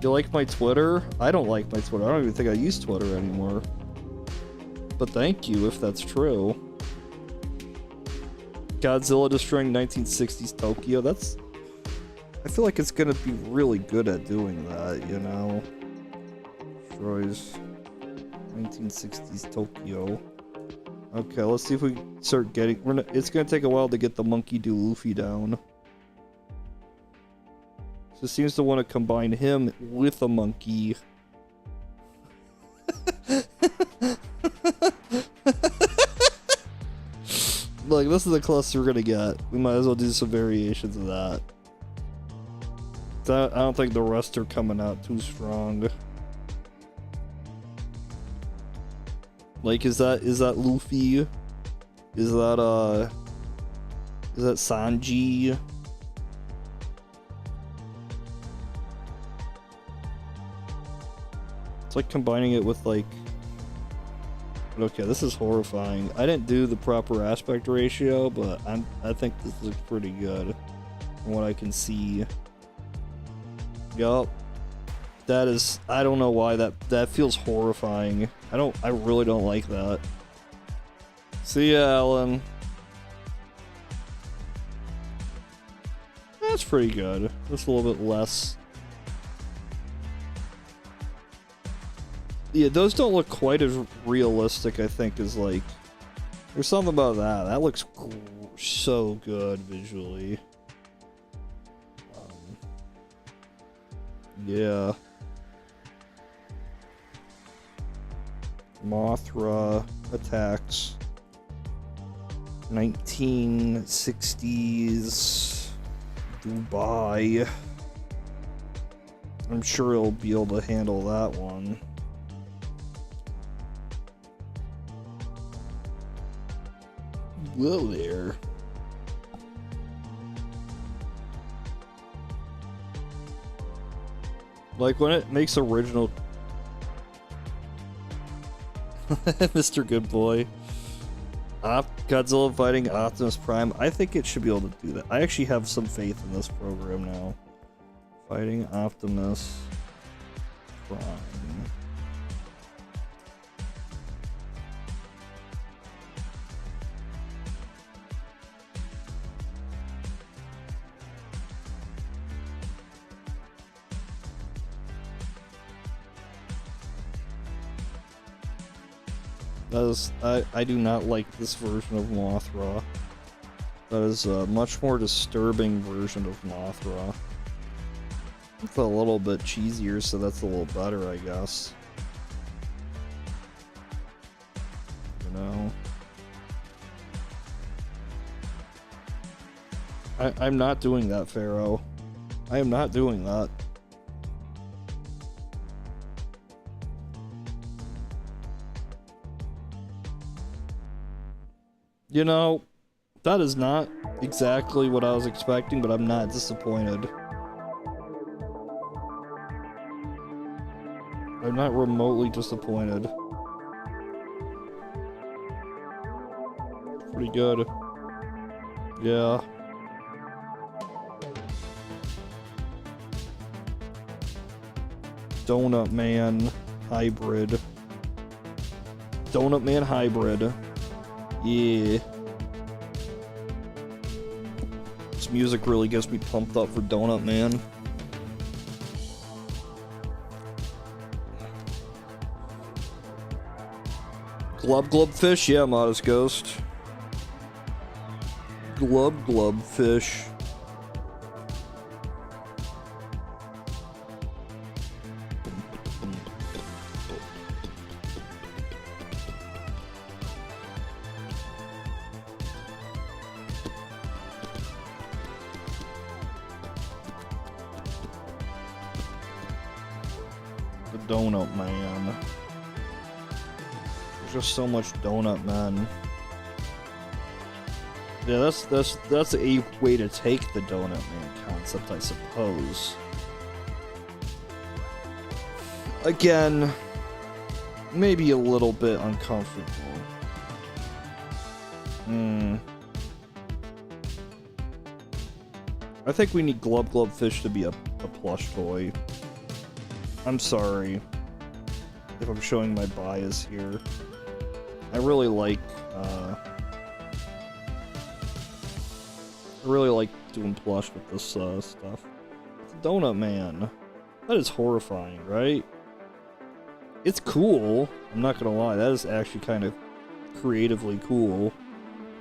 You like my Twitter? I don't like my Twitter. I don't even think I use Twitter anymore. But thank you if that's true. Godzilla destroying 1960s Tokyo. That's... I feel like it's gonna be really good at doing that, you know? Destroys 1960s Tokyo. Okay, let's see if we start getting... it's gonna take a while to get the Monkey D. Luffy down. So it seems to want to combine him with a monkey. Like, this is the closest we're gonna get. We might as well do some variations of that. I don't think the rest are coming out too strong. Like, is that Luffy? Is that Sanji? It's like combining it with like... Okay, this is horrifying. I didn't do the proper aspect ratio, but I think this looks pretty good from what I can see. Yup. That is... I don't know why that feels horrifying. I really don't like that. See ya, Alan. That's pretty good. Just a little bit less. Yeah, those don't look quite as realistic, I think, as like... There's something about that. That looks so good visually. Yeah. Mothra attacks. 1960s Dubai. I'm sure he'll be able to handle that one. Whoa there. Like when it makes original... Mr. Good Boy. Godzilla fighting Optimus Prime. I think it should be able to do that. I actually have some faith in this program now. Fighting Optimus Prime. That is, I do not like this version of Mothra. That is a much more disturbing version of Mothra. It's a little bit cheesier, so that's a little better, I guess. You know? I'm not doing that, Pharaoh. I am not doing that. You know, that is not exactly what I was expecting, but I'm not disappointed. I'm not remotely disappointed. Pretty good. Yeah. Donut Man Hybrid. Donut Man Hybrid. Yeah. This music really gets me pumped up for Donut Man. Glub Glub Fish? Yeah, Modest Ghost. Glub Glub Fish. The Donut Man. There's just so much Donut Man. Yeah, that's a way to take the Donut Man concept, I suppose. Again, maybe a little bit uncomfortable. I think we need Glub Glub Fish to be a plush toy. I'm sorry if I'm showing my bias here. I really like doing plush with this stuff. The Donut Man. That is horrifying, right? It's cool. I'm not gonna lie. That is actually kind of creatively cool.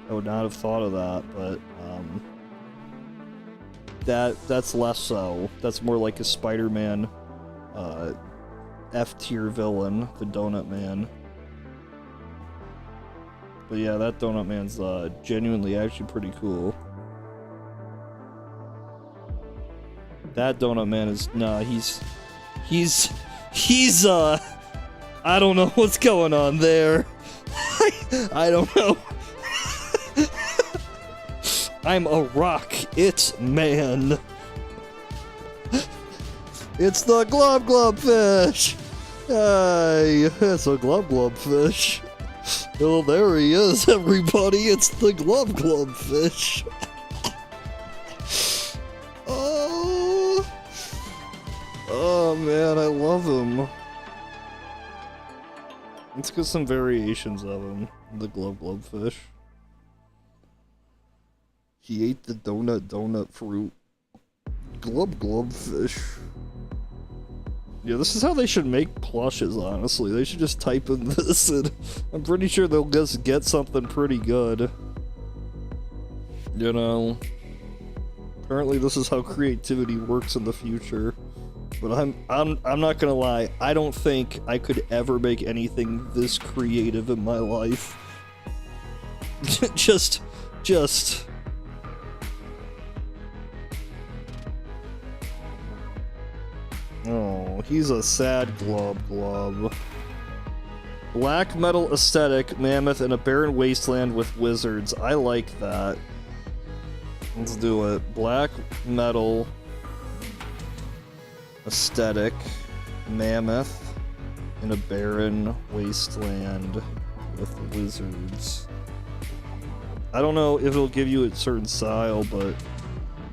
I would not have thought of that, but that's less so. That's more like a Spider-Man F-tier villain, the Donut Man. But yeah, that Donut Man's genuinely actually pretty cool. That Donut Man is he's I don't know what's going on there. I don't know. I'm a rock. It's man. It's the Glub Glub Fish. Hey, it's a Glub Glub Fish. Oh, there he is, everybody. It's the Glub Glub Fish. Oh man, I love him. Let's get some variations of him. The Glub Glub Fish. He ate the donut fruit. Glub Glub Fish. Yeah, this is how they should make plushes, honestly. They should just type in this and I'm pretty sure they'll just get something pretty good. You know? Apparently this is how creativity works in the future. But I'm not gonna lie, I don't think I could ever make anything this creative in my life. just Oh, he's a sad glub. Black metal aesthetic, mammoth in a barren wasteland with wizards. I like that. Let's do it. Black metal aesthetic, mammoth in a barren wasteland with wizards. I don't know if it'll give you a certain style, but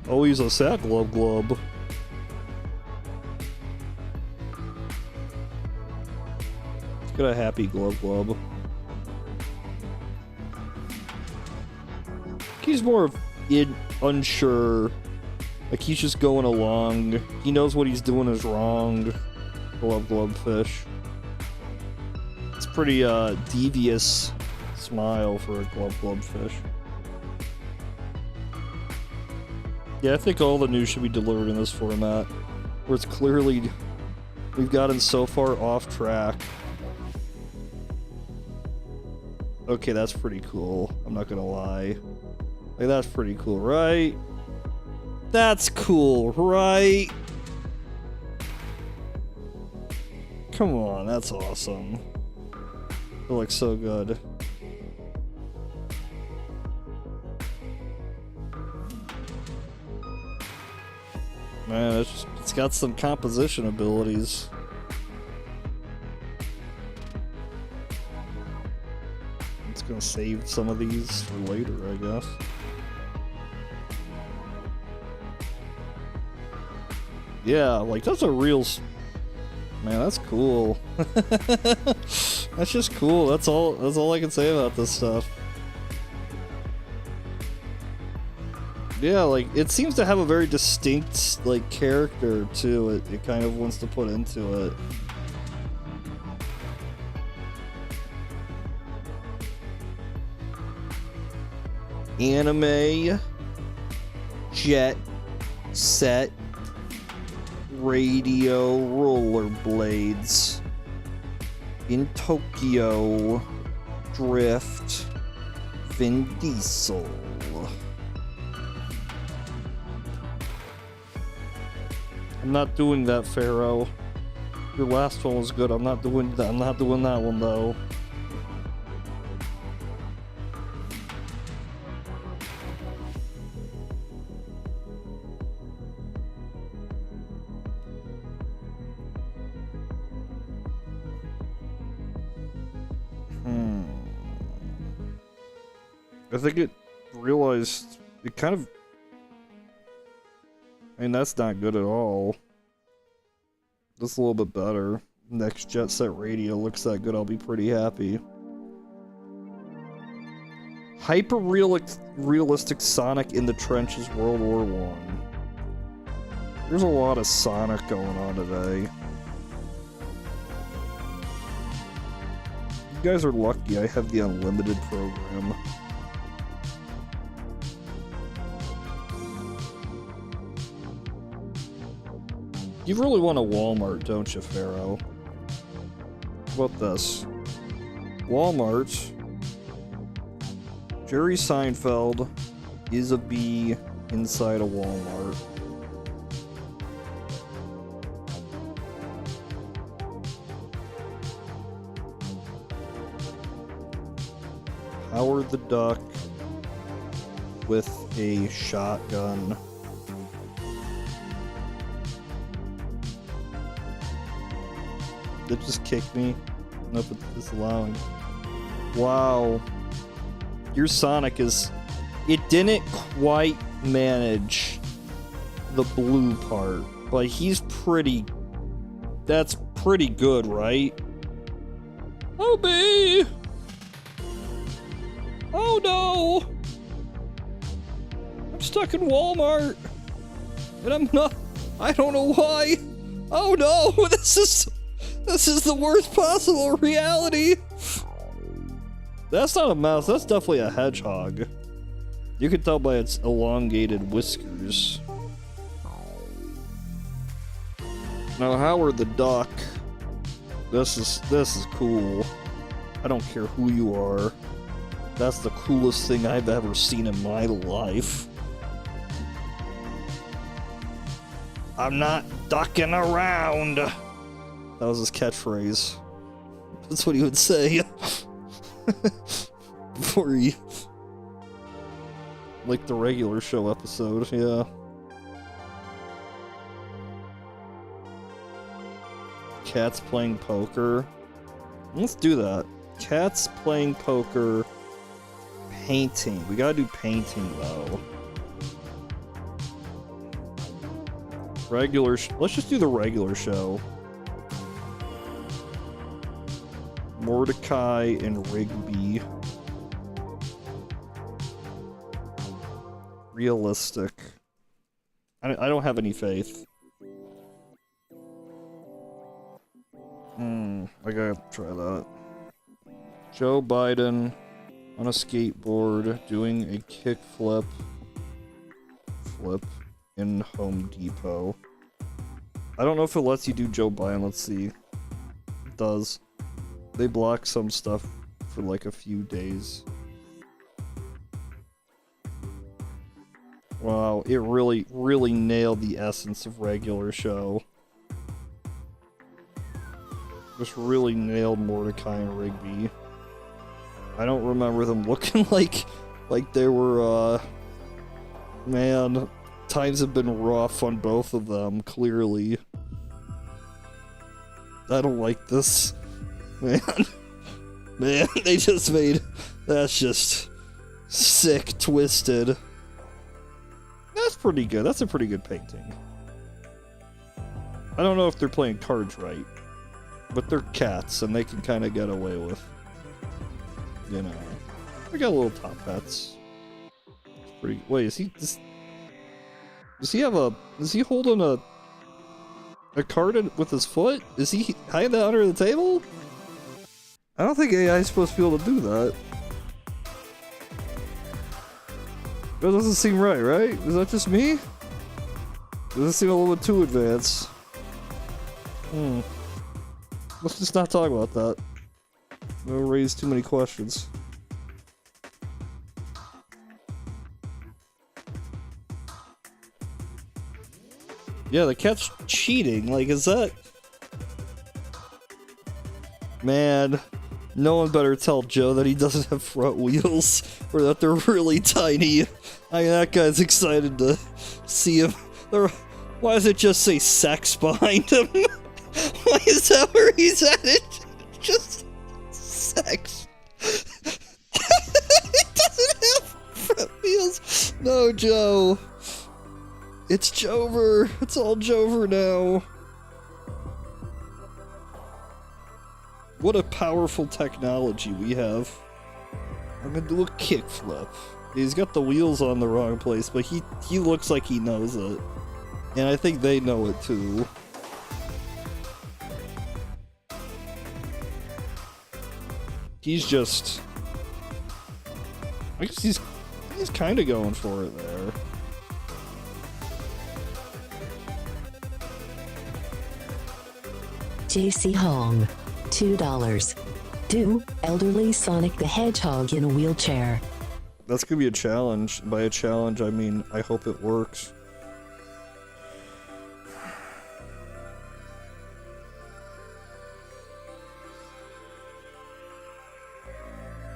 oh, he's a sad glub. Got a happy glub. He's more of unsure. Like he's just going along. He knows what he's doing is wrong. Glub fish. It's Pretty devious smile for a glub fish. Yeah, I think all the news should be delivered in this format, where it's clearly we've gotten so far off track. Okay, that's pretty cool. I'm not gonna lie. Like, that's pretty cool, right? That's cool, right? Come on, that's awesome. It looks so good. Man, it's got some composition abilities. It's gonna save some of these for later, I guess. Yeah, like that's a real... Man, that's cool. That's just cool. That's all I can say about this stuff. Yeah, like it seems to have a very distinct like character too. It kind of wants to put into it. Anime, jet, set, radio, rollerblades. In Tokyo, drift, Vin Diesel. I'm not doing that, Pharaoh. Your last one was good. I'm not doing that. I'm not doing that one though. I think it realized it kind of... I mean, that's not good at all. That's a little bit better. Next Jet Set Radio looks that good, I'll be pretty happy. Hyper-realistic Sonic in the Trenches World War I. There's a lot of Sonic going on today. You guys are lucky I have the unlimited program. You really want a Walmart, don't you, Pharaoh? How about this? Walmart. Jerry Seinfeld is a bee inside a Walmart. Howard the Duck with a shotgun. It just kicked me. Nope, it's disallowing. Wow. Your Sonic is... It didn't quite manage the blue part, but he's pretty... That's pretty good, right? Oh, me! Oh, no! I'm stuck in Walmart. And I'm not... I don't know why. Oh, no! This is the worst possible reality! That's not a mouse, that's definitely a hedgehog. You can tell by its elongated whiskers. Now, Howard the Duck. This is cool. I don't care who you are. That's the coolest thing I've ever seen in my life. I'm not ducking around. That was his catchphrase. That's what he would say. Before he... Like the regular show episode, yeah. Cats playing poker. Let's do that. Cats playing poker. Painting. We gotta do painting, though. Let's just do the regular show. Mordecai and Rigby. Realistic. I don't have any faith. I gotta try that. Joe Biden on a skateboard doing a kickflip in Home Depot. I don't know if it lets you do Joe Biden. Let's see. It does. They block some stuff for like a few days. Wow, it really, really nailed the essence of regular show. Just really nailed Mordecai and Rigby. I don't remember them looking like they were, man, times have been rough on both of them, clearly. I don't like this. Man, they just made, that's just sick, twisted. That's pretty good. That's a pretty good painting. I don't know if they're playing cards right, but they're cats and they can kind of get away with, you know. They got little top hats. It's pretty. Wait, is he? Does he have a? Is he holding a card with his foot? Is he hiding that under the table? I don't think AI is supposed to be able to do that. That doesn't seem right, right? Is that just me? Does it seem a little bit too advanced? Let's just not talk about that. It'll raise too many questions. Yeah, the cat's cheating. Like, is that... Man, no one better tell Joe that he doesn't have front wheels, or that they're really tiny. I mean, that guy's excited to see him. Why does it just say sex behind him? Why is that where he's at it? Just sex. It doesn't have front wheels. No, Joe. It's Jover. It's all Jover now. What a powerful technology we have. I'm gonna do a kickflip. He's got the wheels on the wrong place, but he looks like he knows it. And I think they know it too. He's just... I guess he's kind of going for it there. JC Hong, $2. Do elderly Sonic the Hedgehog in a wheelchair. That's gonna be a challenge. By a challenge, I mean I hope it works.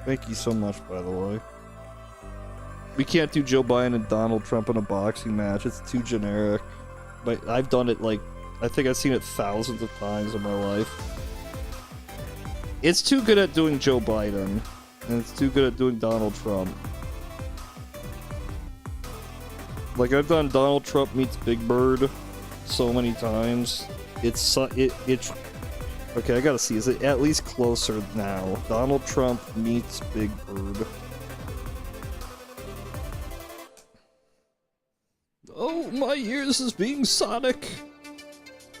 Thank you so much, by the way. We can't do Joe Biden and Donald Trump in a boxing match. It's too generic. But I've done it like... I think I've seen it thousands of times in my life. It's too good at doing Joe Biden. And it's too good at doing Donald Trump. Like, I've done Donald Trump meets Big Bird so many times. It's... Okay, I gotta see. Is it at least closer now? Donald Trump meets Big Bird. Oh, my ears is being Sonic.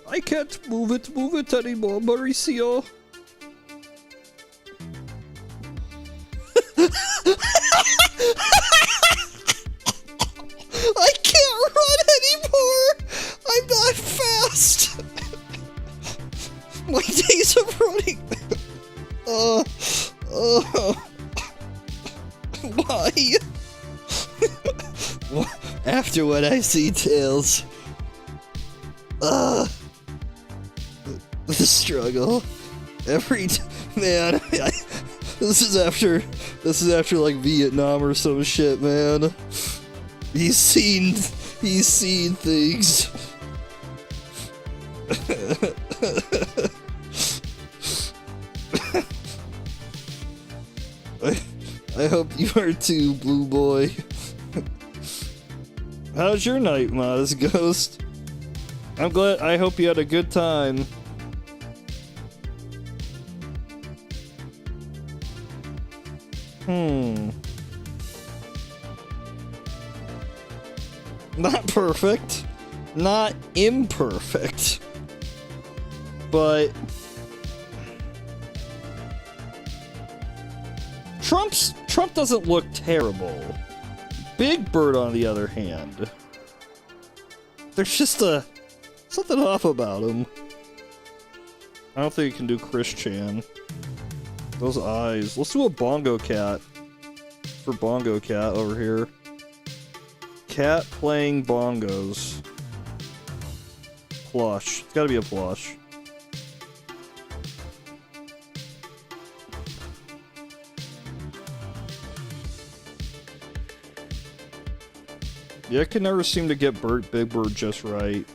I can't move it anymore, Mauricio. I can't run anymore. I'm not fast. My days of running. Why? After what I see, Tails. The struggle. Man, this is after like Vietnam or some shit, man. He's seen things. I hope you are too, Blue Boy. How's your night, Modest Ghost? I'm glad. I hope you had a good time. Not perfect. Not imperfect. But... Trump doesn't look terrible. Big Bird, on the other hand, there's just something off about him. I don't think you can do Chris Chan. Those eyes. Let's do a Bongo Cat for Bongo Cat over here. Cat playing bongos. Plush. It's gotta be a plush. Yeah, I can never seem to get Big Bird just right.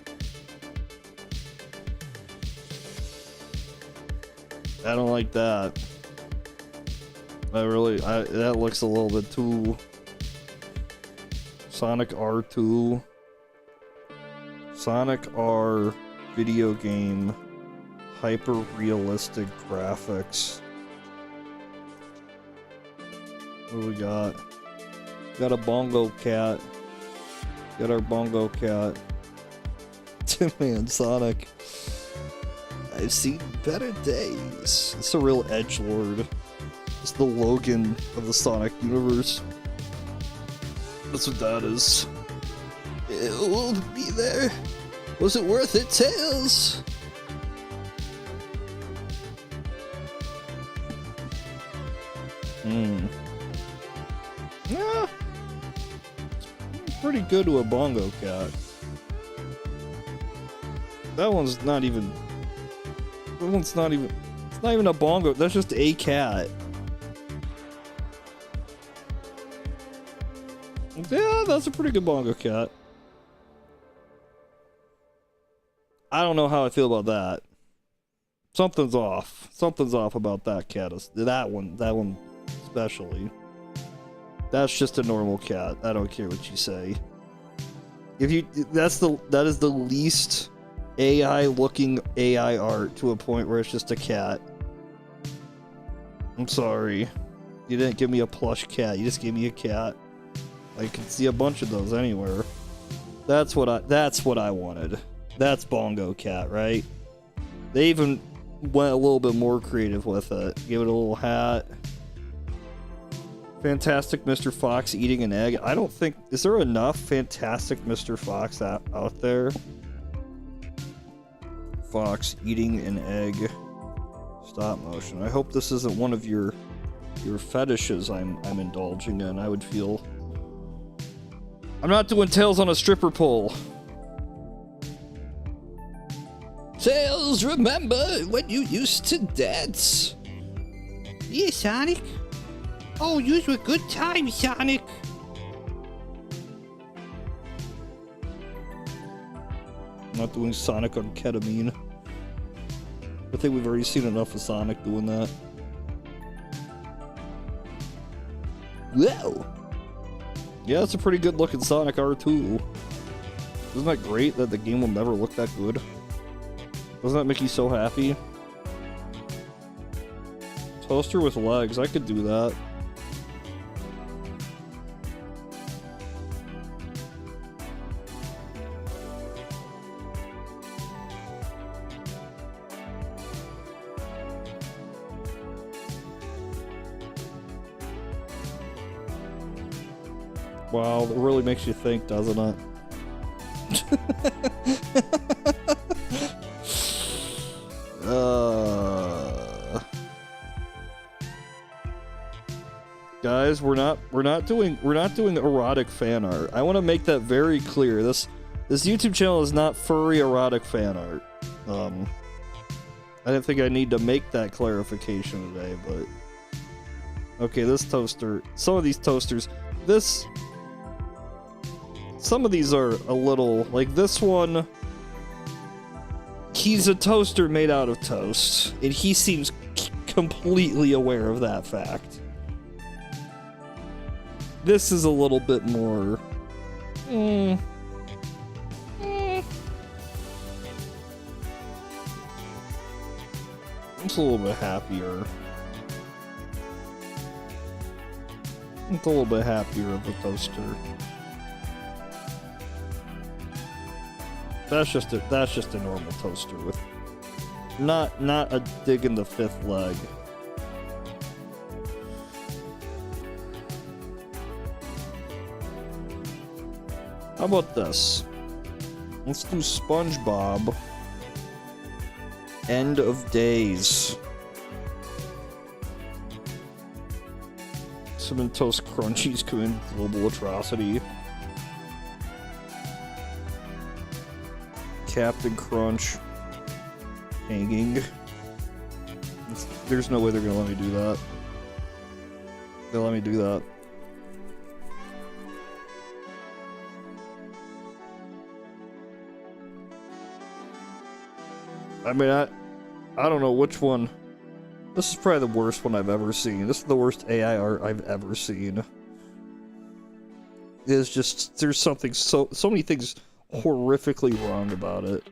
I don't like that. That looks a little bit too... Sonic R2. Sonic R video game. Hyper-realistic graphics. What do we got? Got a Bongo Cat. Got our Bongo Cat. Man, Sonic. I've seen better days. It's a real edgelord. It's the Logan of the Sonic universe. That's what that is. It will be there. Was it worth it, Tails? Yeah. Pretty good to a Bongo Cat. That one's not even... It's not even a bongo. That's just a cat. Yeah, that's a pretty good Bongo Cat. I don't know how I feel about that. Something's off. Something's off about that cat. That one especially. That's just a normal cat. I don't care what you say. That is the least AI looking AI art to a point where it's just a cat. I'm sorry. You didn't give me a plush cat. You just gave me a cat. I can see a bunch of those anywhere. That's what I wanted. That's Bongo Cat, right? They even went a little bit more creative with it. Give it a little hat. Fantastic Mr. Fox eating an egg. I don't think... Is there enough Fantastic Mr. Fox out there? Fox eating an egg. Stop motion. I hope this isn't one of your fetishes I'm indulging in. I would feel... I'm not doing Tails on a stripper pole. Tails, remember when you used to dance? Yeah, Sonic. Oh, yous were good times, Sonic. I'm not doing Sonic on ketamine. I think we've already seen enough of Sonic doing that. Whoa! Yeah, it's a pretty good looking Sonic R2. Isn't that great that the game will never look that good? Doesn't that make you so happy? Toaster with legs, I could do that. Wow, it really makes you think, doesn't it? Guys, we're not doing erotic fan art. I want to make that very clear. This YouTube channel is not furry erotic fan art. I didn't think I need to make that clarification today, but okay, this toaster, some of these toasters, some of these are a little, like this one, he's a toaster made out of toast, and he seems completely aware of that fact. This is a little bit more... It's a little bit happier. It's a little bit happier of a toaster. That's just a normal toaster with not a dig in the fifth leg. How about this? Let's do SpongeBob. End of Days. Cinnamon Toast Crunchies commit global atrocity. Captain Crunch hanging. There's no way they're gonna let me do that. They'll let me do that. I mean, I don't know which one. This is probably the worst one I've ever seen. This is the worst AI art I've ever seen. It's just, there's something so many things horrifically wrong about it.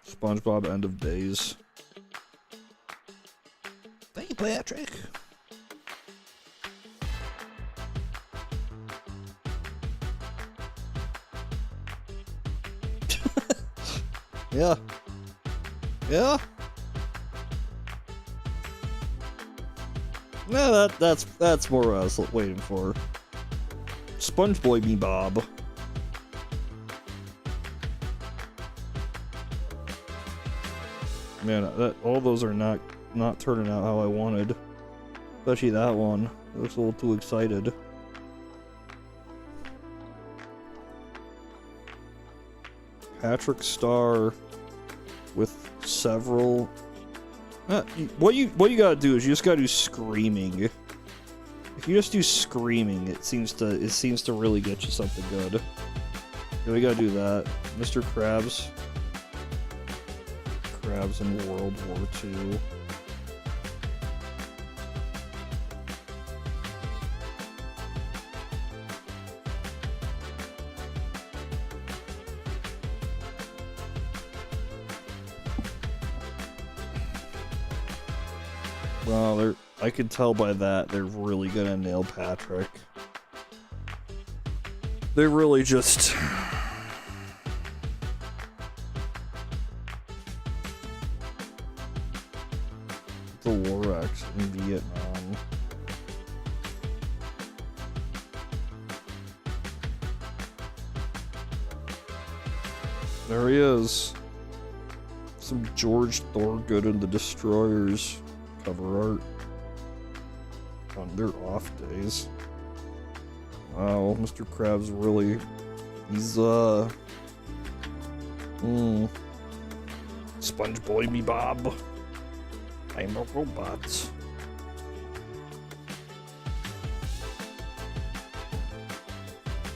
SpongeBob End of Days. Thank you, Patrick. Yeah. Yeah. No, that's more what I was waiting for. SpongeBob me Bob. Man, all those are not turning out how I wanted. Especially that one. I was a little too excited. Patrick Star with several. What you gotta do is you just gotta do screaming. If you just do screaming, it seems to really get you something good. Yeah, we gotta do that. Mr. Krabs. Krabs in World War II. Well, I can tell by that they're really gonna nail Patrick. They're really just... the war act in Vietnam. There he is. Some George Thorogood and the Destroyers cover art on their off days. Wow, Mr. Krabs really, he's SpongeBob me Bob. I'm a robot.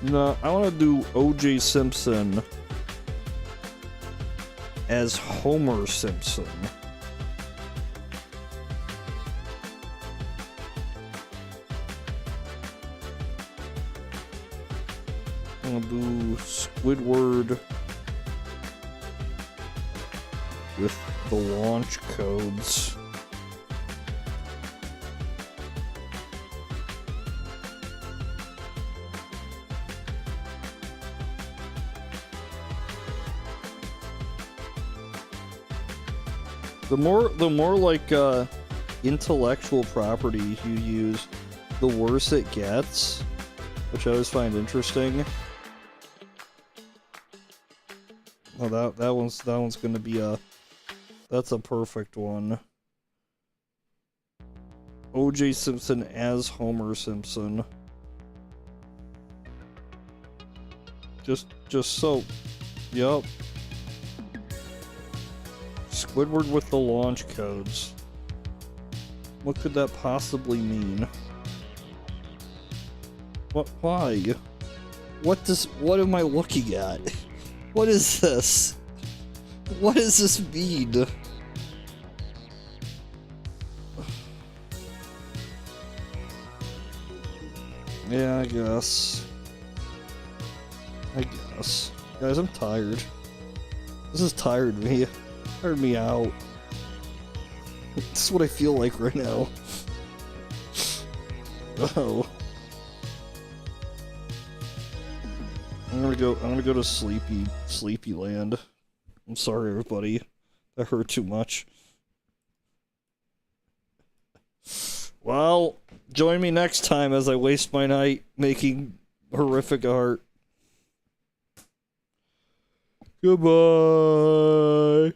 No, I want to do O.J. Simpson as Homer Simpson. I'm gonna do Squidward with the launch codes. The more like intellectual property you use, the worse it gets, which I always find interesting. Oh, that one's gonna be that's a perfect one. O.J. Simpson as Homer Simpson. Just so, yup. Squidward with the launch codes. What could that possibly mean? What? Why? What am I looking at? What is this? What does this mean? Yeah, I guess. Guys, I'm tired. This has tired me. Tired me out. This is what I feel like right now. Oh. I'm gonna go to sleepy land. I'm sorry, everybody. That hurt too much. Well, Join me next time as I waste my night making horrific art. Goodbye.